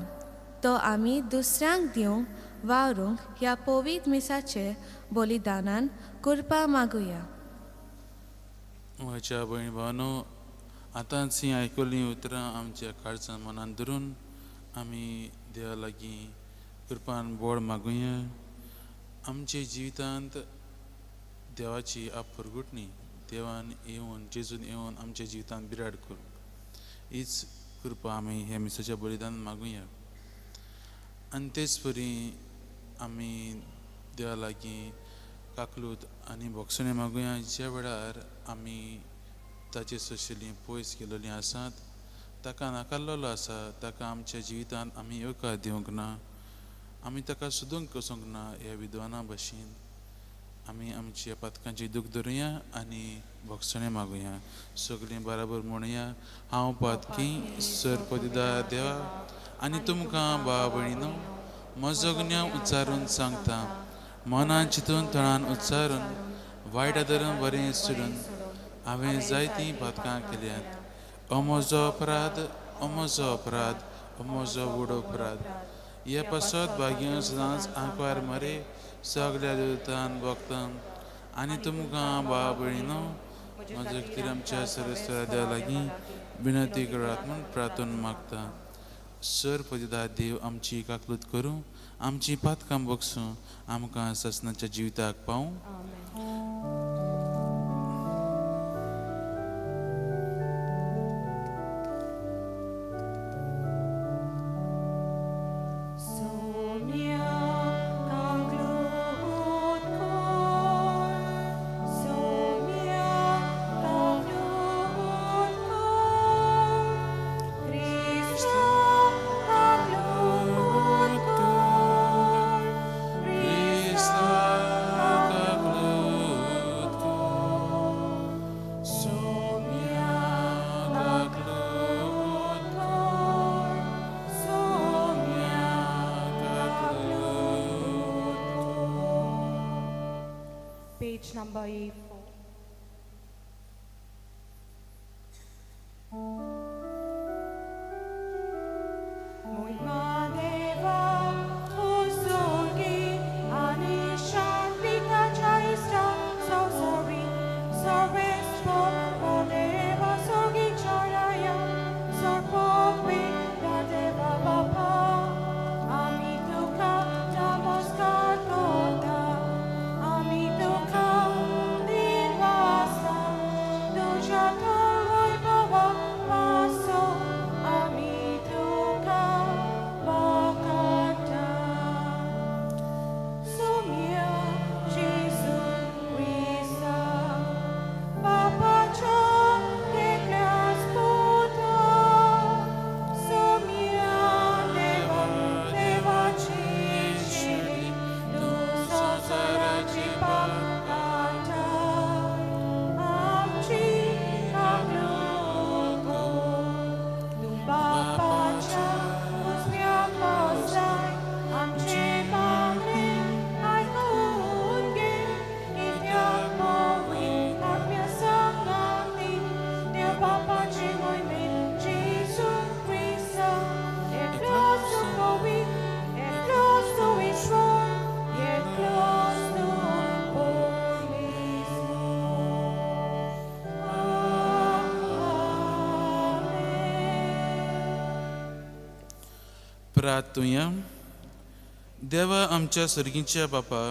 Speaker 16: तो आमी दुसऱ्यांक दिवंक वावरूंक ह्या पवित्र मिसाचे बलिदानान कृपा मागुया
Speaker 15: म्हज्या भयण भावानो आतांच ही आयकल्लीं उतरां आमच्या काळजान मनान धरून आमी देवा लागीं कृपान बोड मागुया आमच्या जिवितांत देवाची परगटणी देवान येवन जेजून येवन आमच्या जिवितांत बिराड करूंक हीच कृपा आमी हे मिसाच्या बलिदान मागुया आनी तेच परी आमी देवा लागीं काकलूत आनी भोगसणे मागुया ज्या वेळार आमी ताचे सुशेलीं पयस गेलोलीं आसात ताका नाकारलेलो आसा ताका आमच्या जिवितांत आमी येवकार दिवंक ना आमी ताका सोदूंक वचोंक ना ह्या विद्वाना भाशेन आमी आमच्या पातकांची दूख धरुया आनी भोगसणे मागुया सगळीं बराबर म्हणुया हांव पातकी सरपदिदार देवा आनी तुमकां भाव भयणीनो म्हजो गुन्यांव उच्चारून सांगता मनान चिंतून तळान उच्चारून वायट आदरून बरें सोडून हांवें जायतीं पातकां केल्यात हो म्हजो अपराध हो म्हजो अपराध हो म्हजो व्हड अपराध ह्या पासत भाग्य सदांच आंकवार मरे सगळ्या देवतान भोगतां आनी तुमकां भाव भयणीनो माझे खातीर आमच्या सर्वेस्वरा देवा लागीं विनंती करात म्हूण प्रार्थना मागता. सर पदिदा देव आमची काकलूत करूं, आमची पातकां बगसूं, आमकां ससनाच्या जिविताक पावूं.
Speaker 1: Somia kaglud kor, Somia kaglud kor, Krista kaglud kor, Krista kaglud kor, Somia kaglud kor, Somia.
Speaker 14: Page number A4.
Speaker 1: Moima deva usurgi anishan vita chaista so sorry service for deva sorgi charaya sorpopi deva baba amituka namaskar kota amituka nirvasa duja toroi baba paso amituka bakata sumia Jesus Krista Papa cha deklas puta sumia deva deva chichili du sosarachi bakata amchi aglugo Bapa cha usmia posai amchi mamre ai kunge itya mowi amya sangati ne Bapa chi moi me Jesus Krista e close to mowi e close to ishon e close to police
Speaker 15: प्रार्थुया. देवा आमच्या सर्गीच्या बापा,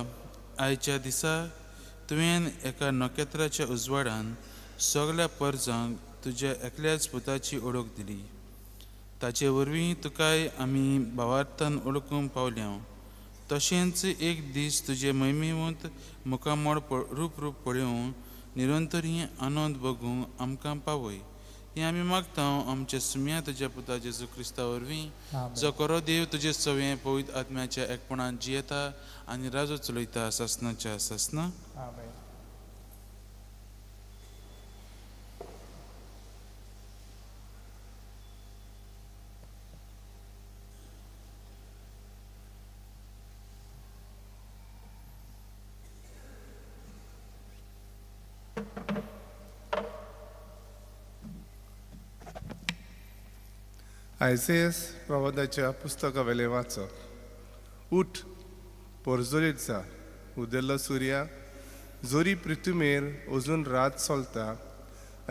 Speaker 15: आयच्या दिसा तुवें एका नखेत्राच्या उजवाडान सगळ्या परजांक तुज्या एकल्याच पुताची ओळख दिली. ताचे वरवीं तुकाय आमी भावार्थान ओळखूंक पावल्या. तशेंच एक दीस तुजे महिमेवंत मुखामोड रूप पळोवन निरंतरी आनंद बगूंक आमकां पावय. हें आमी मागता आमच्या सुम्या तुज्या पुता जेजू क्रिस्ता वरवीं, जो खरो देव तुजे सवें पवित्र आत्म्याच्या एकपणान जियेता आनी राजो चलयता ससनाच्या ससना.
Speaker 17: आयसेस प्रवादाच्या पुस्तका वेले वाचप. उठ, पोरजोरीत जा, उदेल्लो सुर्या, जोरी पृथ्वीमेर अजून रात चलता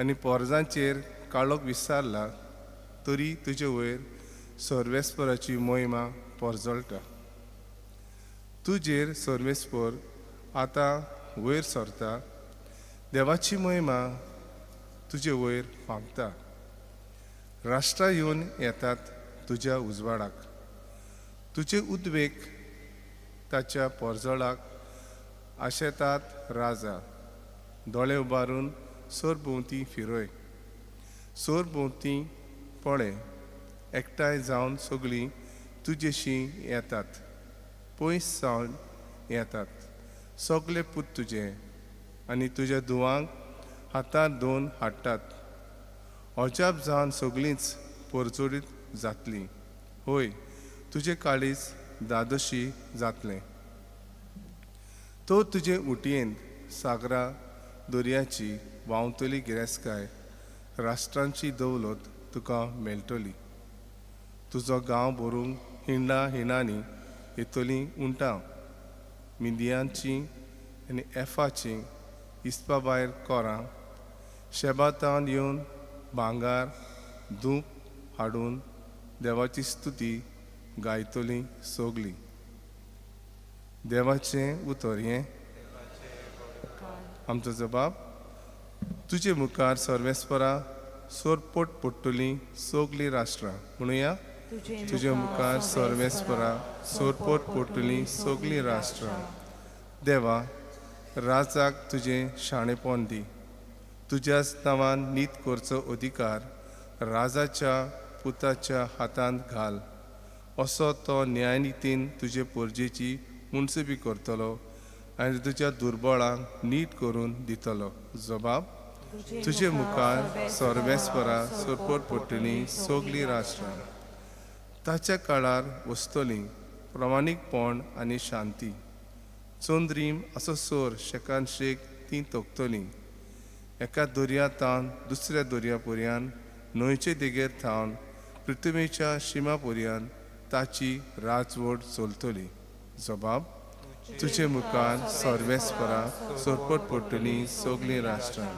Speaker 17: आनी पोरजांचेर काळोख विस्तारला, तरी तुजे वयर सर्वेस्पराची मोहिमा पोरजोळटा. तुजेर सर्वेस्पर आतां वयर सरता, देवाची मोहिमा तुजे वयर फांकता. राष्ट्रां येवन येतात तुज्या उजवाडाक, तुजे उद्वेग ताच्या पोरजोळाक आशेतात राजा. दोळे उबारून सोर भोंवती फिरय, सोर भोंवती पळय, एकठांय जावन सगळीं तुजेशी येतात, पयस सावन येतात. सगळे पूत तुजे आनी तुज्या धुवांक हातांत दोन हाडटात. अजाप जावन सगळींच पोरजोडीत जातलीं. होय, तुजें काळीज दादोशी जातलें. तो तुजे उटयेंत सागरा दर्याची व्हांवतली गिरेस्काय, राष्ट्रांची दौलत तुका मेळटली. तुजो गांव भरूंक हिणांनी येतलीं उंटां, मिदियांची आनी एफाची इस्पा भायर कोरां, शेबातान येवन भांगार धूप हाडून देवाची स्तुती गायतली सोगली. देवाचें उतर हें आमचो जबाब. तुजे मुखार सर्वेस्परा सोरपोट पडटली सोगली राष्ट्रां. म्हणुया, तुजे मुखार सर्वेस्परा सोरपोट पडटली सोगली राष्ट्रां. देवा, राजाक तुजें शाणेपण दी. तुज्याच नांवान नीत करचो अधिकार राजाच्या पुताच्या हातांत घाल. असो तो न्यायनितीन तुजे पोरजेची मुनसिबी करतलो आनी तुज्या दुर्बळांक नीट करून दितलो. जबाब. तुजे मुखार सर्वेस्परा सोरपोट पडटली सोगली राष्ट्रां. ताच्या काळार वस्तली प्रमाणीकपण आनी शांती. चोंद्रीम असो सोर शेकान शेक ती तोखतली. एका दर्यांतान दुसऱ्या दर्या पर्यान न्हंयचे देगेर थावन पृथ्वीच्या शिमा पर्यान ताची राजवट चलतली. जबाब. तुजे मुखार सर्वेस्परा सोरपोट पडटली सोगली राष्ट्रां.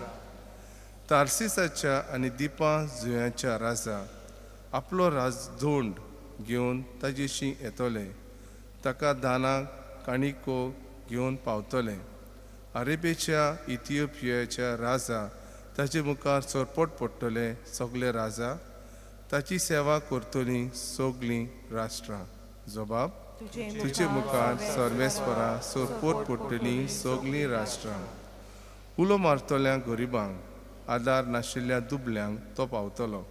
Speaker 17: तार्सिसाच्या आनी दिपा जुंयाच्या राजा आपलो राजदोंड घेवन ताजेशी येतले. ताका दानाक काणिको घेवन पावतले. अरेबेच्या इथिओपियाच्या राजा ताचे मुखार सोरपोट पडटले सगळे राजा. ताची सेवा करतली सोगली राष्ट्रां. जबाब. तुजे मुखार सर्वेस्परा सोरपोट पडटली सोगली राष्ट्रां. उलो मारतल्या गरिबांक आदार नाशिल्ल्या दुबल्यांक तो पावतलो.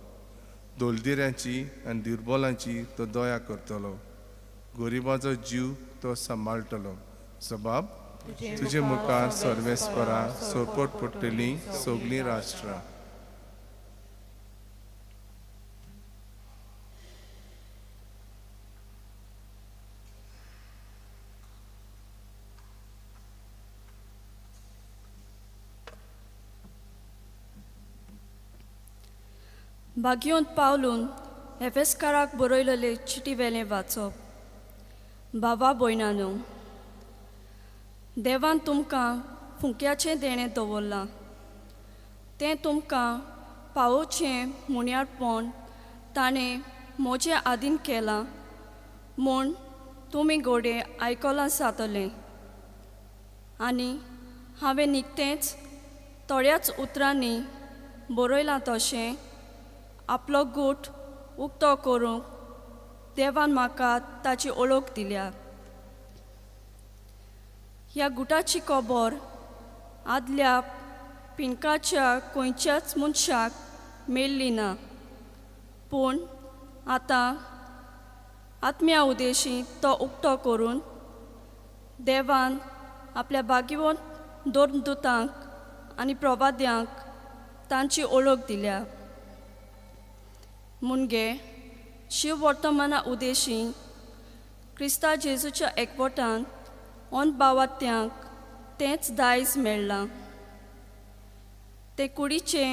Speaker 17: दोलदिऱ्यांची आनी दुर्बलांची तो दया करतलो. गरिबाचो जीव तो सांबाळटलो. जबाब. तुजे मुखार सर्वेस्परा सोरपोट पडटली सोगली राष्ट्रां.
Speaker 18: बागयोंत पावलून एफेसकाराक बरयलेले चिटी वेलें वाचप. बाबा भयणानो, देवान तुमकां फुंक्याचें देणें दवरलां. तें तुमकां पावोवचें मुण्यारपण ताणें म्हजे आदीन केलां म्हूण तुमी गोडे आयकलां जातलें. आनी हांवें निकतेंच थोड्याच उतरांनी बरयलां तशें आपलो गूट उक्तो करूंक देवान म्हाका ताची ओळख दिल्या. ह्या गुटाची खबर आदल्या पिणकाच्या खंयच्याच मनशाक मेळ्ळी ना. पूण आतां आत्म्या उदेशी तो उक्तो करून देवान आपल्या भाग्यवंत दोरदूतांक आनी प्रवाद्यांक तांची ओळख दिल्या. मुनगे शिव वर्तमाना उदेशी क्रिस्ता जेजूच्या एकवटान ओन भावात्यांक तेंच दायज मेळ्ळां. ते कुडीचे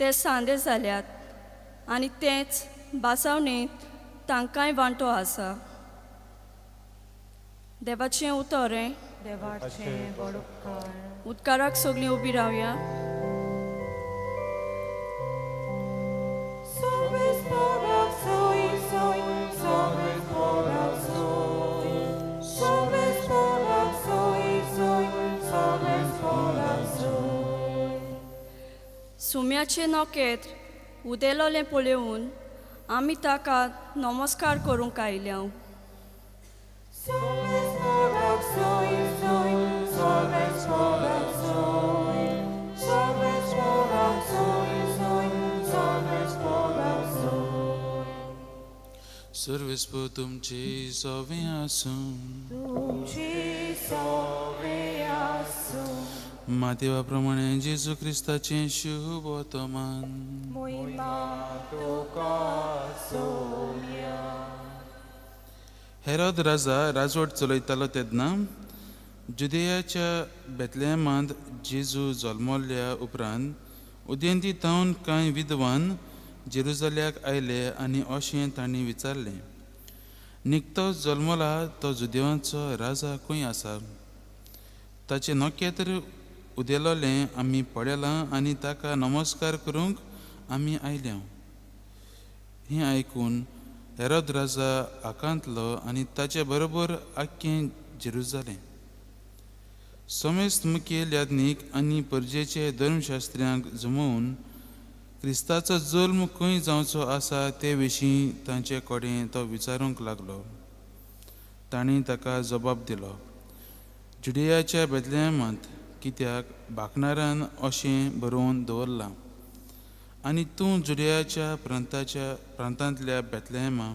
Speaker 18: ते सांदे जाल्यात आनी तेंच बासावणेंत तांकांय वांटो आसा. देवाचें उतोरें.
Speaker 1: देवाचें व्हड उपकार.
Speaker 18: उदकाराक सगळीं उबी रावया. सुम्याचे नोकेत्र उदेलोलें पळोवन आमी ताका नमस्कार करूंक आयल्या.
Speaker 15: सर्वेस्प तुमचे सवे आसूं. मातेवा प्रमाणे जेजू क्रिस्ताचें शुभ वर्तमान. हेरोद राजा राजवट चलयतालो तेन्ना जुदेयाच्या बेतलेहमांत जेजू जल्मल्या उपरांत उदेंती तावन कांय विद्वान जेरुसल्याक आयले आनी अशें तांणी विचारलें, निकतो जल्मला तो जुदेवांचो राजा खंय आसा? ताचें नोकेत्र उदेलोलें आमी पळयलां आनी ताका नमस्कार करूंक आमी आयल्या. हें आयकून हेरोद राजा आकांतलो आनी ताचे बरोबर आख्खें जेरुजालेम. समेस्त मुखेल याज्ञीक आनी परजेचे धर्मशास्त्र्यांक जमोवन क्रिस्ताचो जल्म खंय जावचो आसा ते विशीं तांचे कडेन तो विचारूंक लागलो. तांणी ताका जबाब दिलो, जुडियाच्या बेतलेहमांत, कित्याक भाकणारान अशें बरोवन दवरलां. आनी तूं जुडियाच्या प्रांतांतल्या बेतलेहमा,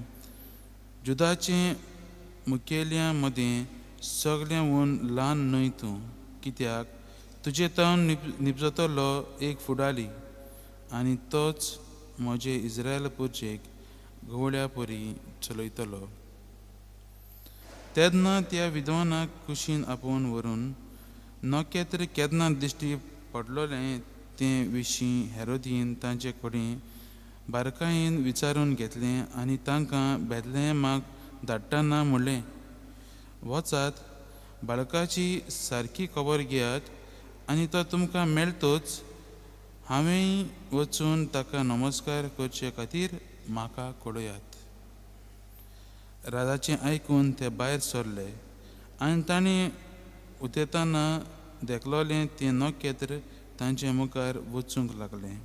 Speaker 15: जुदाचे मुखेल्या मदें सगळ्यांहून ल्हान न्हय तूं, कित्याक तुजे तावन निपजतलो एक फुडारी, आनी तोच म्हजे इस्रायल पुर्जेक घोवड्या परी चलयतलो. तेन्ना त्या विद्वानाक कुशीन आपोवन व्हरून नखेत्र केन्ना दिश्टी पडलोलें ते विशीं हेरोदीन तांचे कडेन बारकायेन विचारून घेतलें आनी तांकां बेतलेहमाक धाडटाना म्हणलें, वचात, बाळकाची सारकी खबर घेयात आनी तो तुमकां मेळटोच हांवें वचून ताका नमस्कार करचे खातीर म्हाका कळयात. राजाचें आयकून ते भायर सरले आनी ताणें उदेताना देखलोलें तें नखेत्र तांचे मुखार वचूंक लागलें.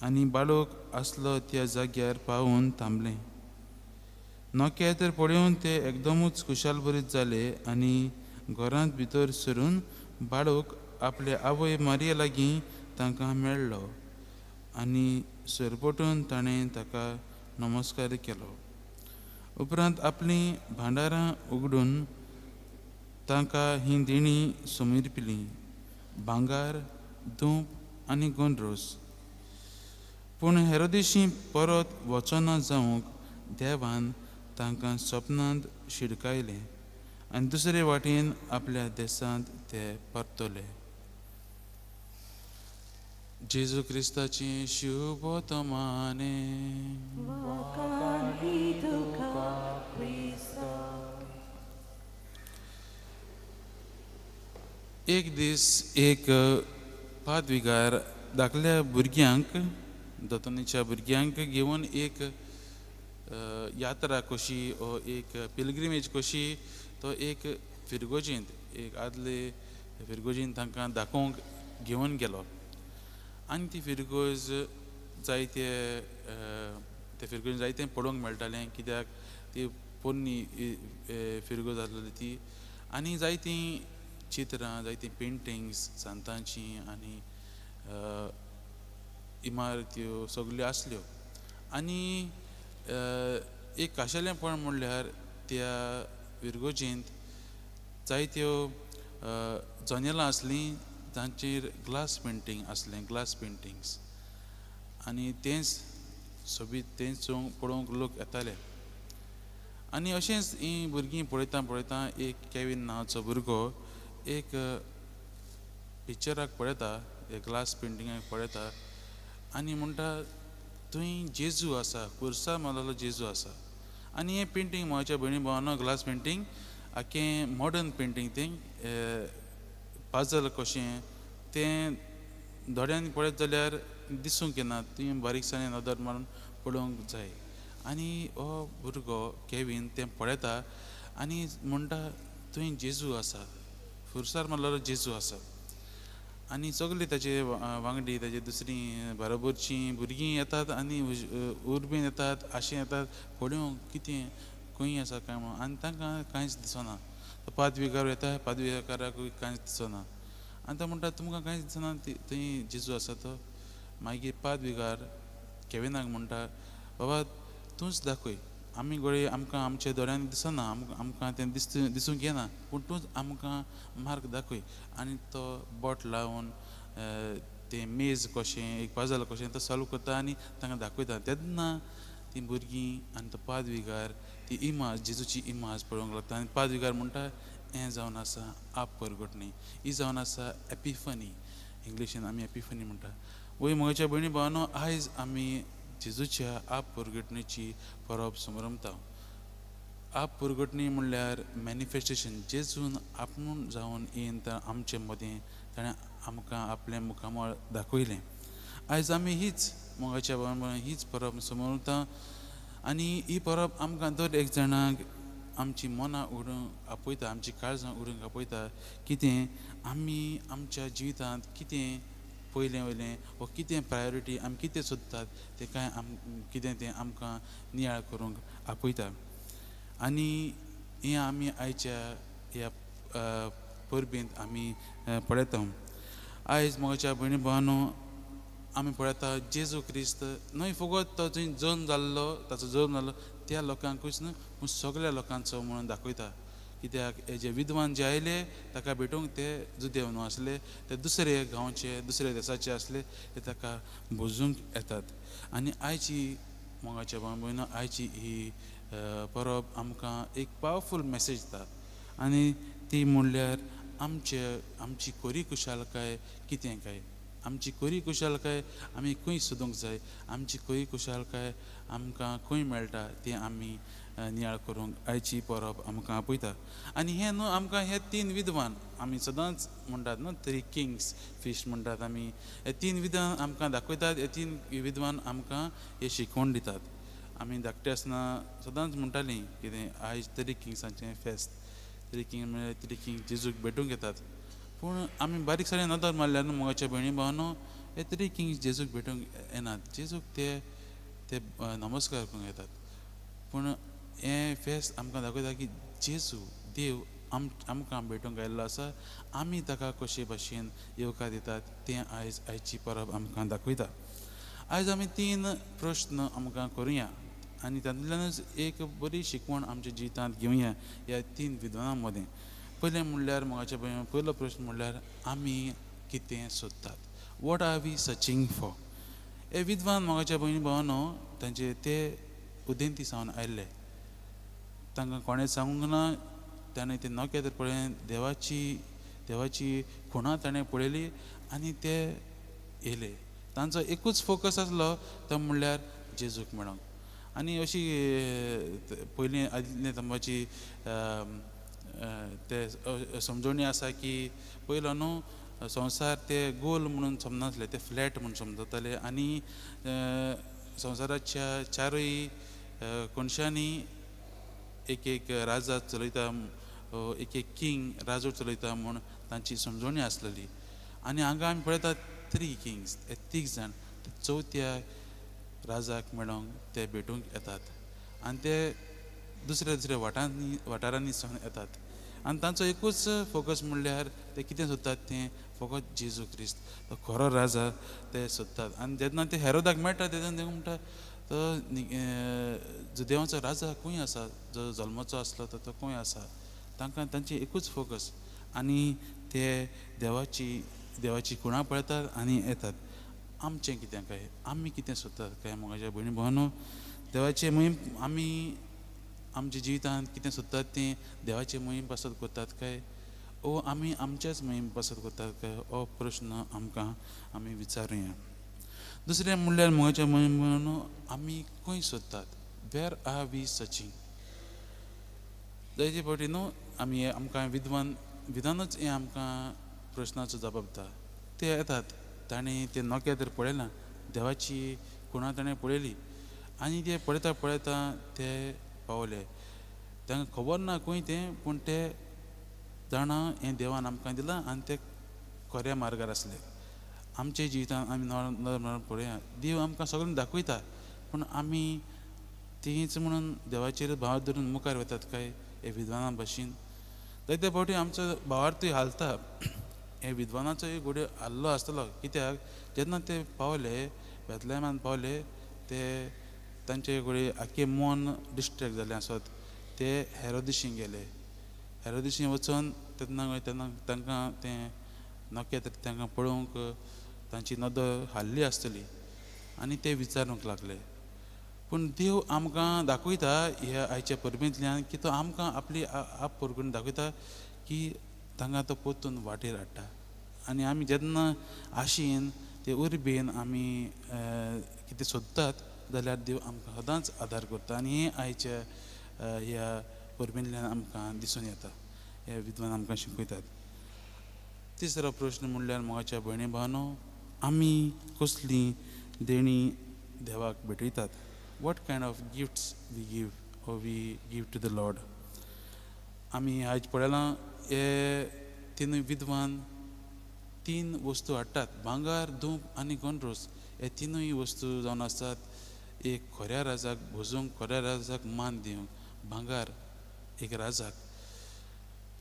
Speaker 15: आनी बाळूक आसलो त्या जाग्यार पावून थांबलें. नखेत्र पळोवन ते एकदमूच खुशालभरीत जाले आनी घरांत भितर सरून बाळूक आपले आवय मारये लागीं तांकां मेळ्ळो आनी सरपटून ताणें ताका नमस्कार केलो. उपरांत आपलीं भांडारां उगडून तांकां हीं देणी समर्पिलीं, भांगार, धूप आनी गोंडरोस. पूण हेरोदेशी परत वचना जावंक देवान तांकां सपनांत शिडकायलें आनी दुसरे वाटेन आपल्या देशांत ते परतले. जेजू क्रिस्ताचें शुभ वर्तमाने. एक दीस एक पादविकार धाकल्या भुरग्यांक, दोतोनीच्या भुरग्यांक घेवन एक यात्रा कशी ओ एक पिलग्रिमेज कशी तो एक फिरगोजींत एक आदले फिरगोजींत तांकां दाखोवंक घेवन गेलो. आनी ती फिरगोज जायते फिरगोजीन जायतें पळोवंक मेळटालें, कित्याक ती पोरणी फिरगोज आसलेली ती. आनी जायतीं चित्रां, जायतीं पेंटिंग्स सांतांचीं आनी इमारत्यो सगल्यो आसल्यो. आनी एक खाशेलेंपण म्हणल्यार त्या फिरगोजींत जायत्यो जनेलां आसलीं तांचेर ग्लास पेंटींग आसलें, ग्लास पेंटिंग्स. आनी तेंच सोबीत तेंच पळोवंक लोक येताले. आनी अशेंच हीं भुरगीं पळयता पळयता एक केविन नांवाचो भुरगो एक पिक्चराक पळयता, एक ग्लास पेंटिंगाक पळयता आनी म्हणटा, थंय जेजू आसा, खुर्सार मारलेलो जेजू आसा. आनी हें पेंटींग म्हज्या भयणी भावानो ग्लास पेंटींग आख्खें मॉडर्न पेंटींग तें पाजल कशें तें दोळ्यांनी पळयत जाल्यार दिसूंक येना, तुवें बारीकसाणेन नदर मारून पळोवंक जाय. आनी हो भुरगो केविन तें पळयता आनी म्हणटा, थंय जेजू आसा, खुर्सार मारलेलो जेजू आसा. आनी सगळीं ताचे वांगडी ताची दुसरीं बाराबरचीं भुरगीं येतात आनी उर्बेन येतात, आशें येतात पळोवंक कितें खंय आसा काय म्हणून. आनी तांकां कांयच दिसना. पादविकार येता, पादविकाराकूय कांयच दिसना. आनी तो म्हणटा, तुमकां कांयच दिसना थंय जेजू आसा तो. मागीर पादविकार केविनाक म्हणटा, बाबा तूंच दाखय, आमी गळे आमकां आमच्या दोळ्यांनी दिसना, आमकां तें दिसूंक येना, पूण तूंच आमकां मार्ग दाखय. आनी तो बोट लावन तें मेज कशें, एक पाजल कशें तो सॉल्व करता आनी तांकां दाखयता. तेन्ना तीं भुरगीं आनी तो पादविकार ती इमाज, जेजूची इमाज पळोवंक लागता. आनी पादविकार म्हणटा, हें जावन आसा आप परगटणी, ही जावन आसा एपिफनी. इंग्लिशीन आमी एपिफनी म्हणटा. वय म्हज्या भयणी भावानो, आयज आमी जेजूच्या आप परगटणेची परब समरमता. आप पुरगटणी म्हणल्यार मॅनिफेस्टेशन जेजून आपूण जावन येवन आमचे मदें ताणें आमकां आपलें मुखामळ दाखयलें. आयज आमी हीच मोगाच्या बरोबर हीच परब समोर उरता आनी ही परब आमकां दर एक जाणांक आमची मनां उडोवंक आपयता, आमची काळजां उडोवंक आपयता. कितें आमी आमच्या जिवितांत कितें पयलें वयलें वा कितें प्रायोरिटी आमी कितें सोदतात तें कांय कितें तें आमकां नियाळ करूंक आपयता. आनी हें आमी आयच्या ह्या परबेंत आमी पळयता. आयज मोगाच्या भयणी भावांनो, आमी पळयता जेजू क्रिस्त न्हय फकत तो थंय जल्म जाल्लो ताचो जल्म जाल्लो त्या लोकांकूच न्हय पूण सगळ्या लोकांचो म्हणून दाखयता. कित्याक हे जे विद्वान जे आयले ताका भेटूंक ते जुदेव न्हू आसले, ते दुसरे गांवचे दुसरे देशाचे आसले, ते ताका भोजूंक येतात. आनी आयची मोगाच्या भाव भयणो आयची ही परब आमकां एक पावरफूल मॅसेज दिता आनी ती म्हणल्यार आमची कोरी कुशालकाय कितें काय. आमची कोरी कुशालकाय आमी खंय सोदूंक जाय, आमची कोरी कुशालकाय आमकां खंय मेळटा ती आमी नियाळ करूंक आयची परब आमकां आपयता. आनी हें न्हू आमकां हे 3 विद्वान आमी सदांच म्हणटात न्हू 3 किंग्स फिश म्हणटात आमी, हे 3 विद्वान आमकां दाखयतात. हे 3 विद्वान आमकां हे शिकवण दितात. आमी धाकटे आसतना सदांच म्हणटालीं कितें आयज 3 किंग्सांचें फेस्त, 3 किंग म्हळ्यार 3 किंग जेजूक भेटूंक येतात. पूण आमी बारीक सारें नदर मारल्यार न्हू मोगाच्या भयणी भावांनो, हे 3 किंग्स जेजूक भेटूंक येनात. जेजूक ते नमस्कार करूंक येतात. पूण हें फेस्त आमकां दाखयता की जेजू देव आमकां भेटूंक आयिल्लो आसा. आमी ताका कशे भाशेन येवकार दितात तें आयची परब आमकां दाखयता. आयज आमी 3 प्रश्न आमकां करुया आनी तातूंतल्यानच एक बरी शिकवण आमच्या जिवितांत घेवया ह्या 3 विद्वानां मदें. पयलें म्हणल्यार मोगाच्या भयणीनो, पयलो प्रश्न म्हणल्यार आमी कितें सोदतात. What are we searching for. हे विद्वान मोगाच्या भयणी भावांनो, तांचे ते उदेंती सावन आयिल्ले. तांकां कोणें सांगूंक ना. ताणें तें नखेत्र पळयलें, देवाची खुणां ताणें पळयली आनी ते येयले. तांचो एकूच फोकस आसलो तो म्हणल्यार जेजूक मेळोंक. आनी अशी पयलीं आदले तंबाची ते समजोवणी आसा की पयलो न्हू संवसार ते गोल म्हणून समजनासले, ते फ्लॅट म्हणून समजताले. आनी संवसाराच्या 4 कोनशांनी एक राजा चलयता, एक किंग राजो चलयता म्हूण तांची समजोवणी आसलेली. आनी हांगा आमी पळयतात 3 किंग्स, हे 3 जाण चवथ्या राजाक मेळोंक ते भेटूंक येतात. आनी ते दुसऱ्या वाठारांनी सावन येतात. आनी तांचो एकूच फोकस म्हणल्यार ते कितें सोदतात तें फकत जेजू क्रिस्त, तो खरो राजा ते सोदतात. आनी जेन्ना ते हेरोदाक मेळटा तेन्ना ते म्हणटा तो देवाचो राजा खंय आसा, जो जल्माचो आसलो तो खंय आसा. तांकां तांची एकूच फोकस. आनी ते देवाची खुणां पळयतात आनी येतात. आमचें कितें काय, आमी कितें सोदतात काय मोगाच्या भयणी भावांनो. देवाचे मोहीम आमी आमच्या जिवितांत कितें सोदतात तें देवाचे मोहीम पासत करतात काय, ओ आमी आमच्याच मोहीम पासत करतात काय, हो प्रश्न आमी विचारुया. दुसरें म्हणल्यार मोगाच्या मोहीम भावांनो, आमी खंय सोदतात. Where are we searching. जायते फावटी न्हू आमी आमकां विद्वानूच हें आमकां प्रश्नाचो जबाब दिता. ते येतात, ताणें तें नखेत्र पळयलां, देवाची खुणां ताणें पळयली आनी ते पळयता ते पावले. तांकां खबर ना खंय तें, पूण ते जाणा हें देवान आमकां दिलां आनी ते खऱ्या मार्गार आसले. आमच्या जिवितांत आमी पळया, देव आमकां सगळें दाखयता, पूण आमी तीच म्हणून देवाचेर भाव धरून मुखार वतात काय हे विद्वाना भाशेन. जायते फावटी आमचो भावार्थूय हालता. हे विद्वानाचोय घोड्यो हाल्लो आसतलो. कित्याक जेन्ना ते पावले बेतलेहेमांत पावले, ते तांचे घोडये आख्खें मन डिस्ट्रॅक्ट जालें आसत. ते हेरोदेशीं गेले. हेरोदेशीं वचून तेन्ना तांकां तें नखेत्र तांकां पळोवंक तांची नदर हाल्ली आसतली आनी ते विचारूंक लागले. पूण देव आमकां दाखयता ह्या आयच्या परबेंतल्यान की तो आमकां आपली आप परगून दाखयता की तांकां तो परतून वाटेर हाडटा. आनी आमी जेन्ना आशेन ते उर्बेन आमी कितें सोदतात जाल्यार देव आमकां सदांच आदार करता. आनी हें आयच्या ह्या परबेंतल्यान आमकां दिसून येता. हे विद्वान आमकां शिकयतात. तिसरो प्रश्न म्हणल्यार मोगाच्या भयणी भावनो, आमी कसली देणी देवाक भेटयतात? What kind of gifts we give to the lord? आमी आयज पळयलां हे तिनूय विद्वान 3 वस्तू हाडटात. भांगर, धूप आनी गणरोस हे तिनूय वस्तू जावन आसात एक खऱ्या राजाक भोजूंक, खऱ्या राजाक मान दिवंक. भांगर एक राजाक,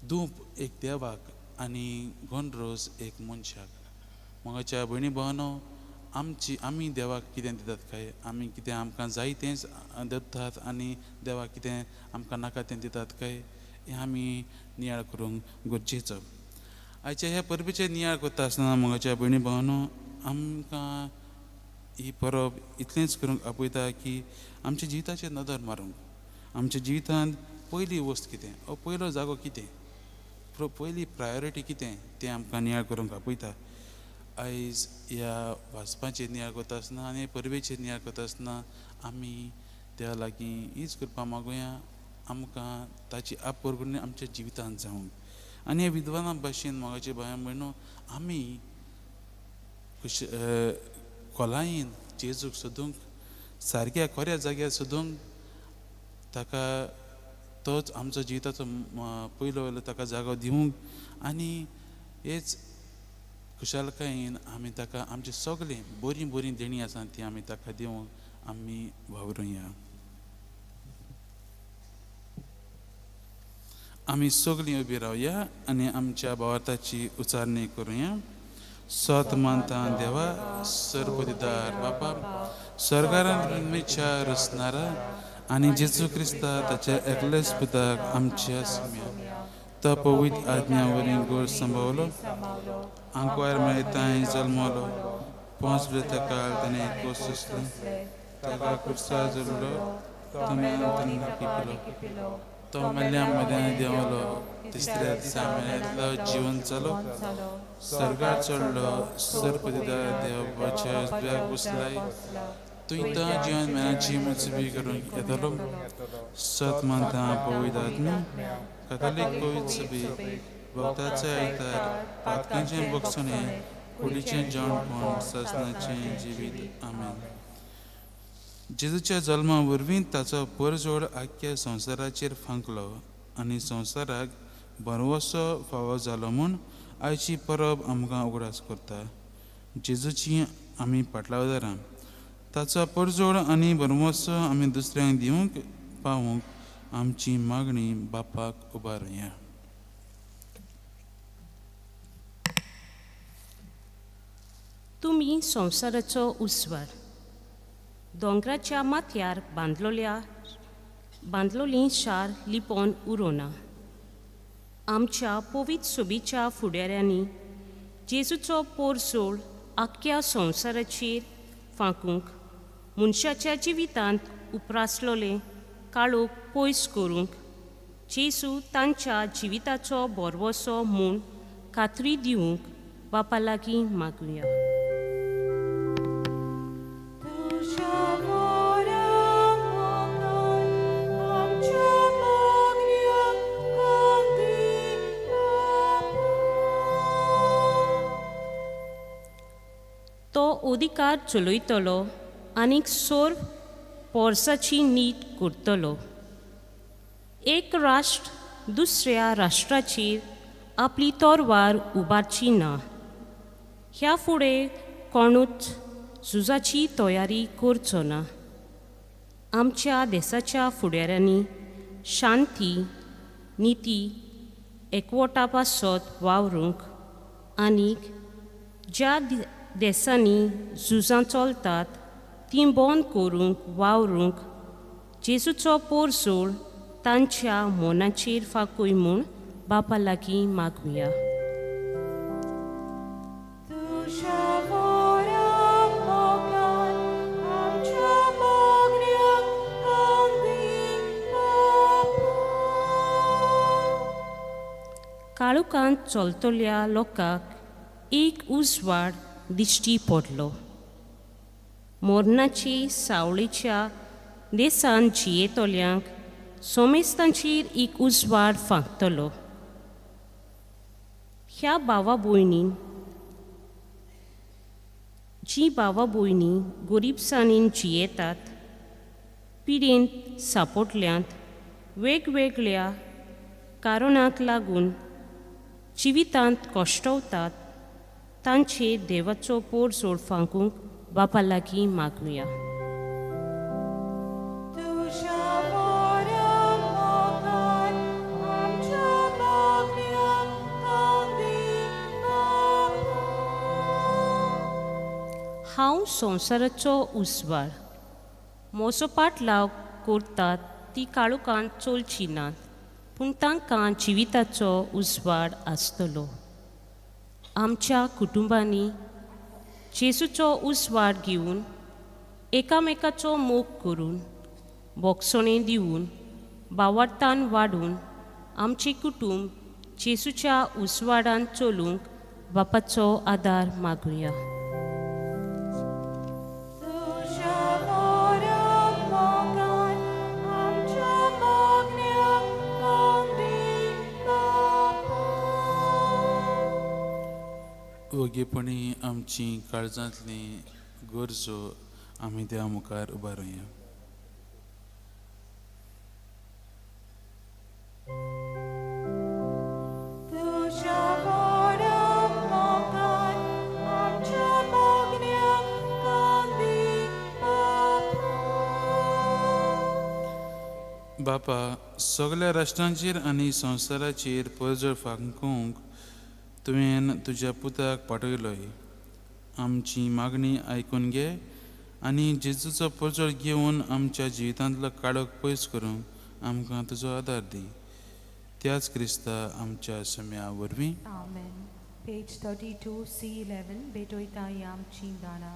Speaker 15: धूप एक देवाक आनी गणरोस एक मनशाक. मोगाच्या भयणी भावनो, आमी देवाक कितें दितात काय? आमी कितें आमकां जाय तेंच दत्तात आनी देवाक कितें आमकां नाका तें दितात काय? हें आमी नियाळ करूंक गरजेचो. आयच्या ह्या परबेचे नियाळ करता आसतना मोगाच्या भयणी भावनो, आमकां ही परब इतलेंच करूंक आपयता की आमच्या जिविताचेर नदर मारूंक. आमच्या जिवितांत पयली वस्त कितें, पयलो जागो कितें, पयली प्रायोरिटी कितें तें आमकां नियाळ करूंक आपयता. आयज ह्या वाचपाचेर नियाळ करता आसतना आनी परबेचेर नियाळ करता आसतना आमी त्या लागीं हीच करपा मागुया, आमकां ताची परगणी आमच्या जिवितांत जावंक. आनी ह्या विद्वाना भाशेन मोगाचे भाव भयणो, आमी खोलायेन जेजूक सोदूंक, सारक्या खऱ्या जाग्यार सोदूंक, ताका तोच आमचो जिविताचो पयलो ताका जागो दिवंक आनी हेच खुशालकायेन आमी ताका आमची सगळीं बरीं देणी आसा ती आमी ताका दिवंक आमी वावरुया. आमी सगळीं उबी रावया आनी आमच्या भावार्थाची उचारणी करुया. सत मानता देवा, सर्वोदिदार बापा, स्वर्गारांच्या रचणारा आनी जेजू क्रिस्ता ताच्या एकल्याच पुताक आमच्या सुम्या तो पवित्र आज्ञा वरवीं गोड सांबाळलो, आंकवार मेळताय जल्मलो, 5 वर्सां काळ ताणें कोसलो, ताका कुर्सा जोडलो, तो मेळून पिलो, तो मेल्ल्या मद्यान देंवलो, तिसऱ्या दिसा मेळ्ळो जिवन जालो, स्वर्गार चडलो, सर्वोदिदार देवाच्या उजव्याक बसलाय, तुयें तो जिवन मेळाची मुजबी करूंक येतलो. सत मानता पवित्र आत्मा, कॅथॉलिक पवित्र सभी, भक्ताचे आयतार, पातकांचें बक्षणें, कुडीचें जेवणपण, सासणाचें जिवीत. आमेन. जेजूच्या जल्मा वरवीं ताचो परजोड आख्या संवसाराचेर फांकलो आनी संवसाराक बरवसो फावो जालो म्हूण आयची परब आमकां उगडास करता. जेजूची आमी फाटलावदारां, ताचो परजोड आनी बरवसो आमी दुसऱ्यांक दिवंक पावूंक आमची मागणी बापाक उबारुया.
Speaker 19: तुमी संवसाराचो उस्वार, दोंगराच्या माथ्यार बांदलोली शार लिपोवन उरोना. आमच्या पवित्र सोबीच्या फुडाऱ्यांनी जेजूचो पोरजोड आख्या संवसाराचेर फांकूंक, मनशाच्या जिवितांत उप्रासलोले काळोख पयस करूंक, जेजू तांच्या जिविताचो बरवसो म्हूण खात्री दिवंक बापा लागीं मागुया. तो अधिकार चलयतलो आनीक सोर पोरसाची नीट करतलो. एक राष्ट्र दुसऱ्या राष्ट्राचेर आपली तोरवार उबारची ना. ह्या फुडें कोणूच झुजाची तयारी करचो ना. आमच्या देशाच्या फुडाऱ्यांनी शांती, निती, एकवटा पासत वावरूंक आनीक ज्या देशांनी झुजां चलतात ती बंद करूंक वावरूंक जेजूचो पोरजोड तांच्या मनाचेर फांकूय म्हूण बापा लागीं मागुया. काळोखांत चलतल्या लोकांक एक उजवाड दिश्टी पडलो. मोरणाची सावळेच्या देसान जियेतोल्यांक सोमेस्तांचेर एक उजवाड फांकतलो. ह्या भावा भयणीन जी भावा भयणी गरीबसाणीन जियेतात, पिडेंत सांपडल्यांत, वेगवेगळ्या कारणांक लागून जिवितांत कश्टवतात, तांचे देवाचो पोरजोड फांकूंक बापा लागीं मागुया. हांव संवसाराचो उजवाड. म्हजो पाटलाव करतात ती काळोखांत चलची नात, पूण तांकां जिविताचो उजवाड आसतलो. आमच्या कुटुंबांनी जेजूचो उजवाड घेवन एकामेकाचो मोग करून बोगसणें दिवन भावार्थान वाडून आमचें कुटुंब जेजूच्या उजवाडान चलूंक बापाचो आदार मागुया.
Speaker 15: ओगेपणी आमची काळजांतली गरजो आमी देवा मुखार उबारुया. बापा, सगळ्या राष्ट्रांचेर आनी संवसाराचेर परजोड फांकूंक तुवें तुज्या पुताक पाठयलोय. आमची मागणी आयकून घे आनी जेजूचो परजोड घेवन आमच्या जिवितांतलो काळोख पयस करूंक आमकां तुजो आदार दी. त्याच क्रिस्ता आमच्या सम्या वरवीं.
Speaker 1: Amen. Page 32, C11, Betoita Yam Chindana.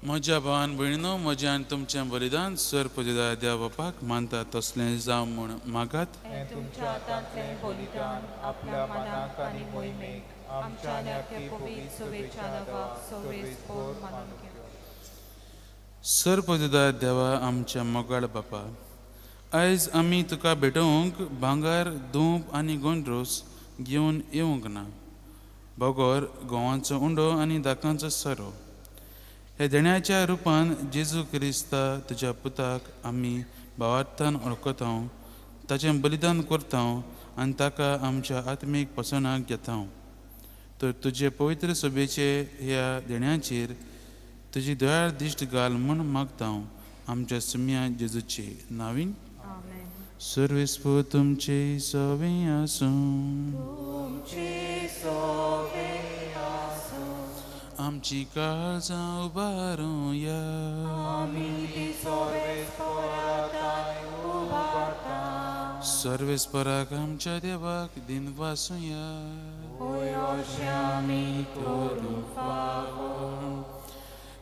Speaker 15: म्हज्या भावान भयणीनो, म्हज्यान तुमचें बलिदान सर्पजदा देवा बापाक मानता तसलें जावं म्हूण मागात.
Speaker 1: तुमच्या हातांतलें बलिदान आपल्या मनाक आनी मोहिमेक आमच्या नाट्यपवीत सुवेच्या नगाक सवेस्पोर मानून घेवं.
Speaker 15: सर्पजदा देवा आमच्या मोगाळ बापा, आयज आमी तुका भेटोवंक भांगर, धूप आनी गोंडरोस घेवन येवंक ना. बोगोर, गोवांचो उंडो आनी दाकांचो सोरो हे देण्याच्या रुपान जेजू क्रिस्ता तुज्या पुताक आमी भावार्थान वळखता, ताचें बलिदान करता आनी ताका आमच्या आत्मीक पसणाक घेता. तर तुजे पवित्र सभेचे ह्या देण्याचेर तुजी दयाळ दिश्ट घाल म्हूण मागता आमच्या सम्या जेजूचे नांवीन. सर्वेस्पो तुमचे सोवे आसूं, आमची काळजां उबारूया. सर्वेस्पराक आमच्या देवाक दिन वासूया.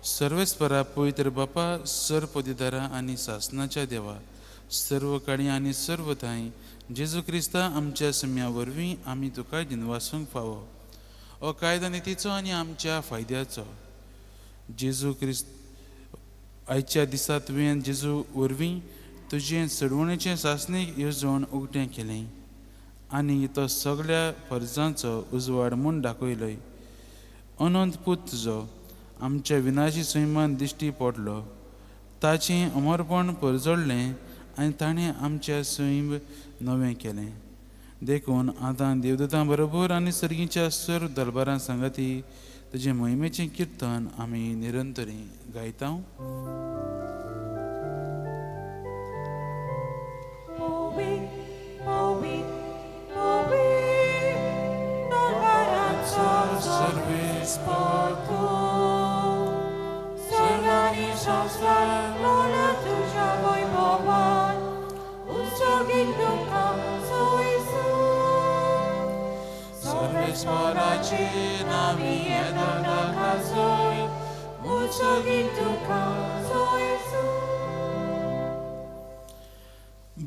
Speaker 15: सर्वेस्परा पवित्र बापा, सरपदीदारा आनी सासनाच्या देवा, सर्व काळी आनी सर्व थाय जेजू क्रिस्ता आमच्या सम्या वरवीं आमी तुका दिनवासूंक फावो. हो कायदा नितीचो आनी आमच्या फायद्याचो. जेजू क्रिस्त आयच्या दिसा तुवें जेजू वरवीं तुजें सडवणेचें सासणेक येवजण उक्तें केलें आनी तो सगळ्या फर्जांचो उजवाड म्हूण दाखयलोय. अनंत पूत तुजो आमच्या विनाशी सैमान दिश्टी पडलो. ताचें अमरपण परजोडलें आनी ताणें आमच्या सैम नवें केलें. देखून आतां देवदूतां बरोबर आनी सर्गीच्या सर्व दरबारां सांगाती तुजें महिमेचें किर्तन आमी निरंतरी गायता.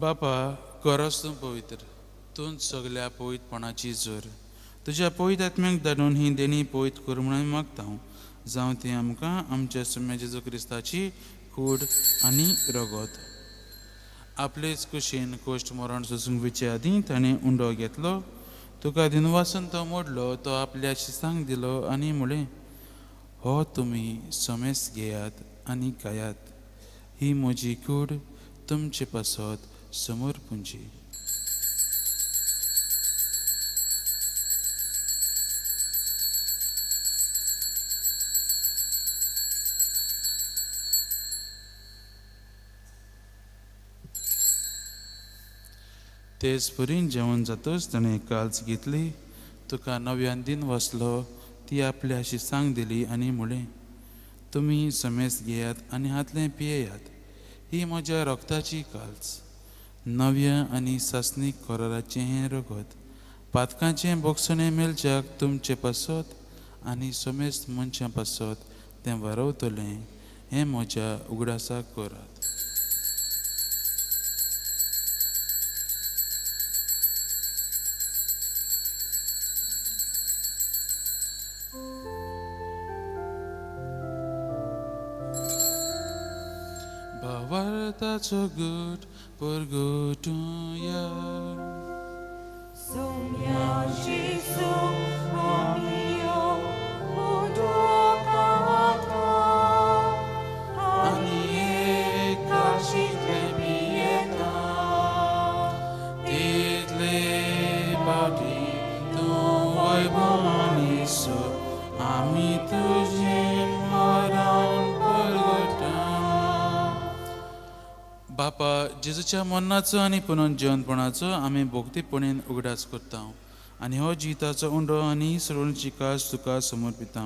Speaker 15: बापा, गरज तूं पवित्र, तूं सगळ्या पवित्रपणाची जोर. तुज्या पवित्र आत्म्याक धाडून ही देणी पवित्र कर म्हणून मागता. जावं ती आमकां आमच्या सम्या जेजू क्रिस्ताची कूड आनी रगत. आपलेच कुशीन कोश्ट मरण सोसूंक विचे आदीं ताणें उंडो घेतलो. तुका दिनवासन तो मोडलो. तो आपल्या शिसांक दिलो आनी म्हळें, हो तुमी समेस घेयात आनी खायात. ही म्हजी कूड, तुमचे पासत समोर पुंजी. तेच परीन जेवण जातच ताणें काल्च घेतली. तुका नव्यान दिन वसलो. ती आपल्या शिसांक दिली आनी म्हळें, तुमी समेस घेयात आनी हातलें पियेयात. ही म्हज्या रगताची काल्च, नव्या आनी सासणीक कराराचें हें रगत. पातकांचें बोगसणें मेलच्याक तुमचे पासत आनी समेस्त मनशां पासत तें वारवतलें. हें म्हज्या उगडासाक करात. भावार्थाचो घट परगटुया. आनी एक काशींतलें पियेता. तितले पावटी तूं वैभवानी सो. आमी तुजें मरण परगटा. बापा, जेजूच्या मरणाचो आनी पुनर्जीवनपणाचो आमी भोगतीपणीन उगडास करता आनी हो जिताचो उंडो आनी सडवणीची कास तुका समर्पिता.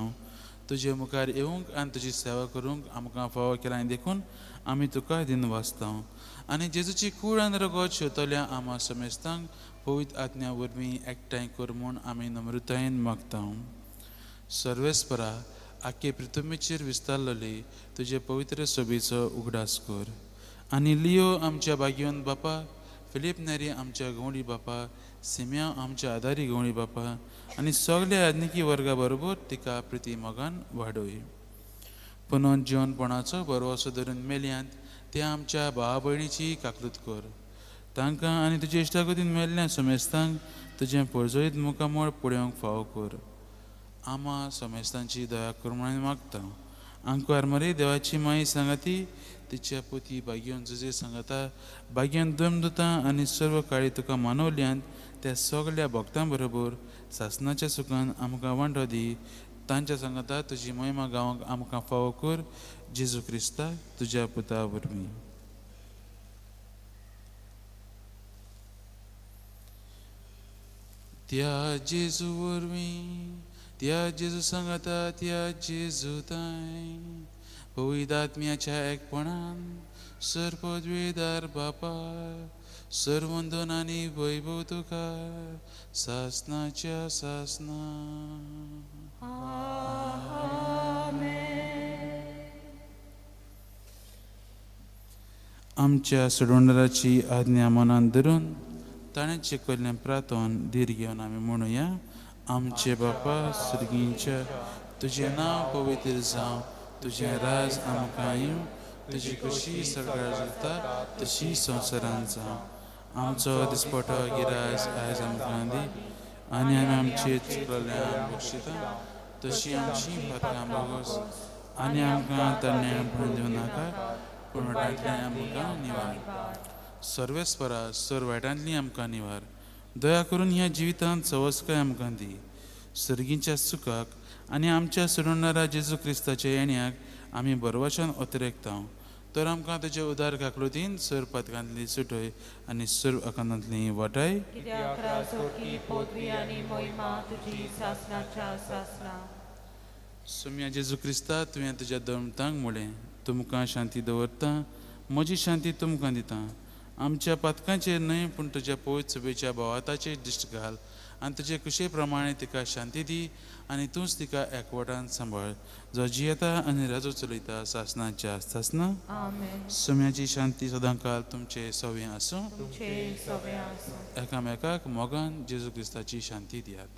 Speaker 15: तुजे मुखार येवंक आनी तुजी सेवा करूंक आमकां फावो केला आनी देखून आमी तुका दिन वाचता. आनी जेजूची कूड आनी रगत शेवतल्या आम्हा समेस्तांक पवित्र आत्म्या वरवीं एकठांय कर म्हूण आमी नम्रतायेन मागता. सर्वेस्परा, आख्खे पृथ्वीचेर विस्तारलेली तुजे पवित्र सोबीचो उगडास कर. आनी लियो आमच्या बागयोन बापा, फिलीप नेरी आमच्या गवळी बापा, सिम्या आमच्या आदारी गवळी बापा आनी सगळ्या आदनिकी वर्गा बरोबर तिका प्रिती मोगान वाडोय. पुनर्जीवनपणाचो बरोसो धरून मेल्यांत त्या आमच्या भावा भयणीची काकलूत कर. तांकां आनी तुजे इश्टागतीन मेल्ल्या समेस्तांक तुजें परजळीत मुखामळ पळोवंक फावो कर. आम्हा समेस्तांची दया कर म्हणून मागता. आंकार मरे देवाची माई सांगाती तिच्या पोती बागयोन जुजे सांगता. बागयोन दमदुतां आनी सर्व काळी तुका मानवल्यांत त्या सगळ्या भक्तां बरोबर सासनाच्या सुखान आमकां वांटो दी. तांच्या सांगता तुजी महिमा गावंक आमकां फावो कर. जेजू क्रिस्ता तुज्या पुता वरवीं. त्या जेजू वरवीं, त्या जेजू सांगता, त्या जेजू ताय पवित्र आत्म्याच्या एकपणान सरपदवेदार बापा, सर्वंदन आनी वैभव तुका सासनाच्या सासना. आमच्या सोडवणाराची आज्ञा मनान धरून ताणें शिकयल्लें प्रार्थन धीर घेवन आमी म्हणुया. आमचे बापा सर्गींच्या तुजें नांव पवित्र जावं, तुजें राज आमकां येवं, तुजी कशी सगळ्या जाता तशी संवसारांत जावं. आमचो दिसपटो गिरायज आयज आमकां दी, आनी आमी आमचे चुकलेल्यांक बक्षिता तशी आमची पातकां बोगोस, आनी आमकां तन्यान पडून दिवं नाका, पूण वायटांतल्यान आमकां निवार. सर्वेस्परा सर वायटांतली आमकां निवार. दया करून ह्या जिवितांत सवस्काय आमकां दी. सर्गींच्या सुखाक आनी आमच्या सोडवणारा जेजू क्रिस्ताच्या येण्याक आमी बरवशान अतिरेकता. तर आमकां तुजे उदार काकलुतीन सर पथकांतली सुटय आनी सर्व अकांतांतली वाटाय.
Speaker 1: कित्याक राजोकी पदवी आनी महिमा तुजी सासनाच्या सासना.
Speaker 15: सोम्या जेजू क्रिस्ता तुवें तुज्या दमतांक म्हळें, तुमकां शांती दवरता, म्हजी शांती तुमकां दिता. आमच्या पथकांचेर न्हय पूण तुज्या पवित्र सभेच्या बोवाताचेर दिश्ट घाल, आनी तुजे कुशे प्रमाणे तिका शांती दी, आनी तूंच तिका एकवटान सांबाळ, जो जियेता आनी राजो चलयता सासनाच्या सासना. सोम्याची शांती सदांकाल तुमचे सव्या आसूं. एकामेकाक मोगान जेजू क्रिस्ताची शांती दियात.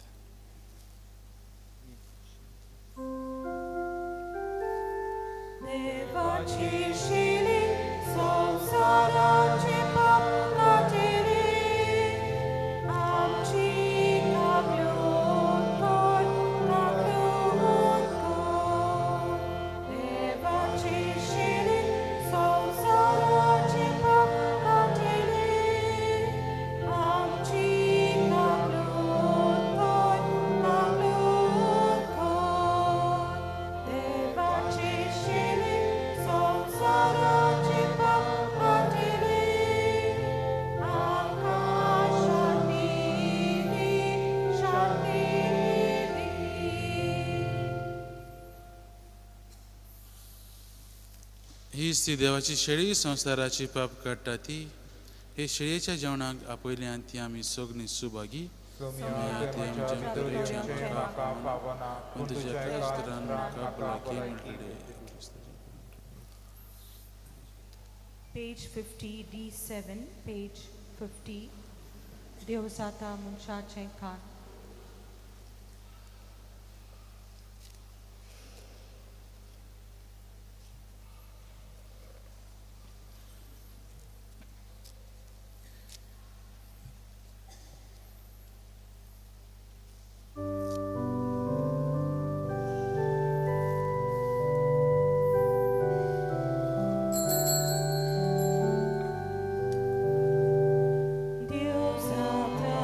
Speaker 1: देवाची शिली संसाराची पाप काटेली, आमची काकलूत कर, काकलूत कर. देवाची शिली संसाराची पाप काटेली, आमची काकलूत कर, काकलूत कर. देवाची शिली संसाराची पाप काटेली, आमकां शांती दी, शांती दी.
Speaker 15: हीच ती देवाची शेळी संसाराची पाप काडटा ती. हे शेळयेच्या जेवणाक आपयल्यान ती आमी सगळीं सुभागी.
Speaker 14: Page 50, D7, page 50. देवजाता मनशाचें खाण. Deus ata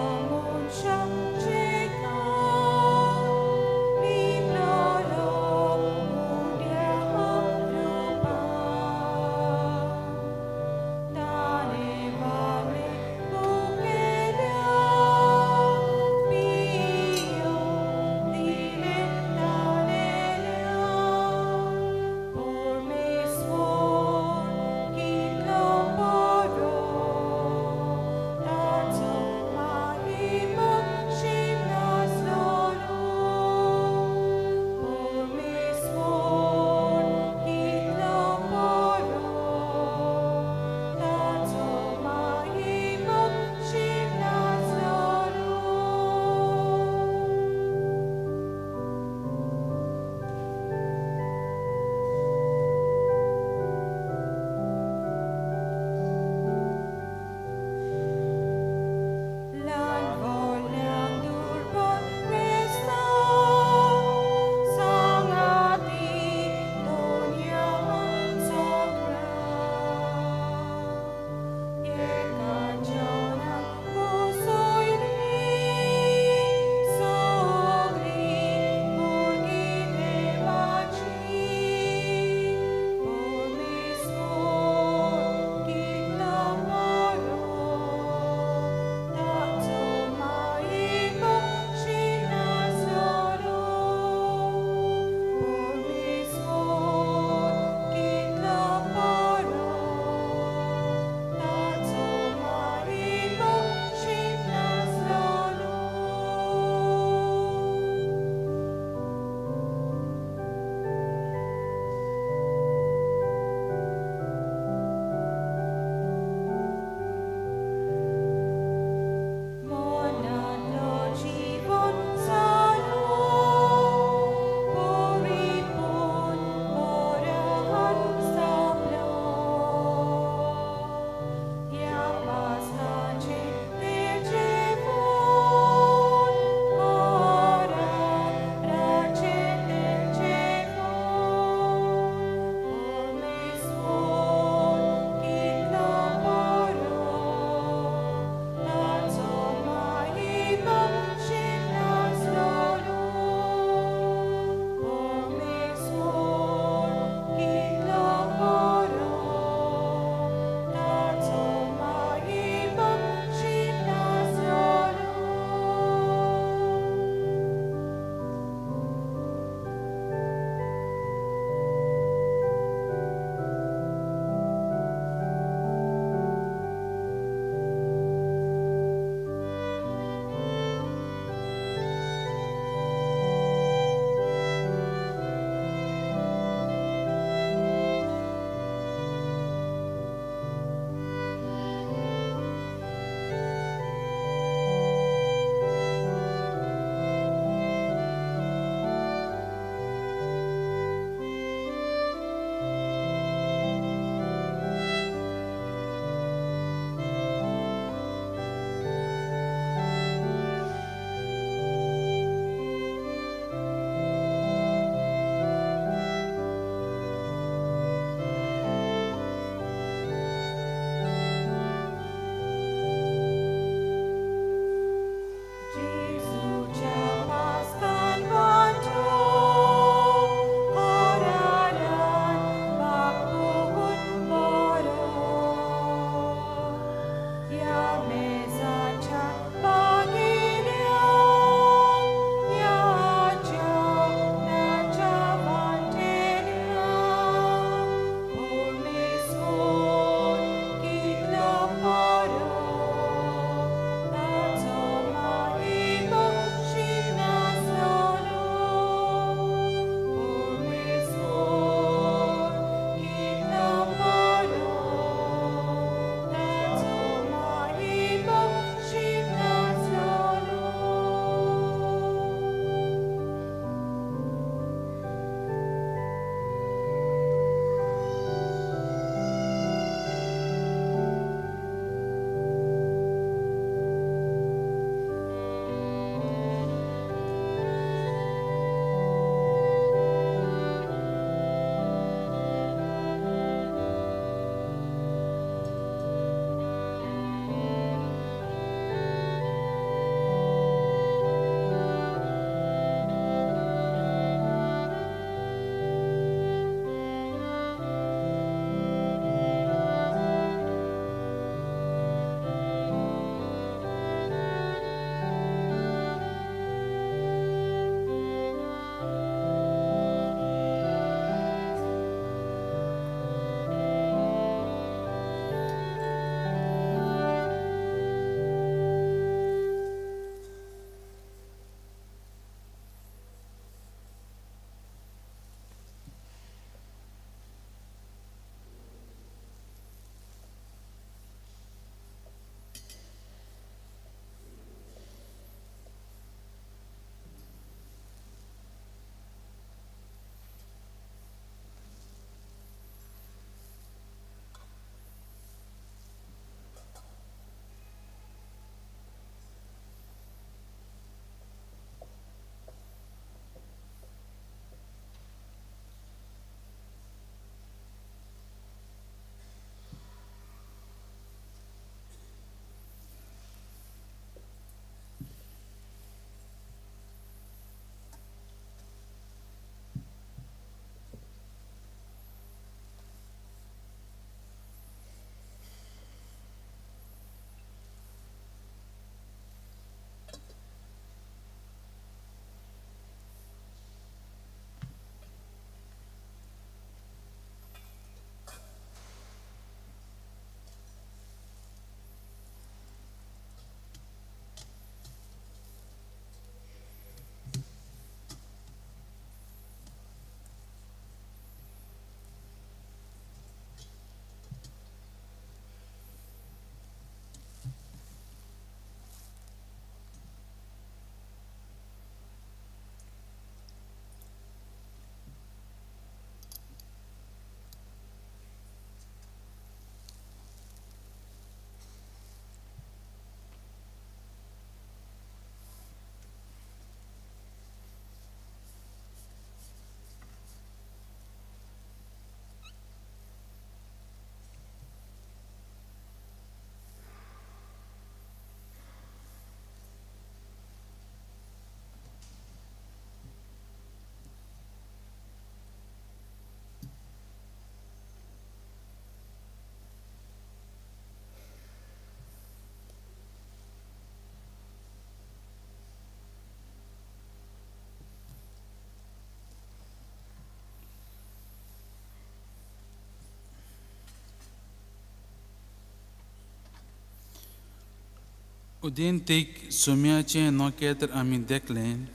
Speaker 15: उदेन तेक सोम्याचें नोकेत्र आमी देखलें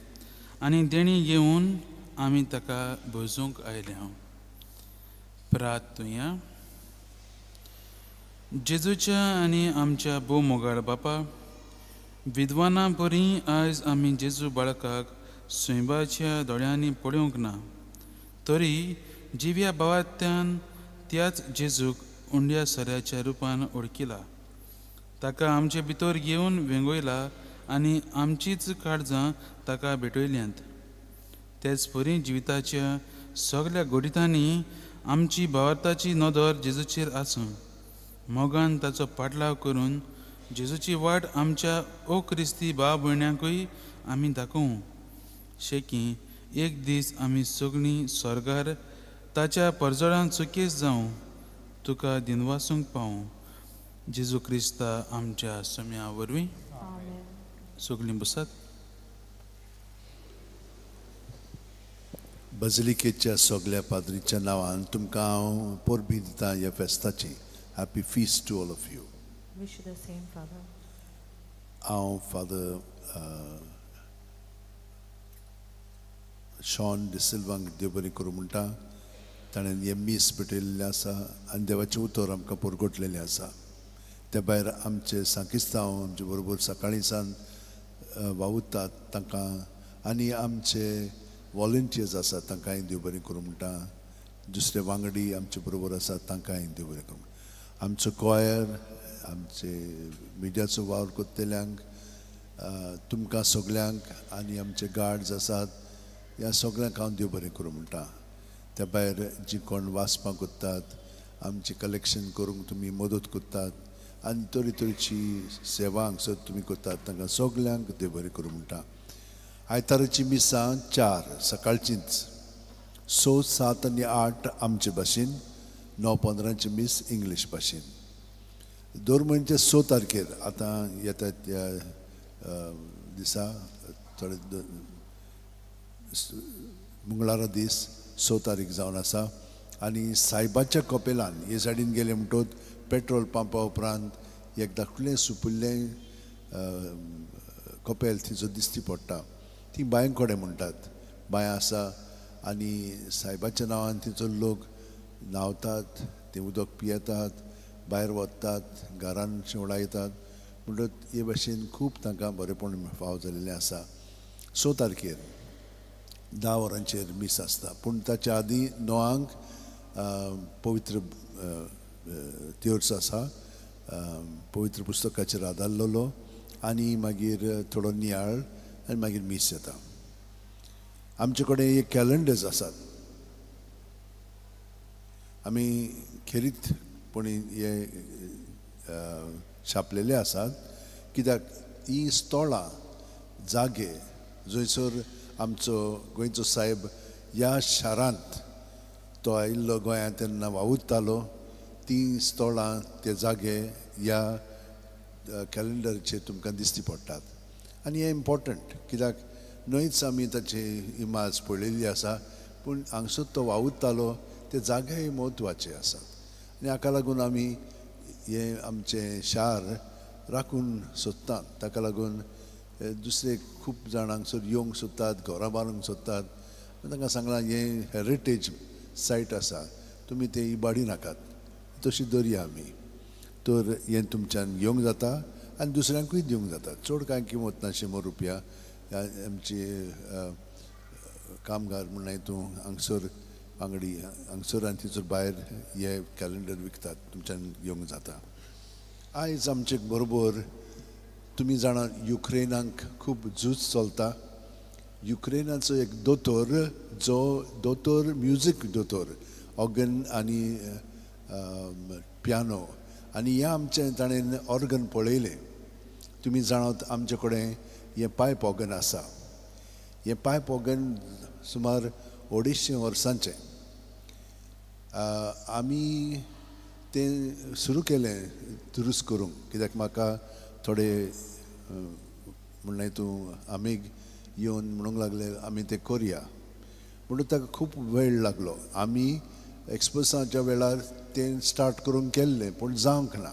Speaker 15: आनी तेणी येवन आमी ताका भोजूंक आयल्या. प्रार्थुया. जेजूच्या आनी आमच्या भोव मोगाळ बापा, विद्वानां बरी आयज आमी जेजू बाळकाक सोयबाच्या दोळ्यांनी पळोवंक ना, तरी जिव्या भावांतल्यान त्याच जेजूक उंड्या सऱ्याच्या रुपान ओळखिला. ताका आमचे भितर घेवन वेंगयला आनी आमचीच काळजां ताका भेटयल्यांत. तेच परी जिविताच्या सगळ्या घोडितांनी आमची भावार्थाची नदर जेजूचेर आसूं. मोगान ताचो पाटलाव करून जेजूची वाट आमच्या ओ क्रिस्ती भाव भयण्यांकूय आमी दाखोवं. शेकी एक दीस आमी सगळीं स्वर्गार ताच्या परजोळान चुकेस जावं, तुका दिनवासूंक पावूं. जेजू क्रिस्ता आमच्या सोम्या वरवीं. सगळीं बसात.
Speaker 2: बझिलिकेच्या सगळ्या पाद्रीच्या नांवान तुमकां हांव परबीं दितां ह्या फेस्ताची. Happy feast to all of you.
Speaker 1: Wish you the same, Father.
Speaker 2: हांव फादर शॉन डिसिल्वांक देव बरें करूं म्हणटा. ताणें हे मीस पेटयल्लें आसा आनी देवाचें उतर आमकां परगटलेलें आसा. त्या भायर आमचे सांकिस्तांव आमचे बरोबर सकाळीं सावन वावुरतात तांकां, आनी आमचे वॉलंटियर्स आसात तांकांय देव बरें करूं म्हणटा. दुसरे वांगडी आमचे बरोबर आसात तांकांय देव बरें करूं. आमचो कॉयर, आमचे मिडियाचो वावर कोत्तेल्यांक, तुमकां सगल्यांक आनी आमचे गार्ड्स आसात ह्या सगळ्यांक हांव देव बरें करूं म्हणटा. त्या भायर जी कोण वाचपाक कोत्तात, आमचे कलेक्शन करूंक तुमी मदत कोत्तात आनी तरेतरेची सेवा हांगसर तुमी कोत्तात, तांकां सगल्यांक देव बरें करूं म्हणटा. आयताराची मिसां 4 सकाळचींच 6, 7 आनी 8 आमचे भाशेन, 9, 15ची मीस इंग्लीश भाशेन. दर म्हयन्याचे 6 तारखेर आतां येता त्या दिसा थोडे मंगळारा दीस 6 तारीख जावन आसा. आनी सायबाच्या कपेलान हे सायडीन गेले म्हणटच पेट्रोल पंपा उपरांत एक धाकटुलें सुपुल्लें कपेल थंयचो दिश्टी पडटा. ती बांयकोडे म्हणटात. बांय आसा आनी सायबाच्या नांवान थंयचो लोक न्हांवतात, तें उदक पियेतात, भायर वतात, घरान शेवणां येतात म्हणटच हे भाशेन खूब तांकां बरेंपण फाव जाल्लेलें आसा. 6 तारखेर 10 वरांचेर मीस आसता. पूण ताच्या आदीं 9 पवित्र तिर्स आसा, पवित्र पुस्तकाचेर आदारलेलो, आनी मागीर थोडो नियाळ आनी मागीर मीस येता. आमचे कडेन हे कॅलेंडर्स आसात. आमी खेरीतपणी हे छापलेले आसात, कित्याक ही स्थळां, जागे जंयसर आमचो गोंयचो साहेब ह्या शारांत तो आयिल्लो गोंयांत तेन्ना वावुरतालो, ती स्थळां, ते जागे ह्या कॅलेंडराचेर तुमकां दिश्टी पडटात. आनी हें इम्पॉर्टंट, कित्याक न्हयच आमी ताचे इमाज पळयल्ली आसा, पूण हांगसर तो वावुरतालो ते जागे म्हत्वाचे आसात. आनी हाका लागून आमी हे आमचें शार राखून सोदतात. ताका लागून दुसरे खूब जाण हांगसर येवंक सोदतात, घरां बांदूंक सोदतात. तांकां सांगलां हें हेरिटेज सायट आसा, तुमी तें इबाडी नाकात, तशी दरया आमी. तर हें तुमच्यान घेवंक जाता आनी दुसऱ्यांकूय दिवंक जाता. चड कांय किंमत ना, 100 रुपया. आमचे कामगार म्हणून हितूं हांगसर वांगडी हांगसर आनी थंयसर भायर हे कॅलेंडर विकतात, तुमच्यान घेवंक जाता. आयज आमचे बरोबर तुमी जाणा युक्रेनाक खूब झूज चलता. युक्रेनाचो एक दोतोर, जो दोतोर म्युजीक दोतोर, ऑर्गन आनी पियानो, आनी हे आमचें ताणें ऑर्गन पळयलें. तुमी जाणात आमचे कडेन हें पायप ऑर्गन आसा. हें पायप ऑर्गन सुमार 250 वर्सांचें. आमी तें सुरू केलें दुरुस्त करूंक, कित्याक म्हाका थोडे म्हणून हितूं आमीग येवन म्हणूंक लागले आमी तें करया, म्हणून ताका खूब वेळ लागलो. आमी एक्सपर्साच्या वेळार तें स्टार्ट करूंक केल्लें, पूण जावंक ना.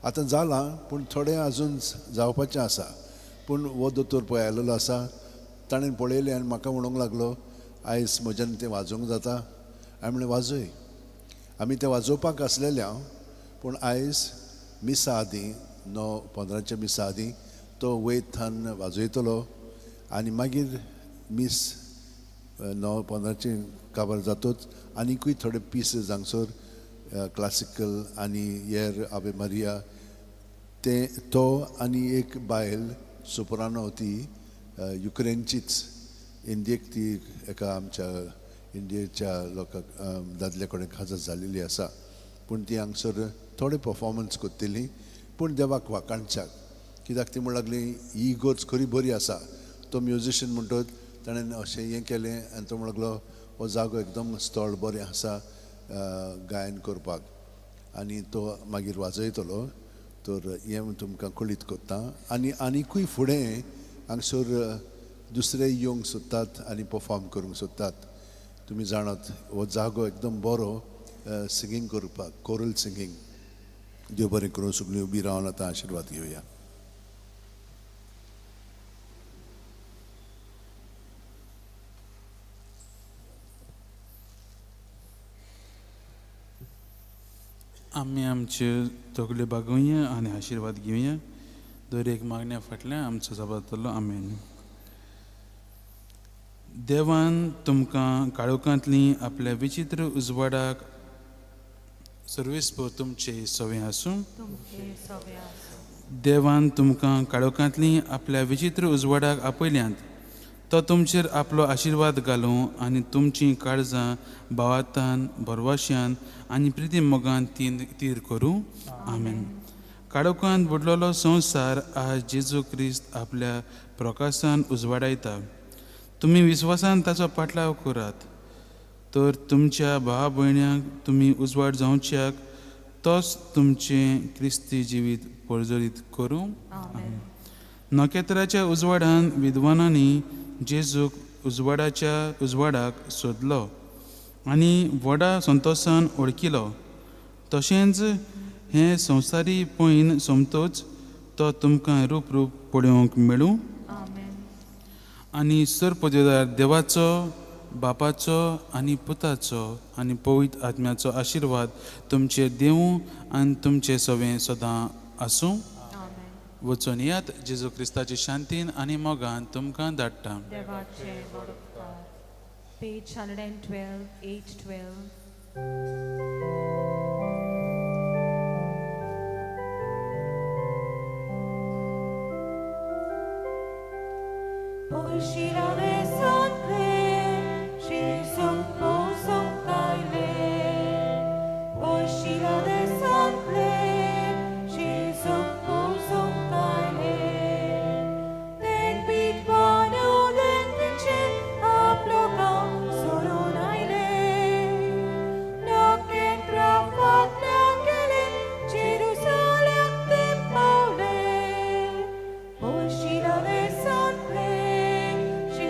Speaker 2: आतां जालां पूण थोडें आजून जावपाचें आसा पूण हो दोतोर पळय आयलेलो आसा ताणें पळयलें आनी म्हाका म्हणूंक लागलो आयज म्हज्यान तें वाजोवंक जाता हांवें म्हणलें वाजय आमी तें वाजोवपाक आसलेले हांव पूण आयज मिसा आदीं 9:15 मिसा आदीं तो वयत थंन वाजयतलो आनी मागीर मीस 9:15 काबार जातूच आनिकूय थोडे पीसीस हांगसर क्लासिकल आनी हेर आवे मारिया ते तो आनी एक बायल सोप्रानो ती युक्रेनचीच इंडियेक ती एका आमच्या इंडियेच्या लोकांक दादले कडेन खाजत जाल्लेली आसा पूण ती हांगसर थोडे परफॉर्मन्स कोत्तेली पूण देवाक वाकाणच्याक कित्याक ती म्हणूंक लागली ही इगोच खरी बरी आसा तो म्युजिशियन म्हणटत ताणें अशें हें केलें आनी तो म्हणूंक लागलो हो जागो एकदम स्थळ बरें आसा गायन करपाक आनी तो मागीर वाजयतलो तर हें तुमकां कळीत कोत्ता आनी आनिकूय फुडें हांगसर दुसरे येवंक सोदतात आनी परफॉर्म करूंक सोदतात तुमी जाणात हो जागो एकदम बरो सिंगींग करपाक कोरल सिंगींग देव बरें करूं सगळीं उबी रावन आतां आशिर्वाद घेवया
Speaker 15: आमी आमचे तकले बागोवया आनी आशिर्वाद घेवया दर एक मागण्या फाटल्यान आमचो जबाब जातलो आमेन देवान तुमकां काळोखांतली आपल्या विचित्र उजवाडाक सर्वेस्पर तुमचे सवे आसूं देवान तुमकां काळोखांतली आपल्या विचित्र उजवाडाक आपयल्यांत तो तुमचेर आपलो आशिर्वाद घालूं आनी तुमचीं काळजां भावार्थान भरवश्यान आनी प्रिती मोगान तीर करूं आमेन काळोखांत बुडलेलो संवसार आज जेजू क्रिस्त आपल्या प्रकाशान उजवाडायता तुमी विस्वासान ताचो पाटलाव करात तर तुमच्या भावा भयण्यांक तुमी उजवाड जावच्याक तोच तुमचें क्रिस्ती जिवीत पळजरीत करूं नखेत्राच्या उजवाडान विद्वानांनी जेजूक उजवाडाक सोदलो आनी व्हडा संतोशान वळखिलो तशेंच हें संवसारी पयन सोमतोच तो तुमकां रूप पळोवंक मेळूं आनी सर्पदेदार देवाचो बापाचो आनी पुताचो आनी पवित्र आत्म्याचो आशिर्वाद तुमचेर देवूं आनी तुमचे सवें सदां आसूं वचून येयात जेजू क्रिस्ताची शांतीन आनी मोगान तुमकां धाडटा
Speaker 14: Page 112, 812.
Speaker 1: She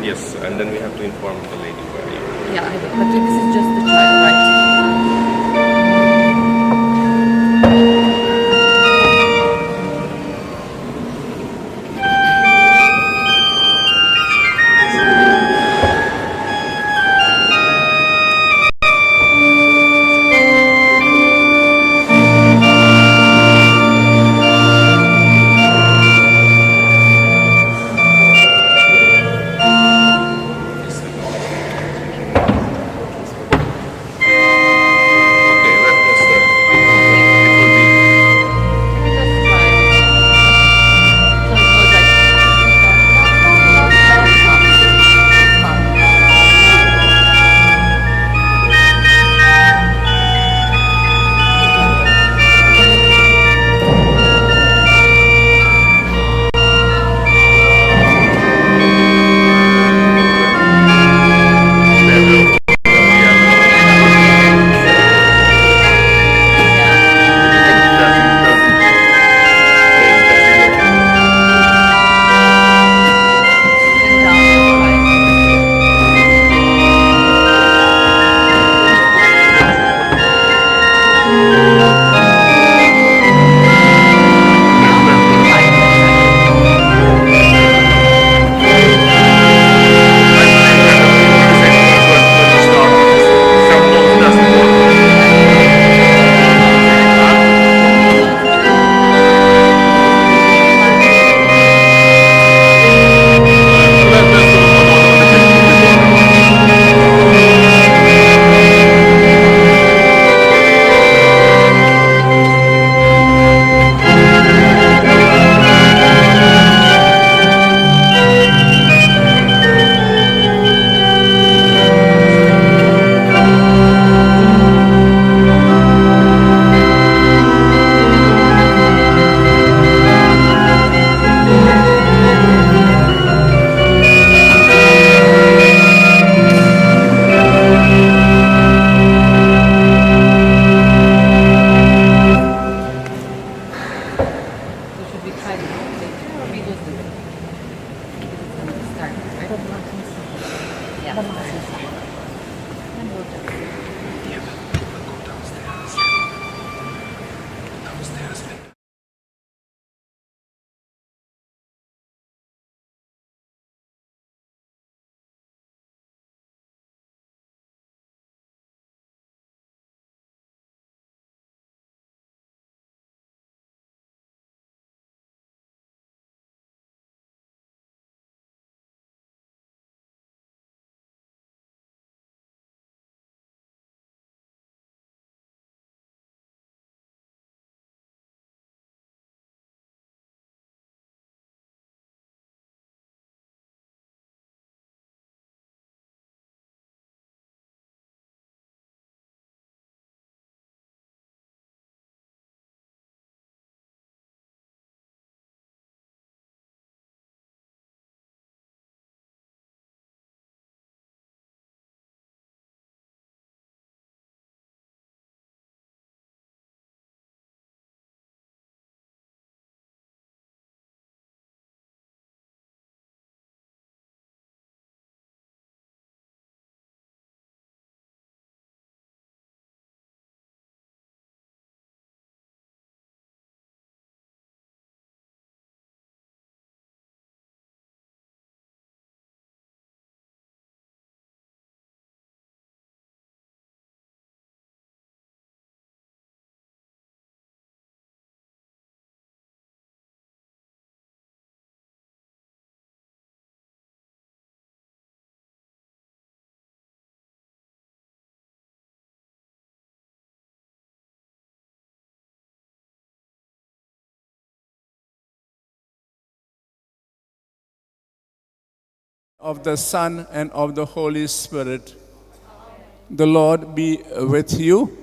Speaker 7: Yes, and then we have to inform the lady where you are.
Speaker 1: Yeah, I will. But this is just the trial, right?
Speaker 7: Okay, let's start. It will be
Speaker 20: of the Son, and of the Holy Spirit. The Lord be with you.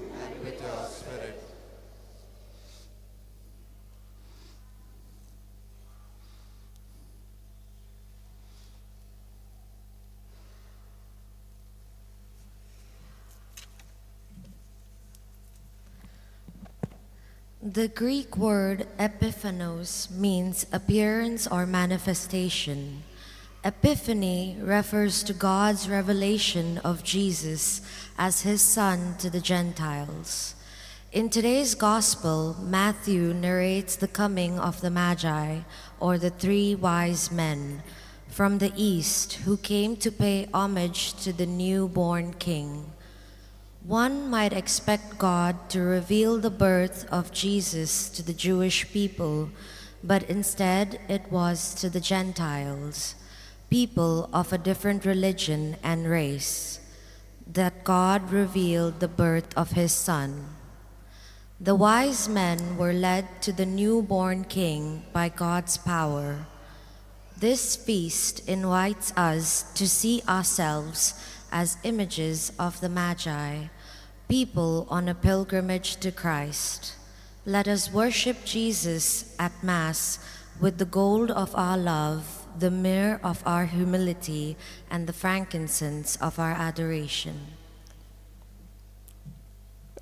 Speaker 19: The Greek word epiphanos means appearance or manifestation. Epiphany refers to God's revelation of Jesus as his Son to the Gentiles. In today's Gospel, Matthew narrates the coming of the Magi, or the three wise men, from the east who came to pay homage to the newborn King. One might expect God to reveal the birth of Jesus to the Jewish people, but instead it was to the Gentiles, people of a different religion and race, that God revealed the birth of his Son. The wise men were led to the newborn King by God's power. This feast invites us to see ourselves as images of the Magi, people on a pilgrimage to Christ. Let us worship Jesus at Mass with the gold of our love, the myrrh of our humility, and the frankincense of our adoration.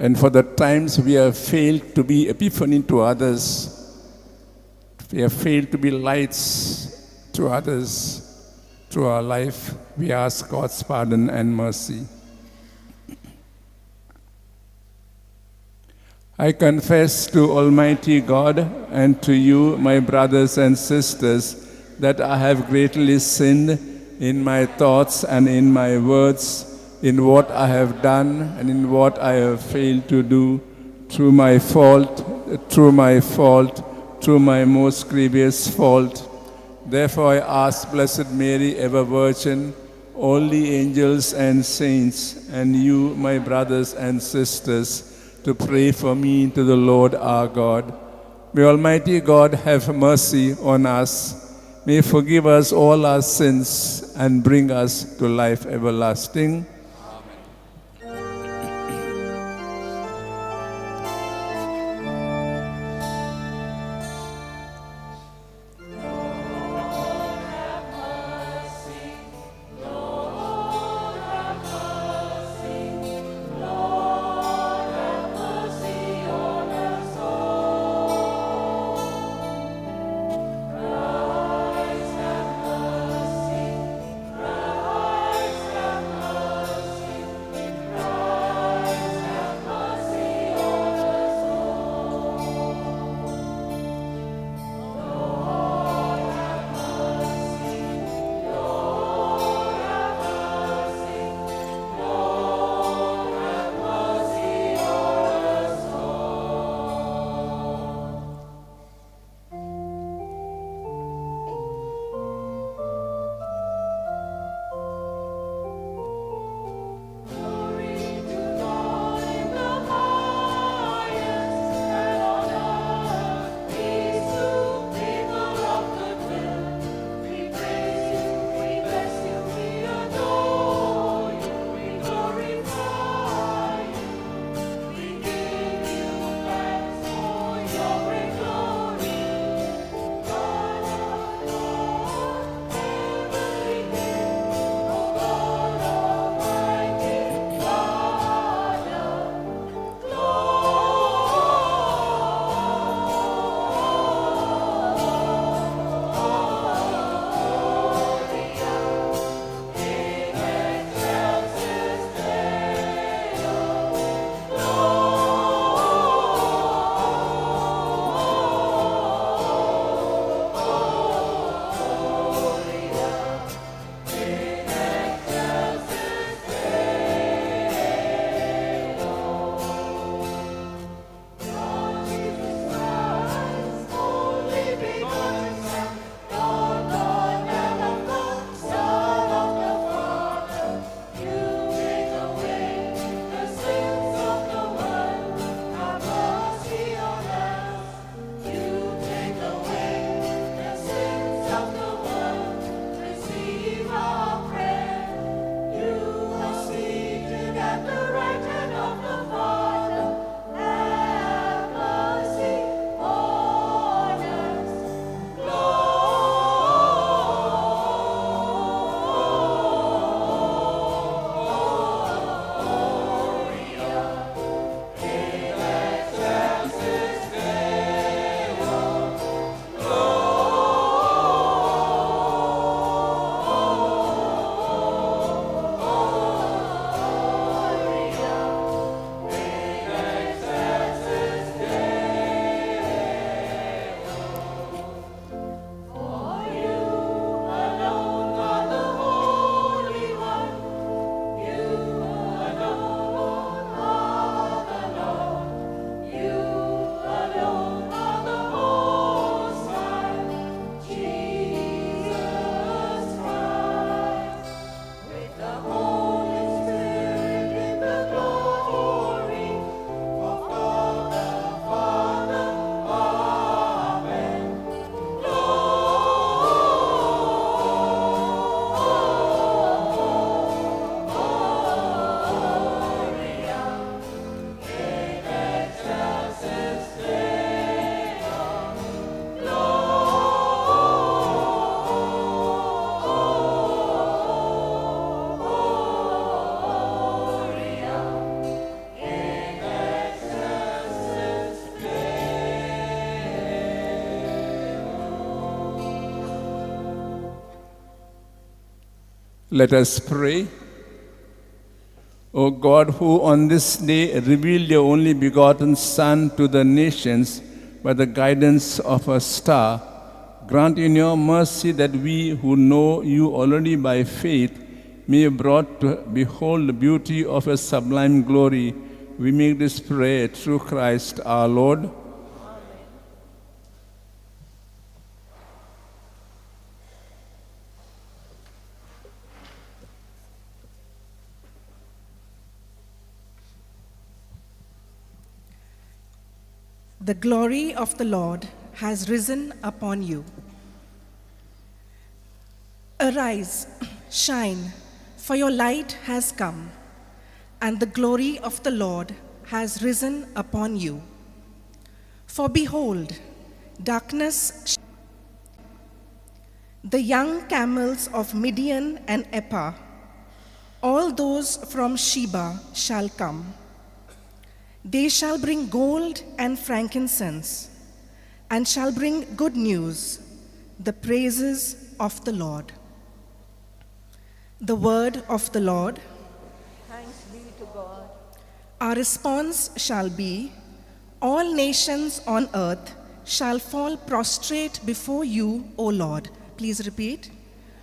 Speaker 20: And for the times we have failed to be epiphany to others, we have failed to be lights to others through our life, we ask God's pardon and mercy. I confess to Almighty God and to you, my brothers and sisters, that I have greatly sinned in my thoughts and in my words, in what I have done and in what I have failed to do, through my most grievous fault. Therefore I ask Blessed Mary, ever Virgin, all the angels and saints, and you, my brothers and sisters, to pray for me to the Lord our God. May Almighty God have mercy on us. May he forgive us all our sins and bring us to life everlasting. Let us pray. O God, who on this day revealed your only begotten Son to the nations by the guidance of a star, grant in your mercy that we who know you already by faith may be brought to behold the beauty of a sublime glory. We make this prayer through Christ our Lord.
Speaker 19: The glory of the Lord has risen upon you. Arise, shine, for your light has come, and the glory of the Lord has risen upon you. For behold, darkness. The young camels of Midian and Ephah, all those from Sheba shall come. They shall bring gold and frankincense, and shall bring good news, the praises of the Lord. The word of the Lord.
Speaker 5: Thanks be to God.
Speaker 19: Our response shall be, all nations on earth shall fall prostrate before you, O Lord. Please repeat.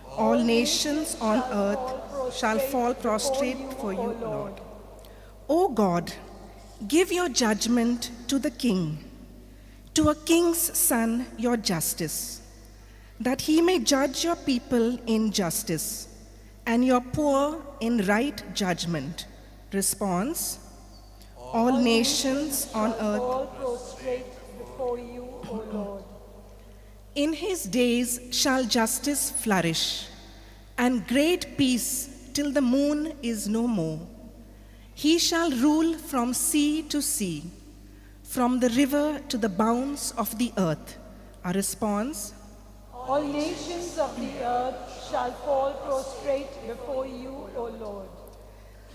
Speaker 19: All nations on earth shall fall prostrate before you, O Lord. O God, give your judgment to the king, to a king's son your justice, that he may judge your people in justice and your poor in right judgment. Response: all nations on earth
Speaker 5: All prostrate before you, O Lord.
Speaker 19: in his days shall justice flourish, and great peace till the moon is no more. He shall rule from sea to sea, from the river to the bounds of the earth. Our response:
Speaker 5: All nations of the earth shall fall prostrate before you, O Lord.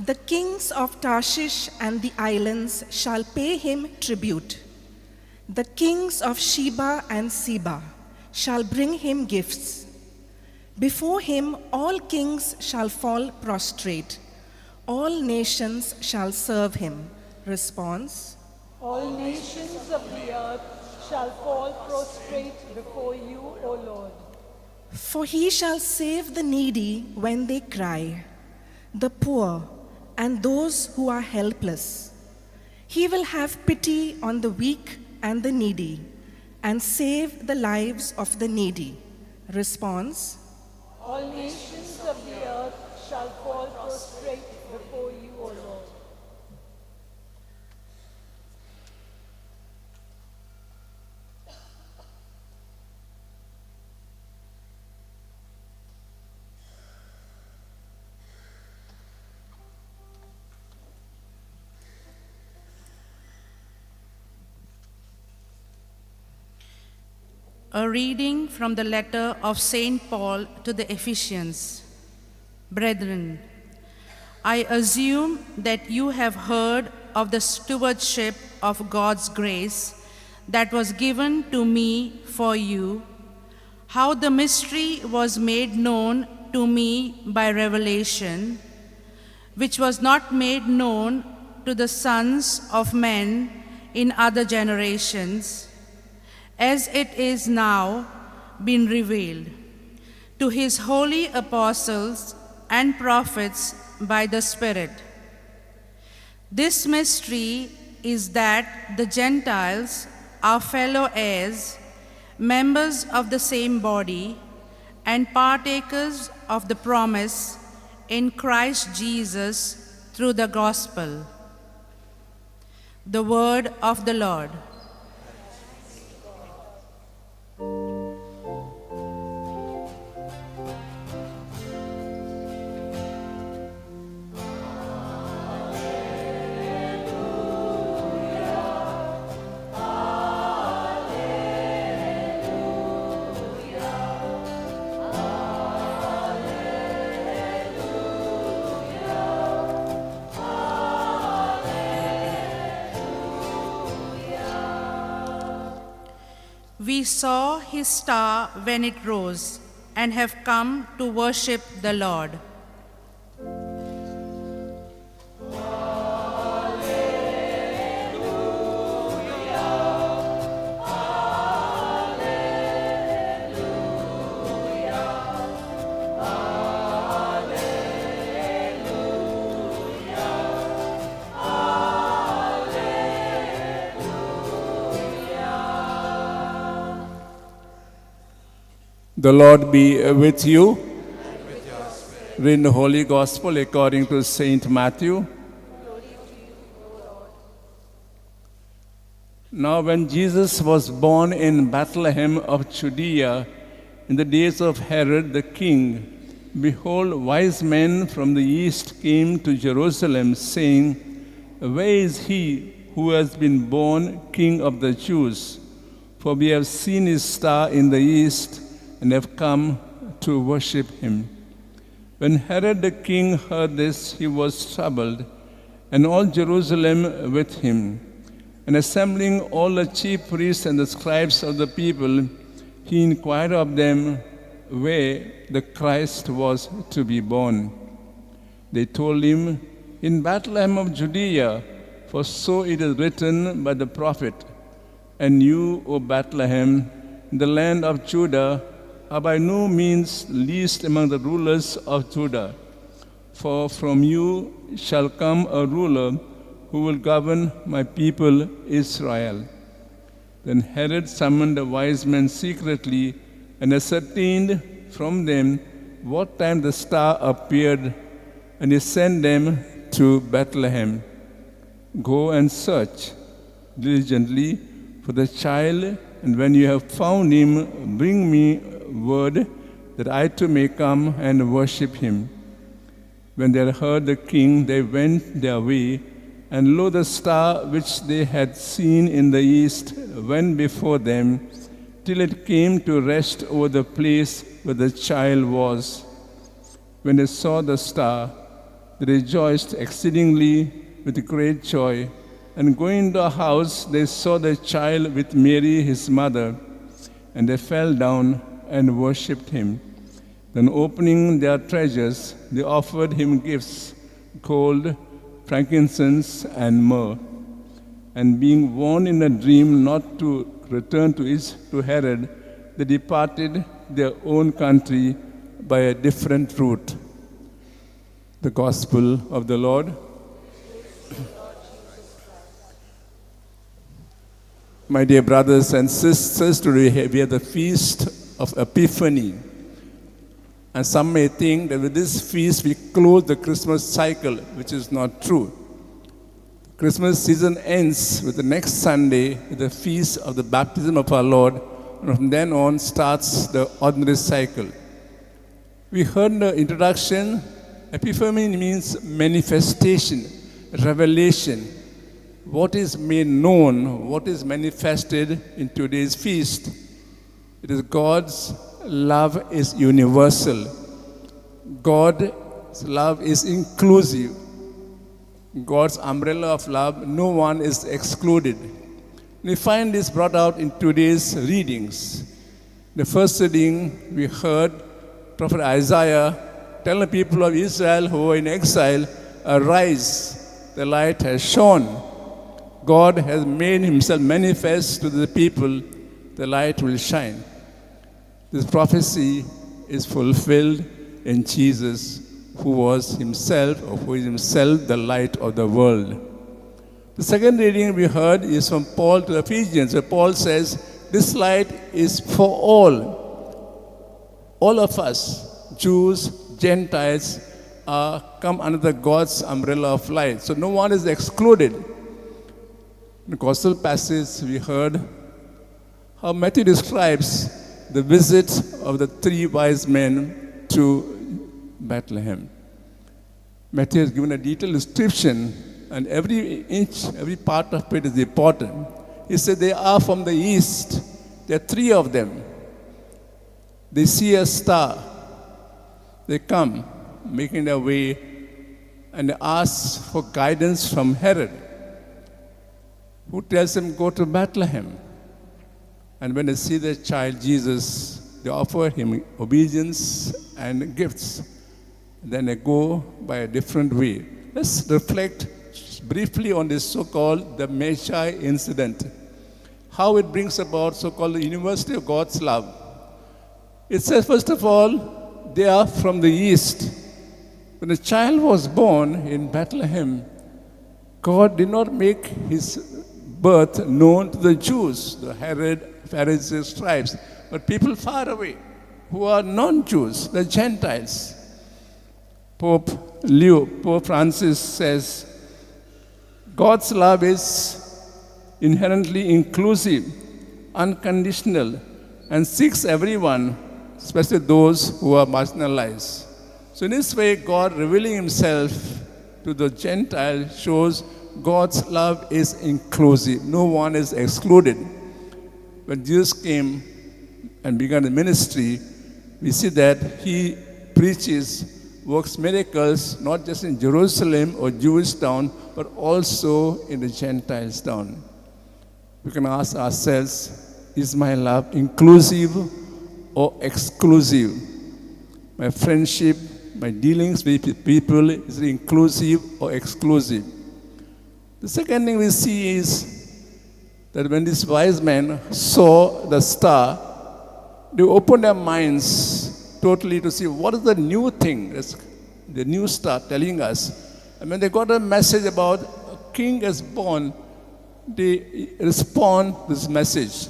Speaker 19: the kings of Tarshish and the islands shall pay him tribute. The kings of Sheba and Seba shall bring him gifts. Before him all kings shall fall prostrate. All nations shall serve him. Response:
Speaker 5: All nations of the earth shall fall prostrate before you, O Lord.
Speaker 19: For he shall save the needy when they cry, the poor and those who are helpless. He will have pity on the weak and the needy, and save the lives of the needy. Response:
Speaker 5: All nations of the earth shall fall prostrate before you, O Lord.
Speaker 21: A reading from the letter of St. Paul to the Ephesians. Brethren, I assume that you have heard of the stewardship of God's grace that was given to me for you, how the mystery was made known to me by revelation, which was not made known to the sons of men in other generations, as it is now been revealed to his holy apostles and prophets by the Spirit. This mystery is that the Gentiles are fellow heirs, members of the same body, and partakers of the promise in Christ Jesus through the gospel. The word of the Lord. We saw his star when it rose and have come to worship the Lord.
Speaker 20: The Lord be with you. Read the Holy Gospel according to Saint Matthew. Now when Jesus was born in Bethlehem of Judea in the days of Herod the king, behold, wise men from the east came to Jerusalem, saying, Where is he who has been born King of the Jews? For we have seen his star in the east and have come to worship him. When Herod the king heard this, he was troubled, and all Jerusalem with him. And assembling all the chief priests and the scribes of the people, he inquired of them where the Christ was to be born. They told him, In Bethlehem of Judea, for so it is written by the prophet, And you, O Bethlehem, in the land of Judah, are by no means least among the rulers of Judah. For from you shall come a ruler who will govern my people Israel. Then Herod summoned the wise men secretly and ascertained from them what time the star appeared, and he sent them to Bethlehem. Go and search diligently for the child, and when you have found him, bring me word that I too may come and worship him. When they had heard the king, they went their way, and lo, the star which they had seen in the east went before them, till it came to rest over the place where the child was. When they saw the star, they rejoiced exceedingly with great joy. And going into a house, they saw the child with Mary his mother, and they fell down and worshipped him. Then opening their treasures, they offered him gifts, gold, frankincense, and myrrh. And being warned in a dream not to return to Herod, they departed their own country by a different route. The Gospel of the Lord. My dear brothers and sisters, today we have the feast of Epiphany. And some may think that with this feast we close the Christmas cycle, which is not true. The Christmas season ends with the next Sunday with the feast of the baptism of our Lord, and from then on starts the ordinary cycle. We heard in the introduction, Epiphany means manifestation, revelation. What is made known, what is manifested in today's feast. It is God's love is universal. God's love is inclusive. God's umbrella of love, no one is excluded. We find this brought out in today's readings. The first reading we heard Prophet Isaiah tell the people of Israel who were in exile, arise, the light has shone. God has made himself manifest to the people, the light will shine. This prophecy is fulfilled in Jesus, who was himself, or who is himself, the light of the world. The second reading we heard is from Paul to Ephesians, where Paul says, this light is for all of us, Jews, Gentiles, come under the God's umbrella of light. So no one is excluded. In the Gospel passage, we heard how Matthew describes the visit of the three wise men to Bethlehem. Matthew has given a detailed description, and every inch, every part of it is important. He said they are from the east. There are three of them. They see a star. They come, making their way, and they ask for guidance from Herod, who tells them, go to Bethlehem. And when they see the child Jesus, they offer him obedience and gifts. Then they go by a different way. Let's reflect briefly on this so-called the Magi incident. How it brings about so-called the university of God's love. It says, first of all, they are from the east. When the child was born in Bethlehem, God did not make his birth known to the Jews, the Herod, Pharisees, scribes, but people far away. who are non-Jews, the Gentiles. Pope Francis says, God's love is inherently inclusive, unconditional, and seeks everyone, especially those who are marginalized. So in this way, God revealing himself to the Gentiles shows God's love is inclusive. No one is excluded. When Jesus came and began the ministry, we see that he preaches, works miracles, not just in Jerusalem or Jewish town, but also in the Gentiles town. We can ask ourselves, is my love inclusive or exclusive? My friendship, my dealings with people, is it inclusive or exclusive? The second thing we see is that when these wise men saw the star, they opened their minds totally to see what is the new thing, the new star telling us. And when they got a message about a king is born, they respond to this message.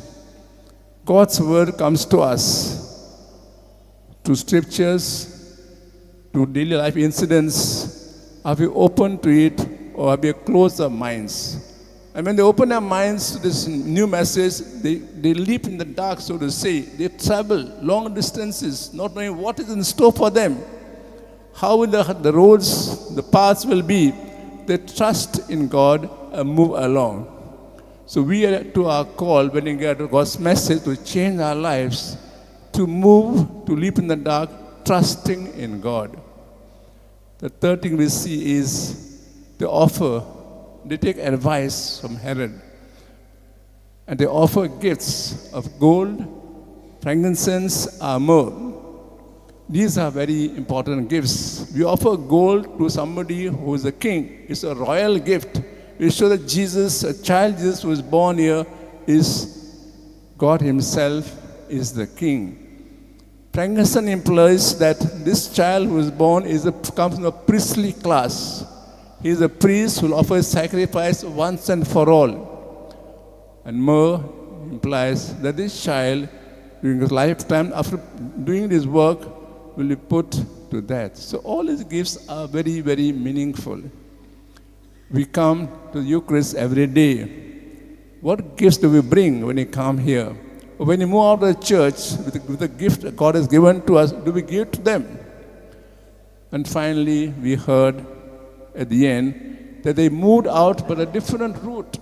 Speaker 20: God's word comes to us, to scriptures, to daily life incidents. Are we open to it, or have we closed our minds? And when they open their minds to this new message, they leap in the dark, so to say. They travel long distances, not knowing what is in store for them. How will the roads, the paths will be. They trust in God and move along. So we are to our call when we get God's message to change our lives, to move, to leap in the dark, trusting in God. The third thing we see is they take advice from Herod. And they offer gifts of gold, frankincense, myrrh. These are very important gifts. We offer gold to somebody who is a king. It's a royal gift. We show that Jesus, a child Jesus who was born here, is God himself is the king. Frankincense implies that this child who is born comes from a priestly class. He is a priest who will offer sacrifice once and for all. And myrrh implies that this child, during his lifetime, after doing this work, will be put to death. So all these gifts are very, very meaningful. We come to the Eucharist every day. What gifts do we bring when we come here? Or when we move out of the church with the gift that God has given to us, do we give to them? And finally, we heard at the end that they moved out but a different route.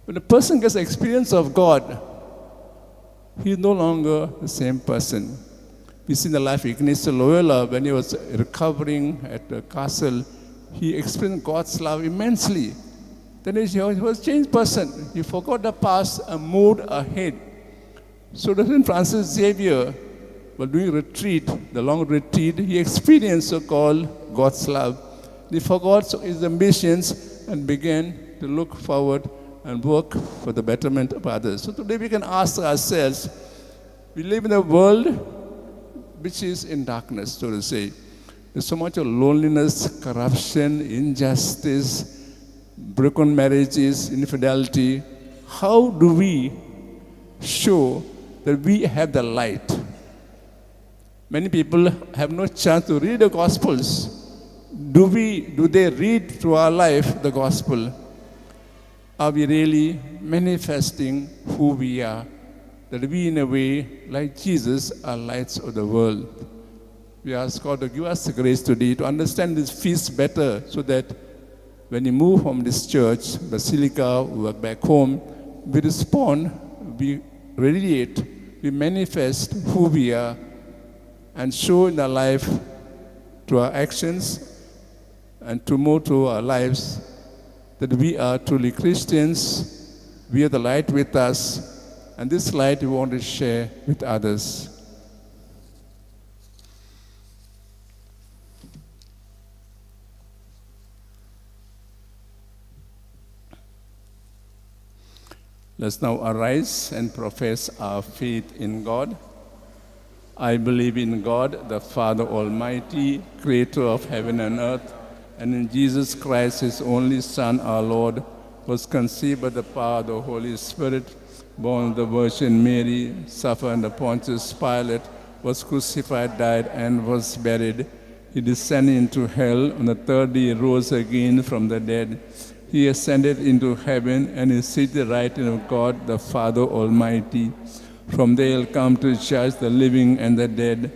Speaker 20: When a person gets experience of God, he is no longer the same person. We see in the life of Ignatius Loyola, when he was recovering at the castle, he experienced God's love immensely. Then he was a changed person. He forgot the past and moved ahead. So St. Francis Xavier, while doing retreat, the long retreat, he experienced so-called God's love. He forgot his ambitions and began to look forward and work for the betterment of others. So today we can ask ourselves, we live in a world which is in darkness, so to say. There's so much of loneliness, corruption, injustice, broken marriages, infidelity. How do we show that we have the light? Many people have no chance to read the Gospels. Do they read through our life the Gospel? Are we really manifesting who we are? That we, in a way, like Jesus, are lights of the world. We ask God to give us the grace today to understand this feast better, so that when we move from this church, Basilica, we work back home, we respond, we radiate, we manifest who we are, and show in our life, through our actions, and to move through our lives, that we are truly Christians, we are the light with us, and this light we want to share with others. Let's now arise and profess our faith in God. I believe in God, the Father Almighty, creator of heaven and earth, and in Jesus Christ, his only Son, our Lord, was conceived by the power of the Holy Spirit, born of the Virgin Mary, suffered under Pontius Pilate, was crucified, died, and was buried. He descended into hell. On the third day, he rose again from the dead. He ascended into heaven and is seated at the right hand of God, the Father Almighty. From there, he'll come to judge the living and the dead.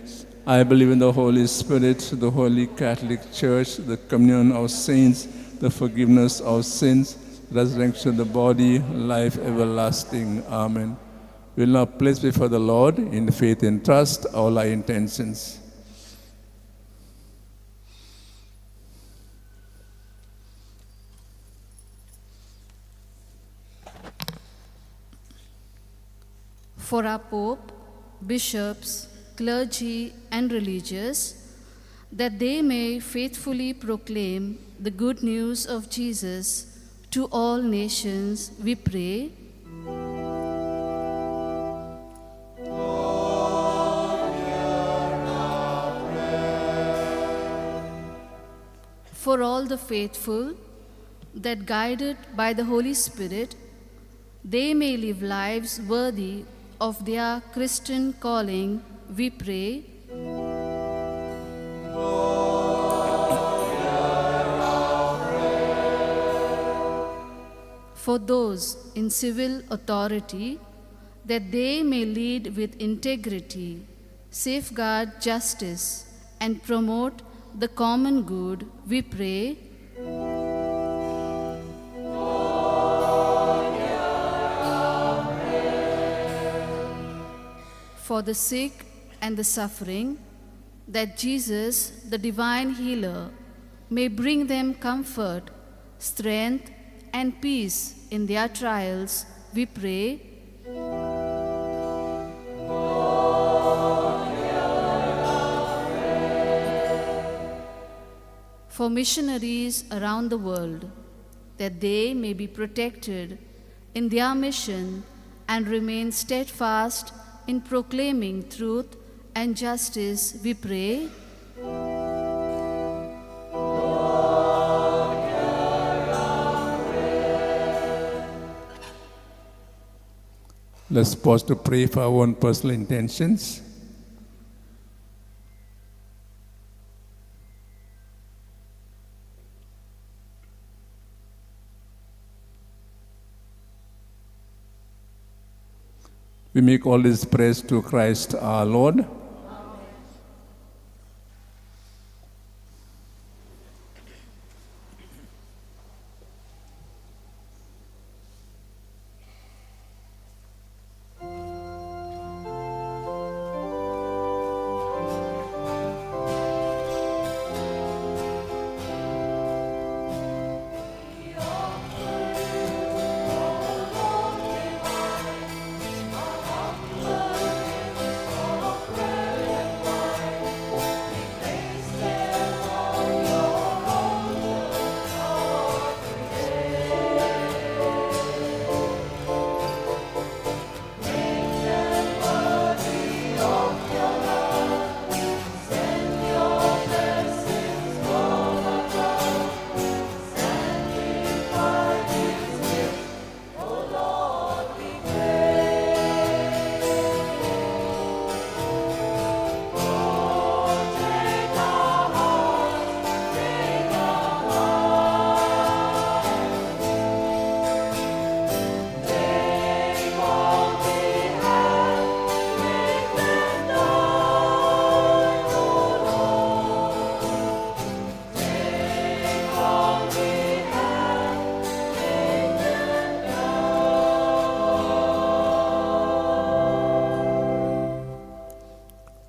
Speaker 20: I believe in the Holy Spirit, the Holy Catholic Church, the communion of saints, the forgiveness of sins, resurrection of the body, life everlasting. Amen. We will now place before the Lord in faith and trust all our intentions.
Speaker 3: For our Pope, bishops, clergy, and religious, that they may faithfully proclaim the good news of Jesus to all nations, we pray. For all the faithful, that guided by the Holy Spirit, they may live lives worthy of their Christian calling, we pray. For those in civil authority, that they may lead with integrity, safeguard justice, and promote the common good, we pray. For the sick and the suffering, that Jesus, the divine healer, may bring them comfort, strength, and peace in their trials, we pray. For missionaries around the world, that they may be protected in their mission and remain steadfast in proclaiming truth and justice, we pray.
Speaker 20: Let's pause to pray for our own personal intentions. We make all these prayers to Christ our Lord.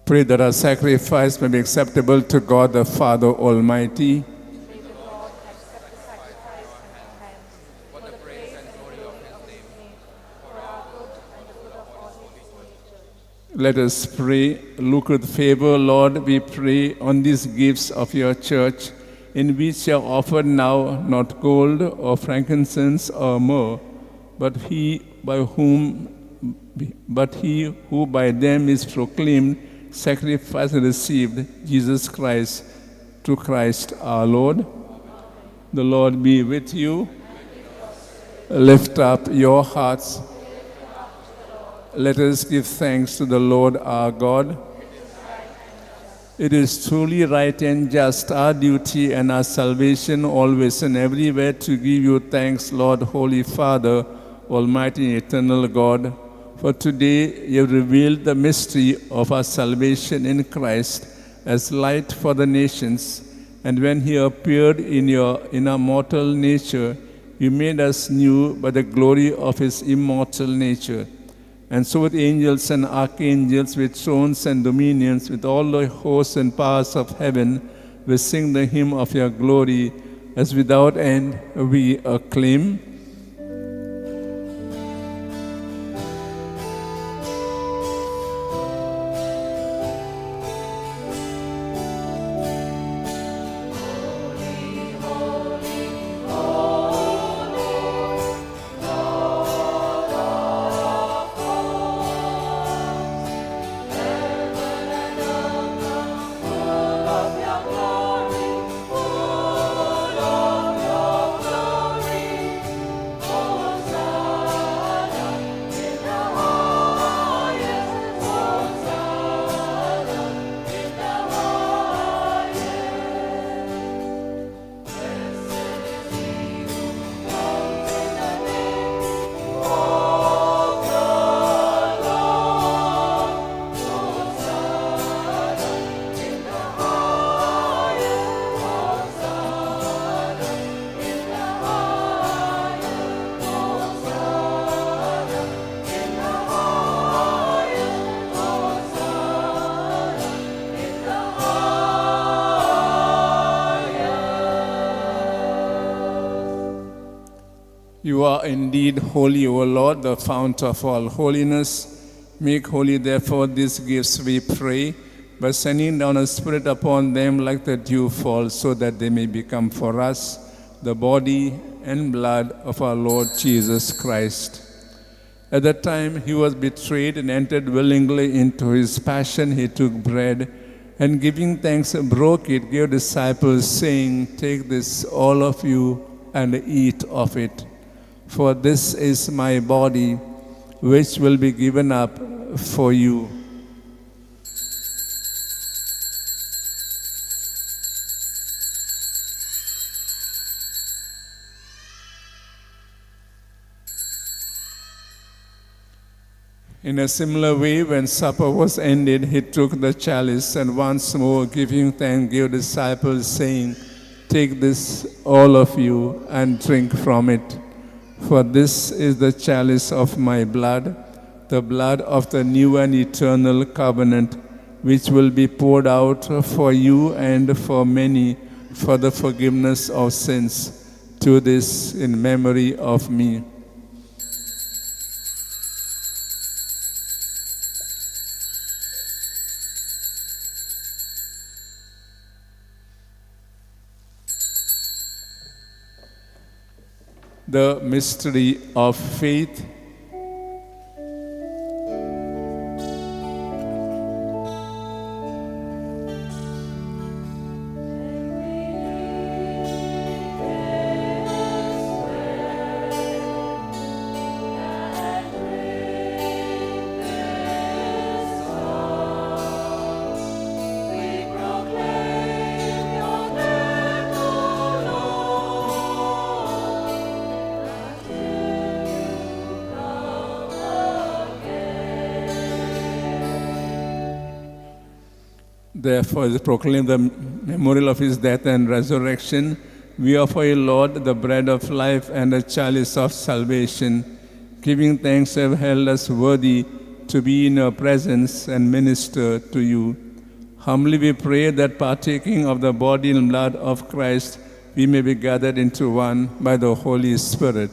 Speaker 20: Pray that our sacrifice may be acceptable to God the Father Almighty. Let us pray. Look with favor, Lord, we pray, on these gifts of your church, in which you are offered now not gold or frankincense or myrrh, but he who by them is proclaimed, sacrificed and received, Jesus Christ, to Christ our Lord. The Lord be with you. Lift up your hearts. Let us give thanks to the Lord our God. It is truly right and just, our duty and our salvation always and everywhere to give you thanks, Lord, Holy Father, Almighty and eternal God. For today you have revealed the mystery of our salvation in Christ as light for the nations. And when he appeared in our mortal nature, you made us new by the glory of his immortal nature. And so with angels and archangels, with thrones and dominions, with all the hosts and powers of heaven, we sing the hymn of your glory, as without end we acclaim. You are indeed holy, O Lord, the fount of all holiness. Make holy, therefore, these gifts, we pray, by sending down a Spirit upon them like the dew fall, so that they may become for us the body and blood of our Lord Jesus Christ. At that time he was betrayed and entered willingly into his passion. He took bread, and giving thanks, broke it, gave disciples, saying, "Take this, all of you, and eat of it. For this is my body, which will be given up for you." In a similar way, when supper was ended, he took the chalice, and once more giving thanks, gave disciples, saying, "Take this, all of you, and drink from it. For this is the chalice of my blood, the blood of the new and eternal covenant, which will be poured out for you and for many for the forgiveness of sins. Do this in memory of me." The mystery of faith. Therefore, as we proclaim the memorial of his death and resurrection, we offer you, Lord, the bread of life and the chalice of salvation. Giving thanks, have held us worthy to be in your presence and minister to you. Humbly we pray that, partaking of the body and blood of Christ, we may be gathered into one by the Holy Spirit.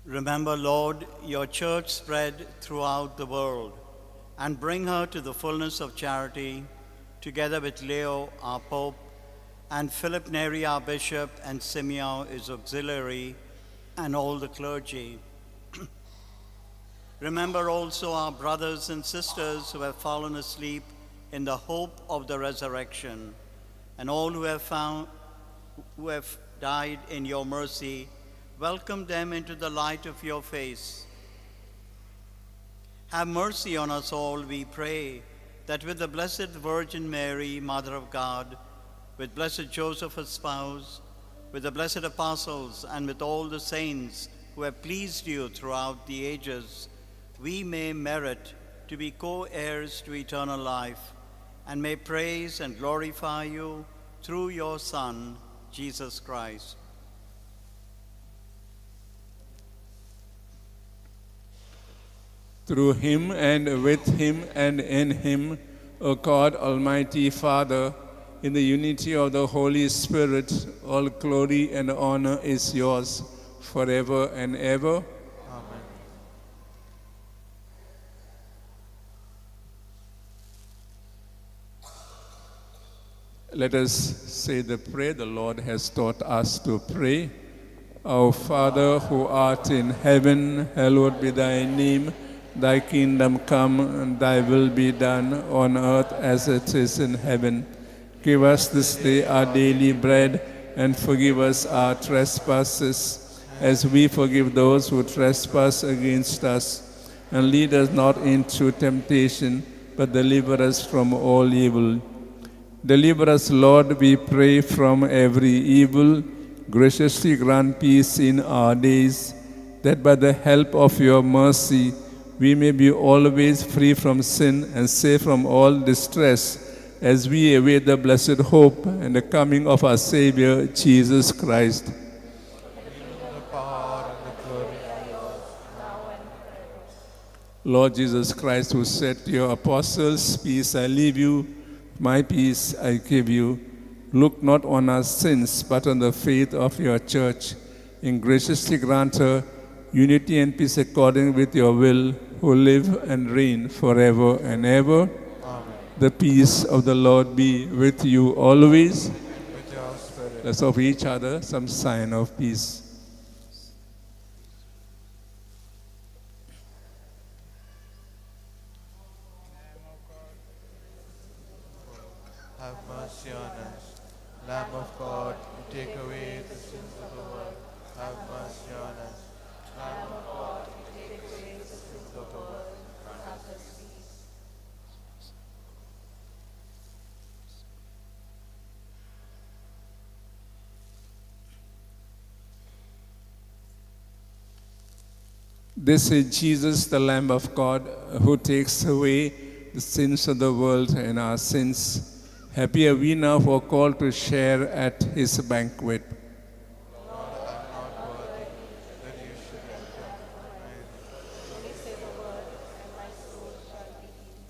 Speaker 4: Remember, Lord, your church spread throughout the world, and bring her to the fullness of charity, together with Leo, our Pope, and Philip Neri, our Bishop, and Simeon, his auxiliary, and all the clergy. Remember also our brothers and sisters who have fallen asleep in the hope of the resurrection, and all who have died in your mercy. Welcome them into the light of your face. Have mercy on us all, we pray, that with the Blessed Virgin Mary, Mother of God, with blessed Joseph, her spouse, with the blessed apostles, and with all the saints who have pleased you throughout the ages, we may merit to be co-heirs to eternal life, and may praise and glorify you through your Son, Jesus Christ.
Speaker 20: Through him and with him and in him, O God, Almighty Father, in the unity of the Holy Spirit, all glory and honor is yours forever and ever.
Speaker 7: Amen.
Speaker 20: Let us say the prayer the Lord has taught us to pray. Our Father who art in heaven, hallowed be thy name. Thy kingdom come, and thy will be done on earth as it is in heaven. Give us this day our daily bread, and forgive us our trespasses, as we forgive those who trespass against us. And lead us not into temptation, but deliver us from all evil. Deliver us, Lord, we pray, from every evil. Graciously grant peace in our days, that by the help of your mercy we may be always free from sin and safe from all distress, as we await the blessed hope and the coming of our Savior, Jesus Christ.
Speaker 7: The power and the glory are yours, now and forever.
Speaker 20: Lord Jesus Christ, who said to your apostles, "Peace I leave you, my peace I give you," look not on our sins, but on the faith of your church, and graciously grant her unity and peace according with your will, who live and reign forever and ever.
Speaker 7: Amen.
Speaker 20: The peace of the Lord be with you always.
Speaker 7: With your spirit.
Speaker 20: Let's offer each other some sign of peace.
Speaker 7: Have mercy on us. Lamb of God, you take away the sins of the world. Have mercy on us. Lamb of God, you take away the sins of the world. Grant us peace.
Speaker 20: This is Jesus, the Lamb of God, who takes away the sins of the world and our sins. Happy are we now who are called to share at his banquet.
Speaker 7: Lord, I am not worthy that you should enter my room. Only say the word, and my soul shall be healed.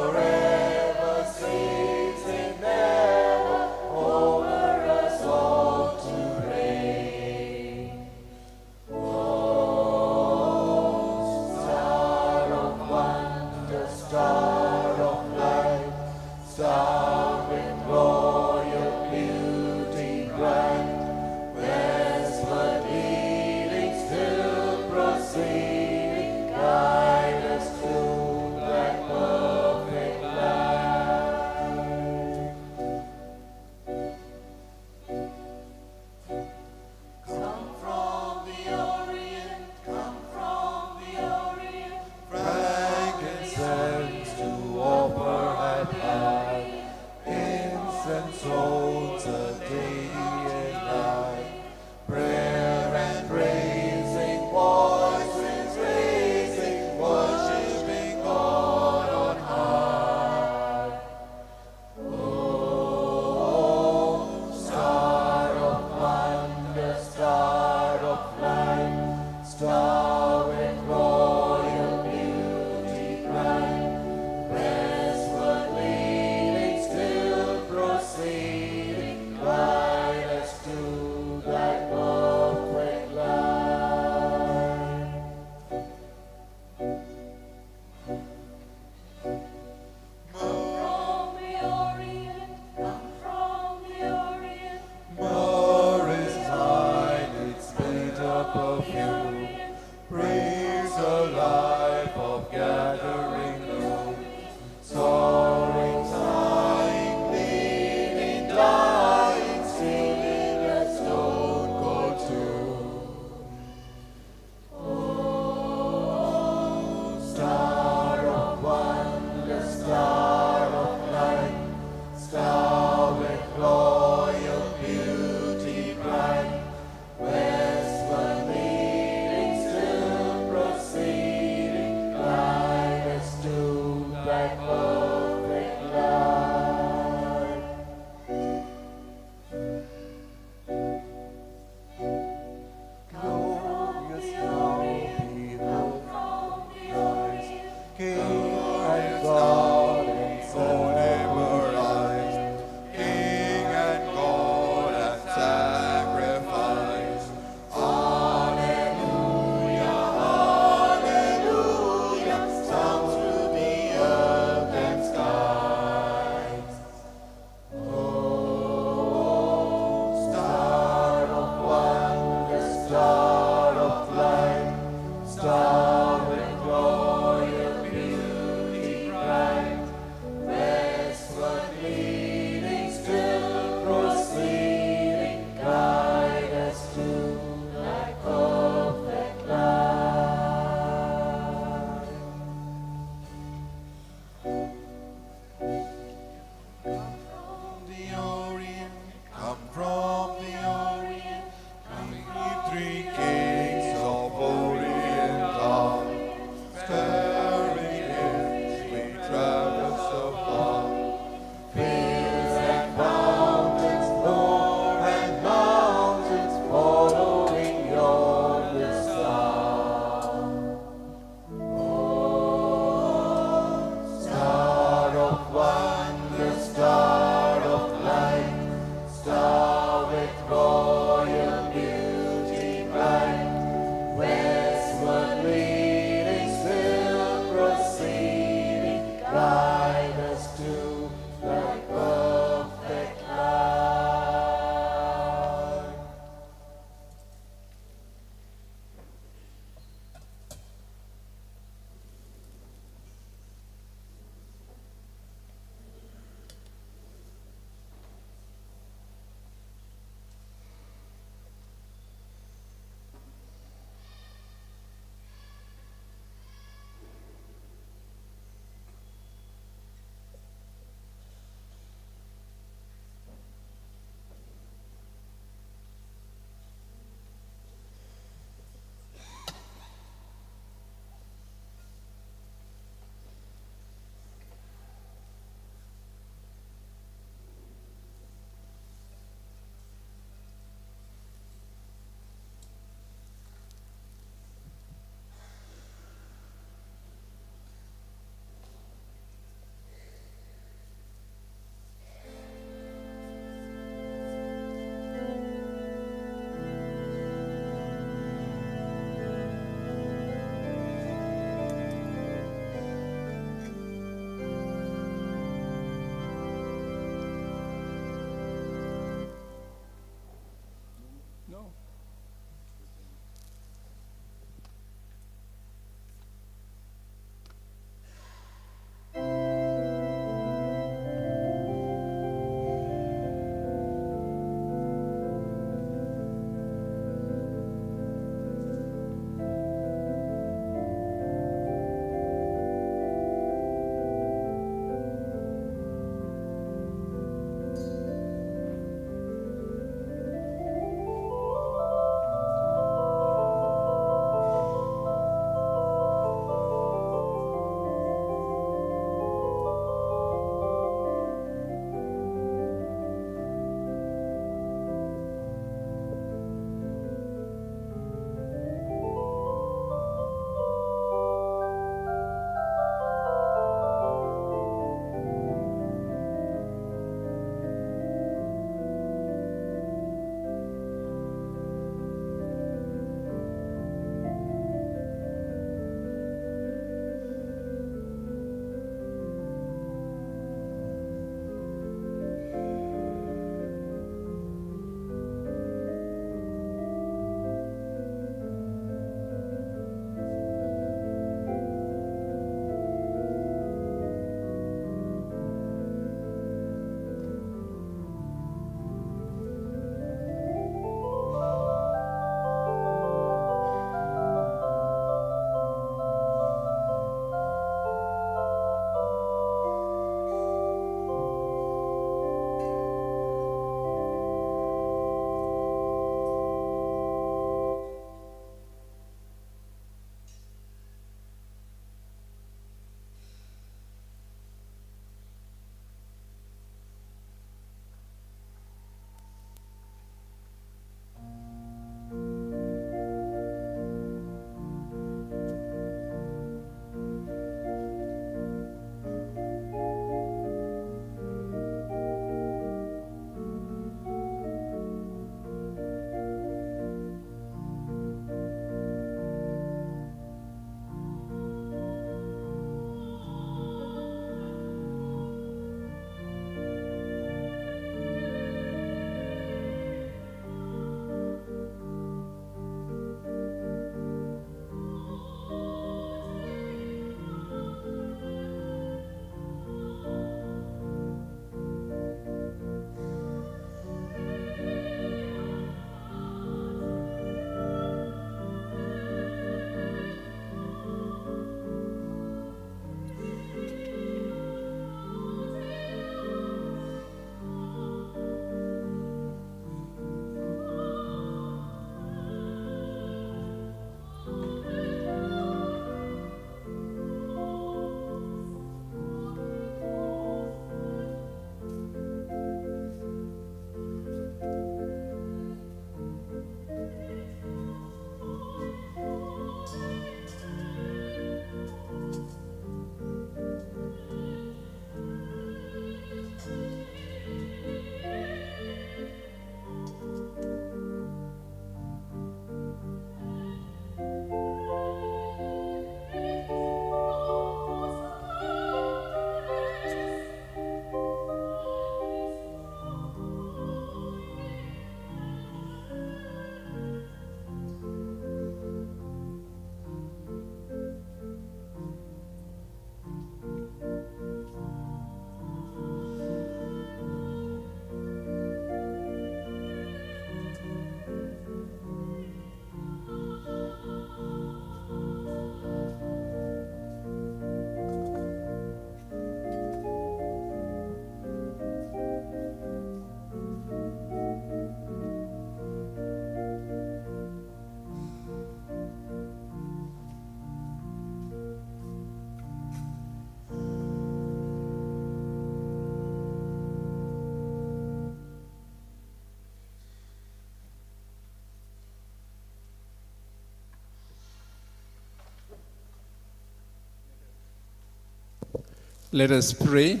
Speaker 20: Let us pray.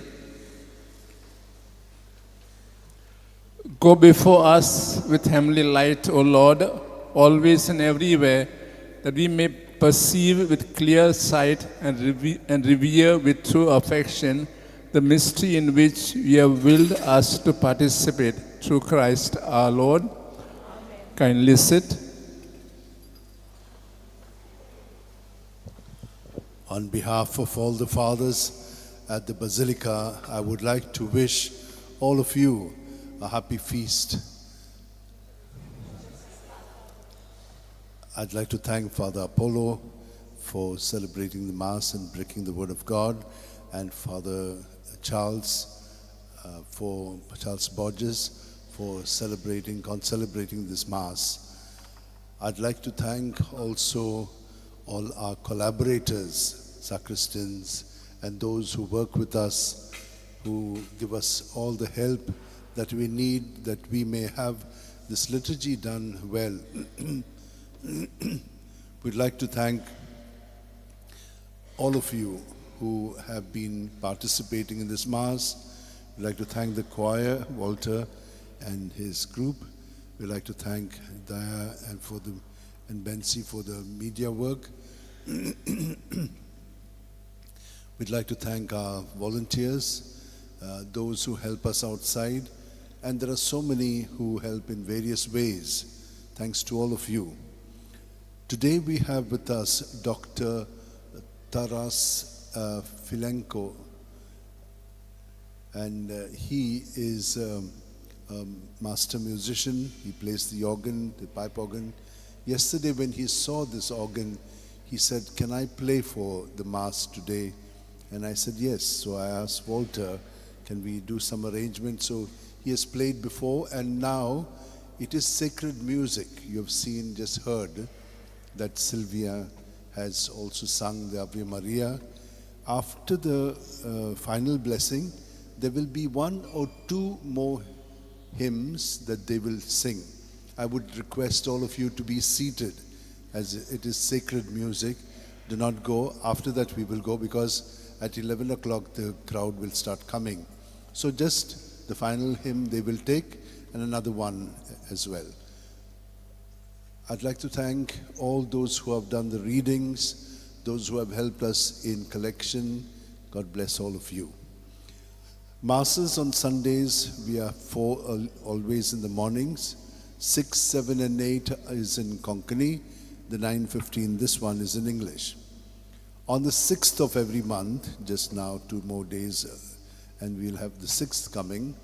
Speaker 20: Go before us with heavenly light, O Lord, always and everywhere, that we may perceive with clear sight and revere with true affection the mystery in which you have willed us to participate through Christ our Lord. Amen. Kindly sit.
Speaker 2: On behalf of all the fathers at the Basilica, I would like to wish all of you a happy feast. I'd like to thank Father Apollo for celebrating the Mass and breaking the Word of God, and Father Charles Borges for concelebrating this Mass. I'd like to thank also all our collaborators, sacristans, and those who work with us, who give us all the help that we need, that we may have this liturgy done well. We'd like to thank all of you who have been participating in this Mass. We'd like to thank the choir, Walter and his group. We'd like to thank Daya and Bensi for the media work. We'd like to thank our volunteers, those who help us outside, and there are so many who help in various ways. Thanks to all of you. Today we have with us Dr. Taras Filenko, and he is a master musician. He plays the organ, the pipe organ. Yesterday when he saw this organ, he said, "Can I play for the Mass today?" And I said, "Yes." So I asked Walter, "Can we do some arrangement?" So he has played before, and now it is sacred music. You have seen, just heard, that Sylvia has also sung the Ave Maria. After the final blessing, there will be 1 or 2 more hymns that they will sing. I would request all of you to be seated, as it is sacred music. Do not go. After that we will go, because at 11 o'clock the crowd will start coming. So just the final hymn they will take, and another one as well. I'd like to thank all those who have done the readings, those who have helped us in collection. God bless all of you. Masses on Sundays, we are 4 always in the mornings. 6, 7 and 8 is in Konkani. The 9:15, this one is in English. On the 6th of every month, just now 2 more days, and we'll have the 6th coming,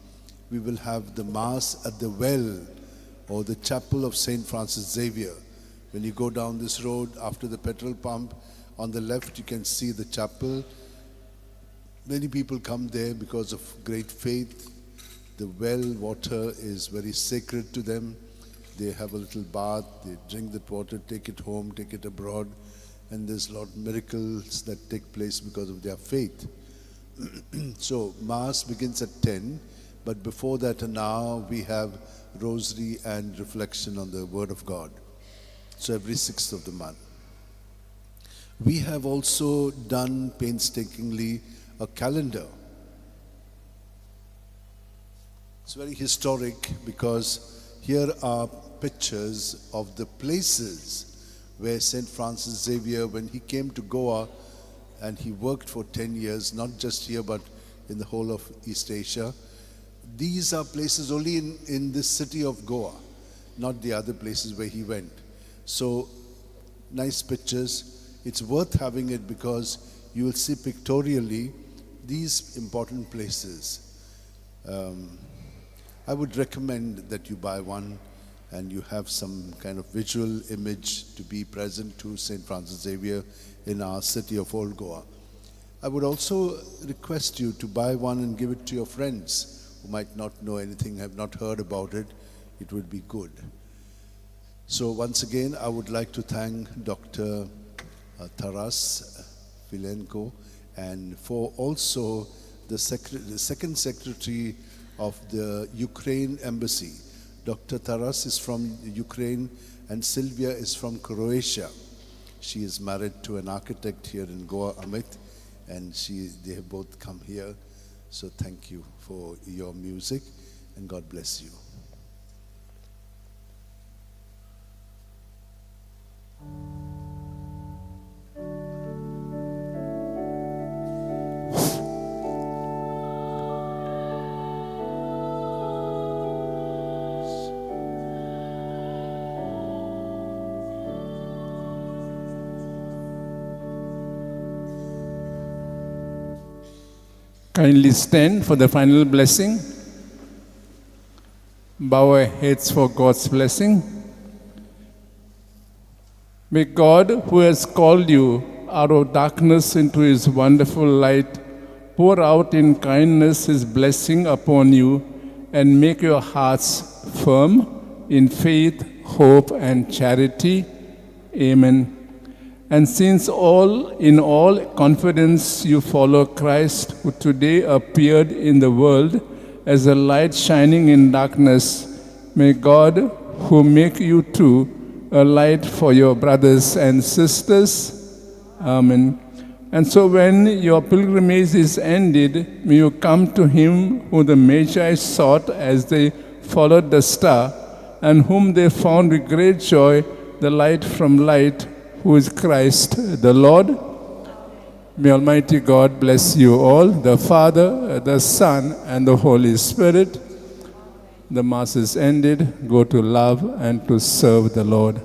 Speaker 2: we will have the Mass at the Well, or the Chapel of St. Francis Xavier. When you go down this road after the petrol pump, on the left you can see the chapel. Many people come there because of great faith. The well water is very sacred to them. They have a little bath, they drink that water, take it home, take it abroad, and there's a lot of miracles that take place because of their faith. So Mass begins at 10, but before that an hour we have Rosary and reflection on the Word of God. So every 6th of the month. We have also done painstakingly a calendar. It's very historic, because here are pictures of the places where St. Francis Xavier, when he came to Goa, and he worked for 10 years, not just here but in the whole of East Asia. These are places only in this city of Goa, not the other places where he went. So, nice pictures. It's worth having it, because you will see pictorially these important places. I would recommend that you buy one and you have some kind of visual image to be present to St. Francis Xavier in our city of Old Goa. I would also request you to buy one and give it to your friends who might not know anything, have not heard about it. It would be good. So once again, I would like to thank Dr. Taras Filenko, and for also the second secretary of the Ukraine embassy. Dr. Taras is from Ukraine and Sylvia is from Croatia. She is married to an architect here in Goa, Amit, and they have both come here. So thank you for your music, and God bless you.
Speaker 20: Kindly stand for the final blessing. Bow our heads for God's blessing. May God, who has called you out of darkness into his wonderful light, pour out in kindness his blessing upon you and make your hearts firm in faith, hope, and charity. Amen. And since in all confidence you follow Christ, who today appeared in the world as a light shining in darkness, may God, who make you too a light for your brothers and sisters. Amen. And so when your pilgrimage is ended, may you come to him whom the Magi sought as they followed the star, and whom they found with great joy, the light from light, who is Christ the Lord. May Almighty God bless you all, the Father, the Son, and the Holy Spirit. The Mass is ended. Go to love and to serve the Lord.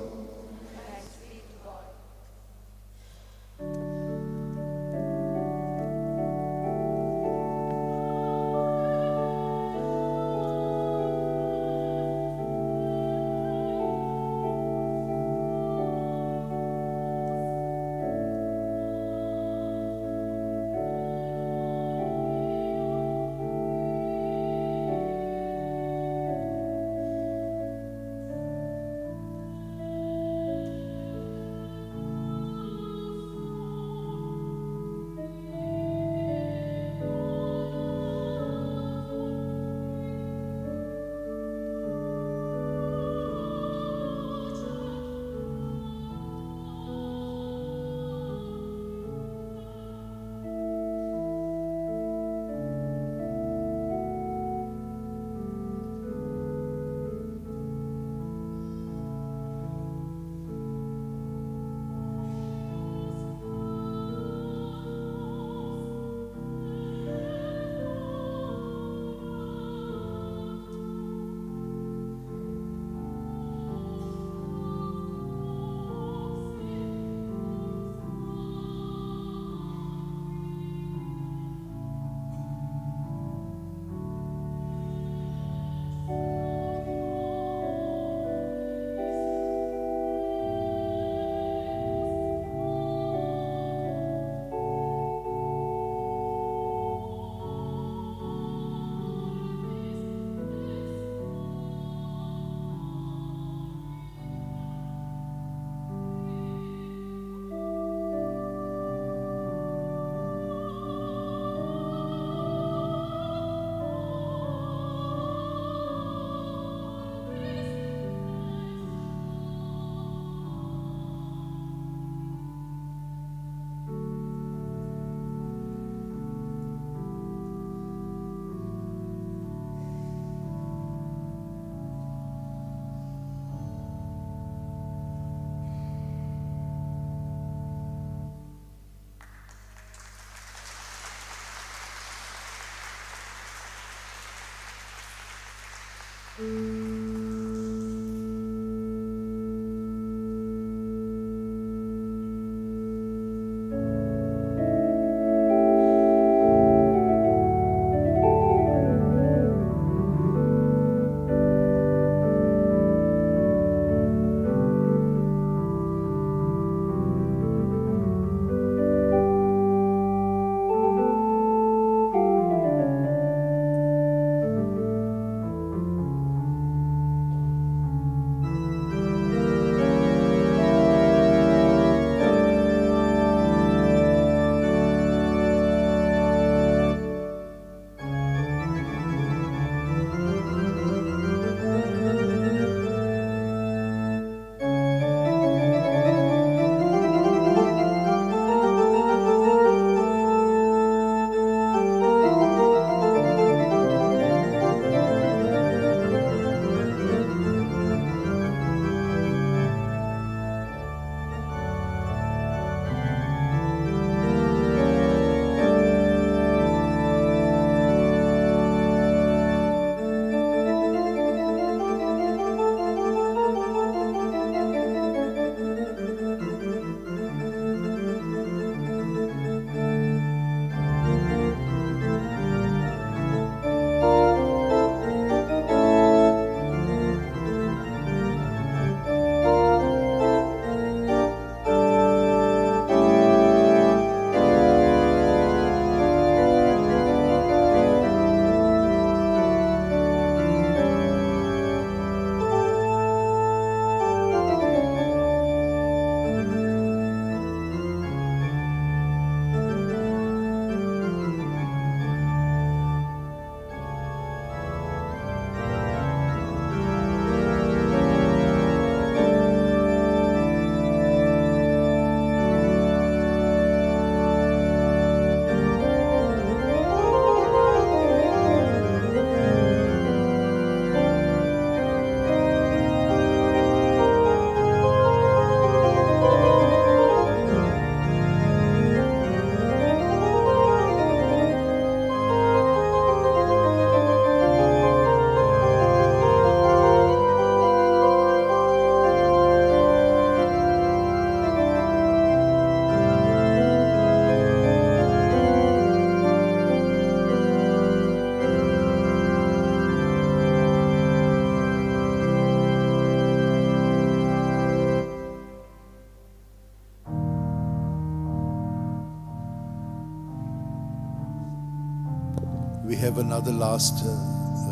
Speaker 2: we have another last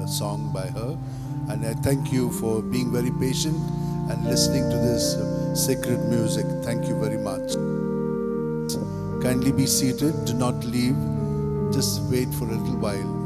Speaker 2: song by her. And I thank you for being very patient and listening to this sacred music. Thank you very much. Kindly be seated. Do not leave. Just wait for a little while.